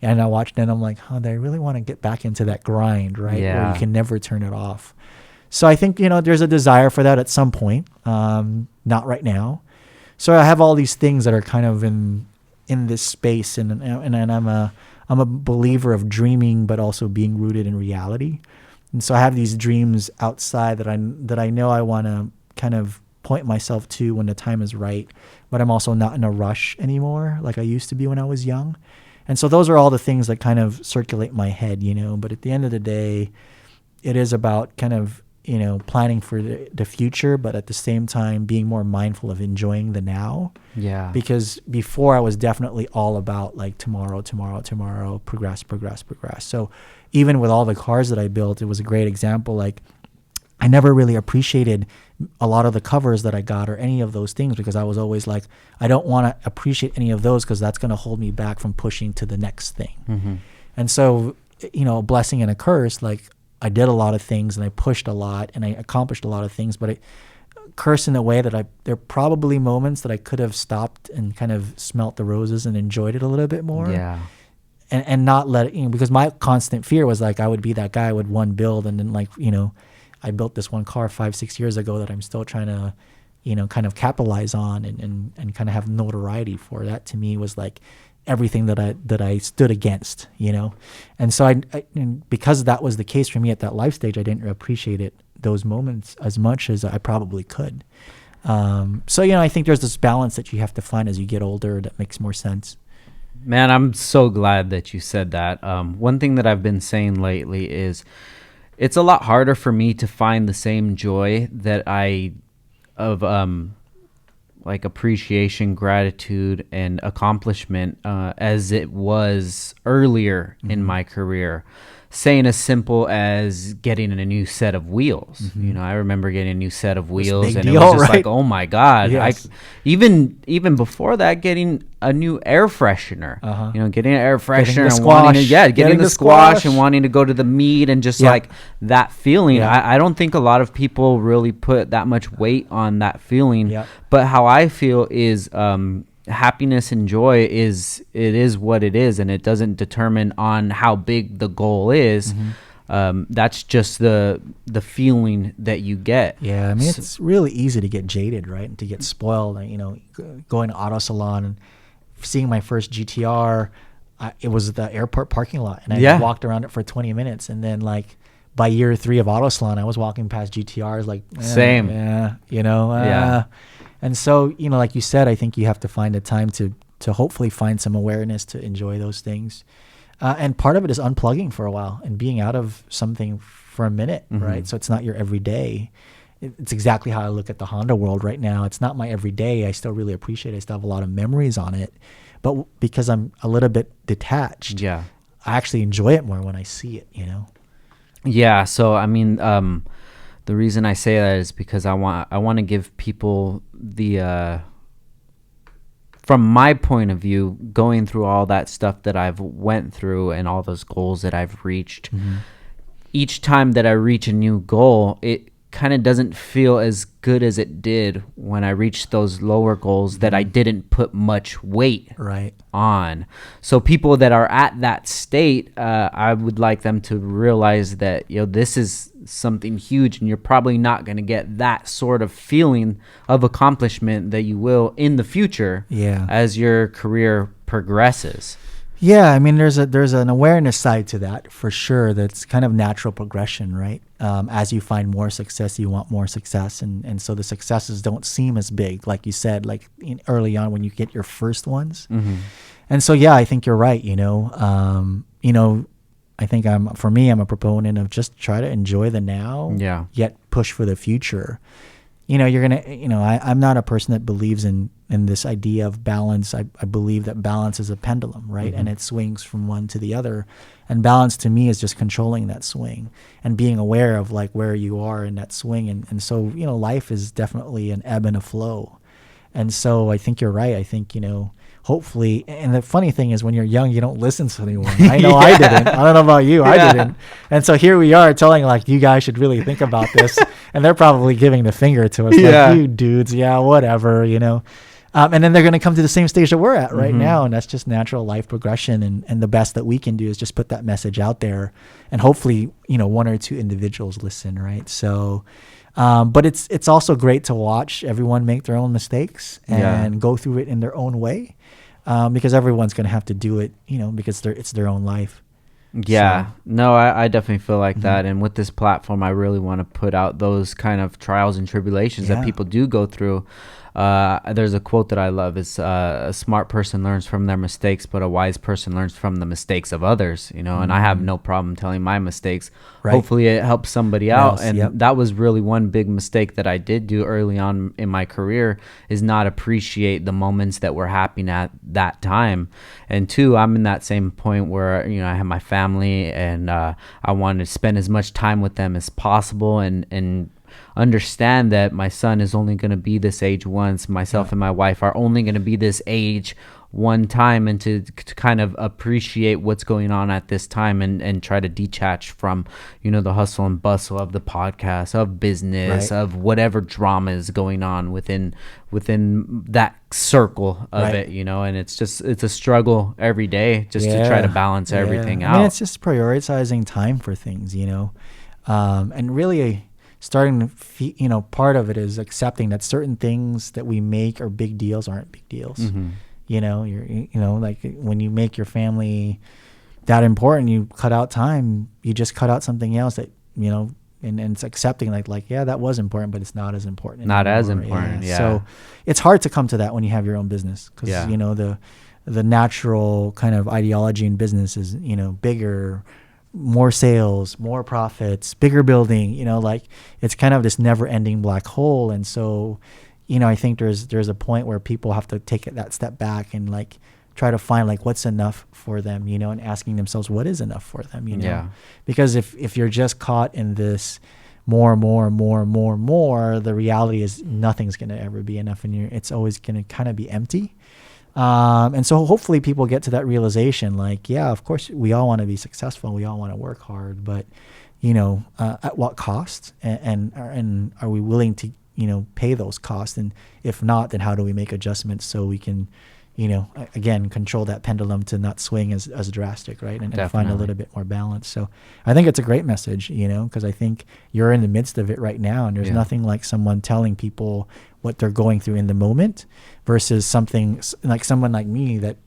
and I watch them and I'm like, they really want to get back into that grind, right? Yeah. Where you can never turn it off. So I think, there's a desire for that at some point. Not right now. So I have all these things that are kind of in this space, and I'm a believer of dreaming, but also being rooted in reality. And so I have these dreams outside that I know I want to kind of point myself to when the time is right, but I'm also not in a rush anymore like I used to be when I was young. And so those are all the things that kind of circulate my head, but at the end of the day, it is about kind of, planning for the future, but at the same time being more mindful of enjoying the now. Yeah. Because before I was definitely all about like tomorrow, progress. So even with all the cars that I built, it was a great example. Like I never really appreciated a lot of the covers that I got or any of those things, because I was always like, I don't want to appreciate any of those because that's going to hold me back from pushing to the next thing. And so, a blessing and a curse, like I did a lot of things and I pushed a lot and I accomplished a lot of things, but curse in a way that there are probably moments that I could have stopped and kind of smelt the roses and enjoyed it a little bit more. Yeah. And not let it, because my constant fear was like, I would be that guy with one build. And then I built this one car 5-6 years ago that I'm still trying to, kind of capitalize on and kind of have notoriety for. That to me was like everything that I stood against, And so and because that was the case for me at that life stage, I didn't appreciate those moments as much as I probably could. So, I think there's this balance that you have to find as you get older that makes more sense. Man, I'm so glad that you said that. One thing that I've been saying lately is it's a lot harder for me to find the same joy that like appreciation, gratitude, and accomplishment as it was earlier in my career. Saying as simple as getting a new set of wheels. I remember getting a new set of wheels, and it was just like, oh my God. Yes. Even before that, getting a new air freshener. Getting an air freshener and getting the squash and wanting to go to the meet and just like that feeling. I don't think a lot of people really put that much weight on that feeling. But how I feel is happiness and joy is what it is, and it doesn't determine on how big the goal is. That's just the feeling that you get. I mean, it's really easy to get jaded, right, and to get spoiled. Going to Auto Salon and seeing my first GTR, it was the airport parking lot, and I walked around it for 20 minutes, and then like by year 3 of Auto Salon, I was walking past GTRs like same. And so, like you said, I think you have to find a time to hopefully find some awareness to enjoy those things. And part of it is unplugging for a while and being out of something for a minute, right? So it's not your everyday. It's exactly how I look at the Honda world right now. It's not my everyday. I still really appreciate it. I still have a lot of memories on it. But because I'm a little bit detached, I actually enjoy it more when I see it, Yeah, so I mean, the reason I say that is because I want to give people the from my point of view, going through all that stuff that I've went through and all those goals that I've reached. Each time that I reach a new goal, it kind of doesn't feel as good as it did when I reached those lower goals that I didn't put much weight on. So people that are at that state, I would like them to realize that, this is something huge, and you're probably not going to get that sort of feeling of accomplishment that you will in the future as your career progresses. Yeah, I mean, there's an awareness side to that for sure. That's kind of natural progression, right? As you find more success, you want more success, and so the successes don't seem as big, like you said, like early on when you get your first ones. And so, I think you're right. I think I'm a proponent of just try to enjoy the now, yet push for the future. I'm not a person that believes in this idea of balance. I believe that balance is a pendulum, right? And it swings from one to the other. And balance to me is just controlling that swing and being aware of like where you are in that swing. And so, life is definitely an ebb and a flow. And so I think you're right. I think, hopefully, and the funny thing is when you're young, you don't listen to anyone. I know I didn't. I don't know about you. I didn't. And so here we are telling like, you guys should really think about this. And they're probably giving the finger to us. Like, you dudes, whatever, and then they're going to come to the same stage that we're at right now. And that's just natural life progression. And the best that we can do is just put that message out there. And hopefully, one or two individuals listen, right? So, but it's also great to watch everyone make their own mistakes and go through it in their own way. Because everyone's going to have to do it, because it's their own life. Yeah, so. No, I definitely feel like that. And with this platform, I really want to put out those kind of trials and tribulations that people do go through. There's a quote that I love. It's a smart person learns from their mistakes, but a wise person learns from the mistakes of others, and I have no problem telling my mistakes. Right. Hopefully it helps somebody out. And that was really one big mistake that I did do early on in my career, is not appreciate the moments that were happening at that time. And two, I'm in that same point where, I have my family and I want to spend as much time with them as possible and understand that my son is only going to be this age once. Myself and my wife are only going to be this age one time, and to kind of appreciate what's going on at this time and try to detach from, the hustle and bustle of the podcast, of business, of whatever drama is going on within that circle of it, and it's a struggle every day just to try to balance everything out. I mean, it's just prioritizing time for things, and really starting to, part of it is accepting that certain things that we make are big deals aren't big deals. Like when you make your family that important, you cut out time, you just cut out something else that, and it's accepting that was important, but it's not as important. Not as important. So it's hard to come to that when you have your own business, because, the natural kind of ideology in business is, bigger, more sales, more profits, bigger building, it's kind of this never ending black hole. And so, I think there's a point where people have to take that step back and try to find what's enough for them, and asking themselves what is enough for them, because if you're just caught in this more, the reality is nothing's going to ever be enough, and it's always going to kind of be empty. And so hopefully people get to that realization, of course we all want to be successful. We all want to work hard, but, at what cost, and are we willing to, pay those costs? And if not, then how do we make adjustments so we can, again, control that pendulum to not swing as drastic, right? And find a little bit more balance. So I think it's a great message, because I think you're in the midst of it right now, and there's nothing like someone telling people what they're going through in the moment versus something like someone like me that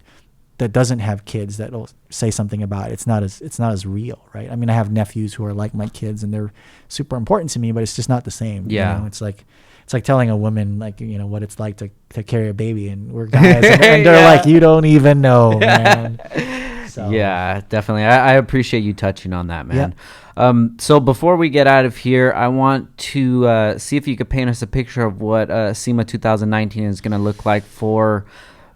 doesn't have kids that'll say something about it. It's not as real, right? I mean, I have nephews who are like my kids and they're super important to me, but it's just not the same. It's like telling a woman what it's like to carry a baby, and we're guys and they're like, you don't even know, man. So. Yeah, definitely. I appreciate you touching on that, man. Yeah. So before we get out of here, I want to see if you could paint us a picture of what SEMA 2019 is going to look like for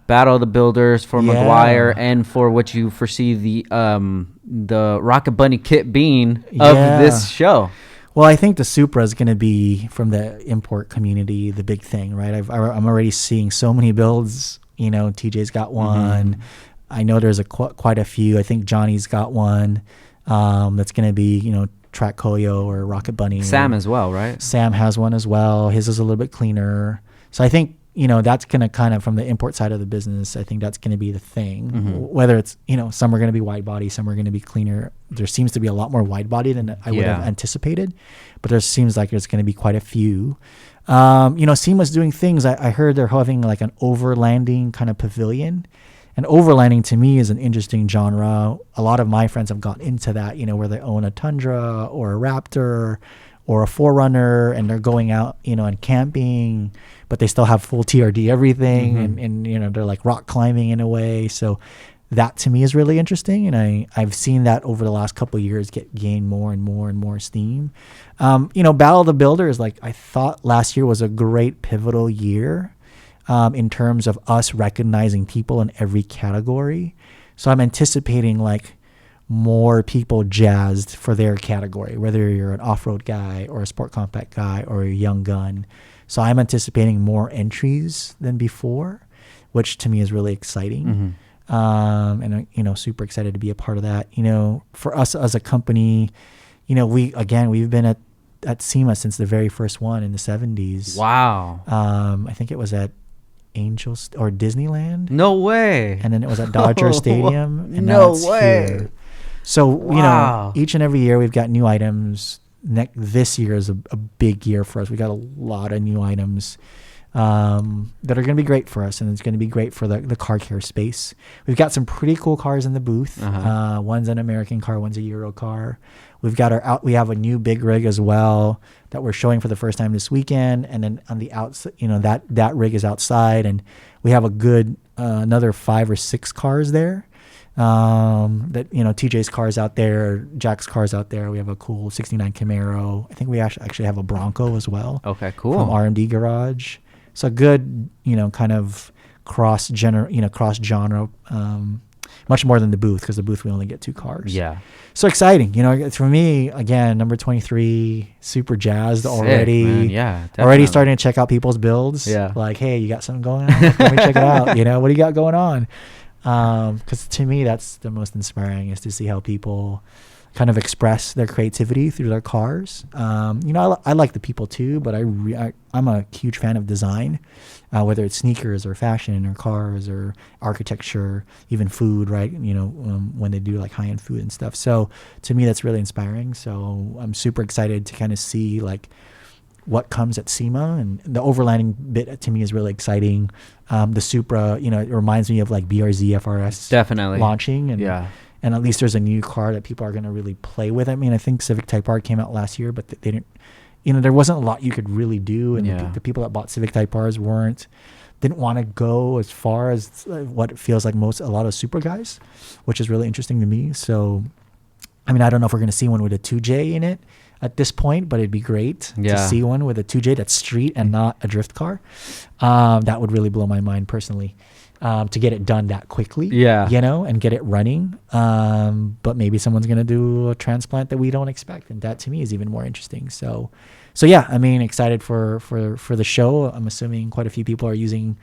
Battle of the Builders, for Meguiar, and for what you foresee the Rocket Bunny kit being of this show. Well, I think the Supra is going to be, from the import community, the big thing, right? I'm already seeing so many builds. TJ's got one. I know there's quite a few. I think Johnny's got one that's going to be, Track Koyo or Rocket Bunny. Sam as well, right? Sam has one as well. His is a little bit cleaner. So I think, that's going to kind of, from the import side of the business, I think that's going to be the thing. Whether it's, some are going to be wide body, some are going to be cleaner. There seems to be a lot more wide body than I would have anticipated, but there seems like there's going to be quite a few. SEMA's doing things. I heard they're having an overlanding kind of pavilion. And overlanding to me is an interesting genre. A lot of my friends have gotten into that, where they own a Tundra or a Raptor or a 4Runner, and they're going out, and camping, but they still have full TRD everything, and they're rock climbing in a way. So that to me is really interesting, and I've seen that over the last couple of years gain more and more and more steam. Battle of the Builders, like I thought last year was a great pivotal year in terms of us recognizing people in every category. So I'm anticipating like more people jazzed for their category, whether you're an off-road guy or a sport compact guy or a young gun. So I'm anticipating more entries than before, which to me is really exciting. And super excited to be a part of that. For us as a company, we've been at SEMA since the very first one in the 70s. Wow. I think it was at Angels or Disneyland. No way. And then it was at Dodger Stadium. And no now it's way. Here. So, Wow. Each and every year we've got new items. This year is a big year for us. We got a lot of new items that are going to be great for us, and it's going to be great for the car care space. We've got some pretty cool cars in the booth. One's an American car, one's a Euro car. We've got we have a new big rig as well that we're showing for the first time this weekend, and then on the outside, that rig is outside, and we have a good another 5 or 6 cars there. TJ's cars out there, Jack's cars out there. We have a cool 69 Camaro. I think we actually have a Bronco as well. Okay, cool. From R&D Garage. So a good, kind of cross genre, much more than the booth, because the booth we only get 2 cars. Yeah. So exciting. For me, again, number 23, super jazzed already. Man. Yeah, definitely. Already starting to check out people's builds. Yeah. Like, hey, you got something going on? Let me check it out. What do you got going on? Because to me, that's the most inspiring, is to see how people kind of express their creativity through their cars. I like the people too, but I'm a huge fan of design, whether it's sneakers or fashion or cars or architecture, even food, right? When they do like high-end food and stuff. So to me, that's really inspiring. So I'm super excited to kind of see like what comes at SEMA, and the overlanding bit to me is really exciting. The Supra, it reminds me of like BRZ FRS definitely launching, and at least there's a new car that people are going to really play with. I mean, I think Civic Type R came out last year, but they didn't, there wasn't a lot you could really do, and the people that bought Civic Type Rs didn't want to go as far as what it feels like a lot of Supra guys, which is really interesting to me. So, I mean, I don't know if we're going to see one with a 2J in it at this point, but it'd be great to see one with a 2J that's street and not a drift car. That would really blow my mind personally, to get it done that quickly, and get it running. But maybe someone's going to do a transplant that we don't expect, and that to me is even more interesting. So yeah, I mean, excited for the show. I'm assuming quite a few people are using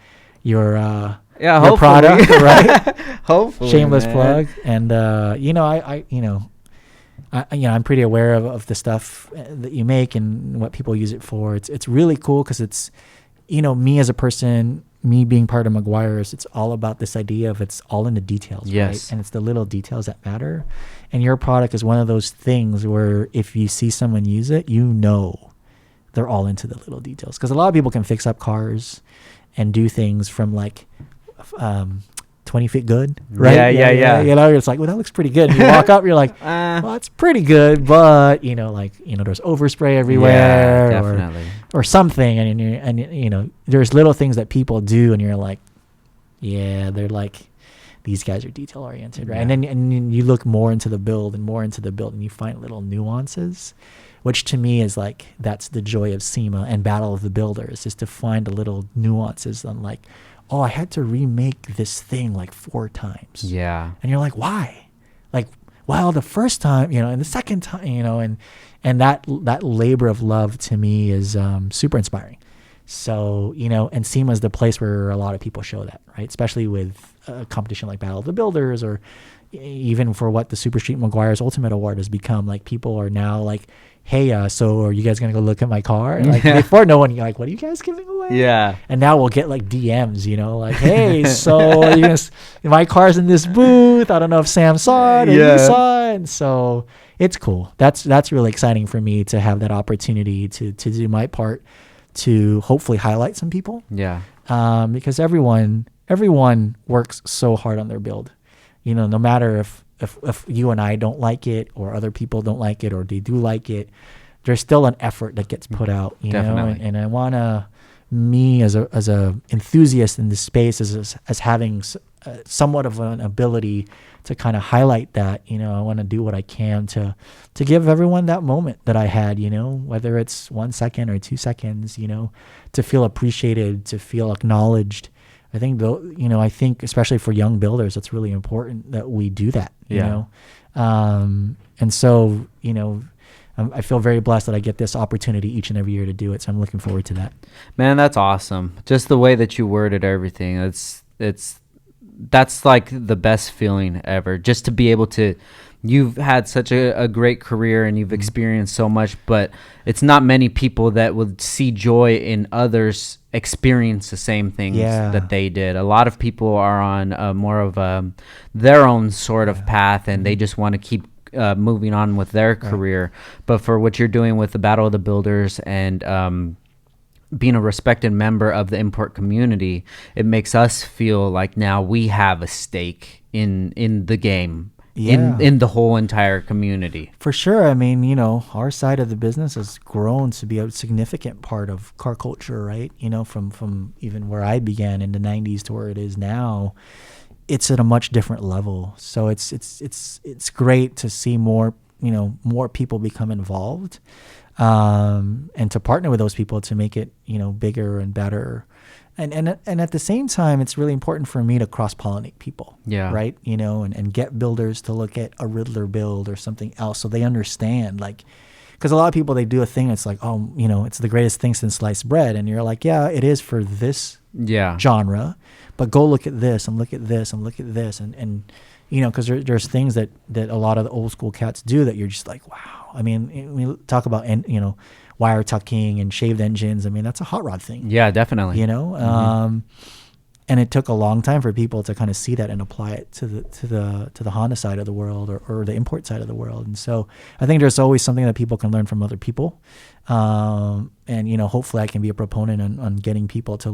your product, right? Hopefully, shameless plug. And I'm pretty aware of the stuff that you make and what people use it for. It's really cool because it's, me as a person, me being part of Meguiar's, it's all about this idea of it's all in the details, right? And it's the little details that matter. And your product is one of those things where if you see someone use it, they're all into the little details. Because a lot of people can fix up cars and do things from like 20 feet good, right? Yeah. It's like, well, that looks pretty good. And you walk up, you're like, well, it's pretty good, but there's overspray everywhere, or something, and there's little things that people do, and you're like, they're like, these guys are detail oriented, right? And then you look more into the build, and you find little nuances, which to me is like, that's the joy of SEMA and Battle of the Builders, is to find the little nuances on like, oh, I had to remake this thing like 4 times. Yeah. And you're like, why? Like, well, the first time, and the second time, and that labor of love to me is super inspiring. So, and SEMA is the place where a lot of people show that, right? Especially with a competition like Battle of the Builders, or even for what the Super Street Meguiar's Ultimate Award has become. Like, people are now like, hey, so are you guys going to go look at my car? And like, before, no one, like, what are you guys giving away? Yeah. And now we'll get like DMs, like, hey, so are you gonna, my car's in this booth. I don't know if Sam saw it or you saw it. And so it's cool. That's really exciting for me to have that opportunity to do my part to hopefully highlight some people. Yeah. Because everyone works so hard on their build. No matter if you and I don't like it, or other people don't like it, or they do like it, there's still an effort that gets put out, Definitely. And I want to, me as a enthusiast in this space, as having somewhat of an ability to kind of highlight that. I want to do what I can to give everyone that moment that I had, whether it's 1 second or 2 seconds, to feel appreciated, to feel acknowledged. I think I think especially for young builders, it's really important that we do that, and so, I feel very blessed that I get this opportunity each and every year to do it. So I'm looking forward to that. Man, that's awesome. Just the way that you worded everything. That's like the best feeling ever. Just to be able to, you've had such a great career and you've experienced so much, but it's not many people that would see joy in others experience the same things that they did. A lot of people are on more of their own sort of path, and they just want to keep moving on with their career. But for what you're doing with the Battle of the Builders and being a respected member of the import community, it makes us feel like now we have a stake in the game, in the whole entire community. For sure. I mean, our side of the business has grown to be a significant part of car culture, right? From even where I began in the 90s to where it is now. It's at a much different level. So it's great to see more people become involved, and to partner with those people to make it, bigger and better. And at the same time, it's really important for me to cross-pollinate people. Yeah. Right. And get builders to look at a Riddler build or something else, so they understand, because a lot of people, they do a thing. It's like, it's the greatest thing since sliced bread. And you're like, yeah, it is for this genre. But go look at this and look at this and look at this. And because there's things that a lot of the old school cats do that you're just like, wow. I mean, we talk about, wire tucking and shaved engines. I mean, that's a hot rod thing. Yeah, definitely. And it took a long time for people to kind of see that and apply it to the Honda side of the world or the import side of the world. And so I think there's always something that people can learn from other people. And hopefully I can be a proponent on getting people to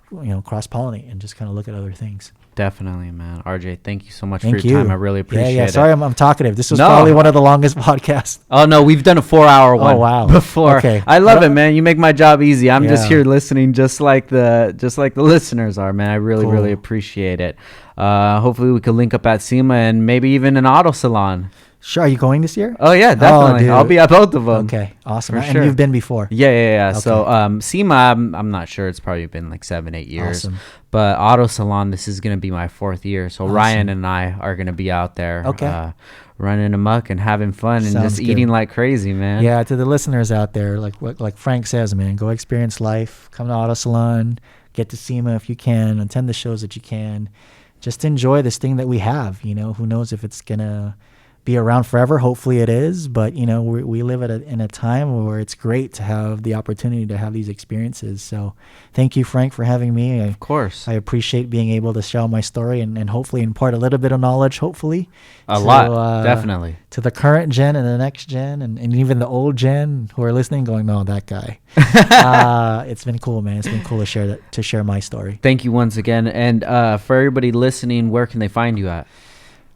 cross-pollinate and just kind of look at other things. Definitely, man. RJ, thank you so much for your time. I really appreciate it. Sorry, I'm talkative. This was probably one of the longest podcasts. Oh, no, we've done a 4-hour one. Oh, wow. Before. Okay. I love it, man. You make my job easy. I'm just here listening just like the listeners are, man. I really appreciate it. Hopefully we can link up at SEMA and maybe even an auto salon. Sure. Are you going this year? Oh, yeah, definitely. I'll be at both of them. Okay, awesome. And you've been before? Yeah. Okay. So SEMA, I'm not sure. It's probably been like 7-8 years. Awesome. But Auto Salon, this is going to be my 4th year. So awesome. Ryan and I are going to be out there running amok and having fun and just eating like crazy, man. Yeah, to the listeners out there, like Frank says, man, go experience life. Come to Auto Salon. Get to SEMA if you can. Attend the shows that you can. Just enjoy this thing that we have. Who knows if it's going to be around forever. Hopefully it is, but we live in a time where it's great to have the opportunity to have these experiences. So thank you, Frank, for having me. Of course. I appreciate being able to share my story and hopefully impart a little bit of knowledge, hopefully. A lot, definitely. To the current gen and the next gen and even the old gen who are listening going, no, that guy. It's been cool, man. It's been cool to share my story. Thank you once again. And for everybody listening, where can they find you at?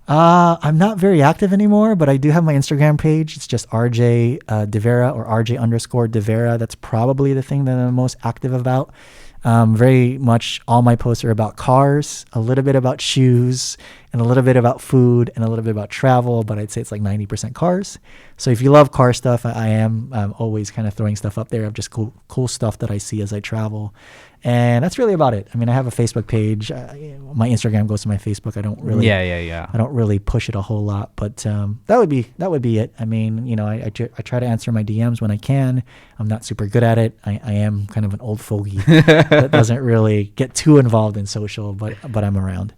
I'm not very active anymore, but I do have my Instagram page. It's just RJ DeVera or RJ_DeVera. That's probably the thing that I'm most active about. Very much all my posts are about cars, a little bit about shoes, and a little bit about food, and a little bit about travel, but I'd say it's like 90% cars. So if you love car stuff, I'm always kind of throwing stuff up there of just cool stuff that I see as I travel. And that's really about it. I mean, I have a Facebook page. My Instagram goes to my Facebook. I don't really, I don't really push it a whole lot, but that would be it. I mean, I try to answer my DMs when I can. I'm not super good at it. I am kind of an old fogey that doesn't really get too involved in social, but I'm around.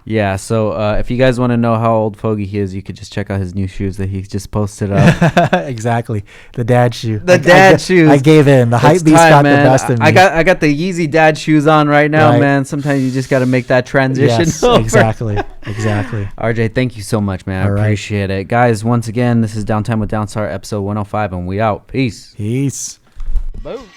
Yeah, so if you guys want to know how old fogey he is, you could just check out his new shoes that he just posted up. Exactly, the dad shoe. Shoes. I gave in. The hype beast got the best of me. I got the Yeezy dad shoes on right now, man. Sometimes you just got to make that transition. Yes, exactly. RJ, thank you so much, man. I appreciate it, guys. Once again, this is Downtime with Downstar, episode 105, and we out. Peace. Boom.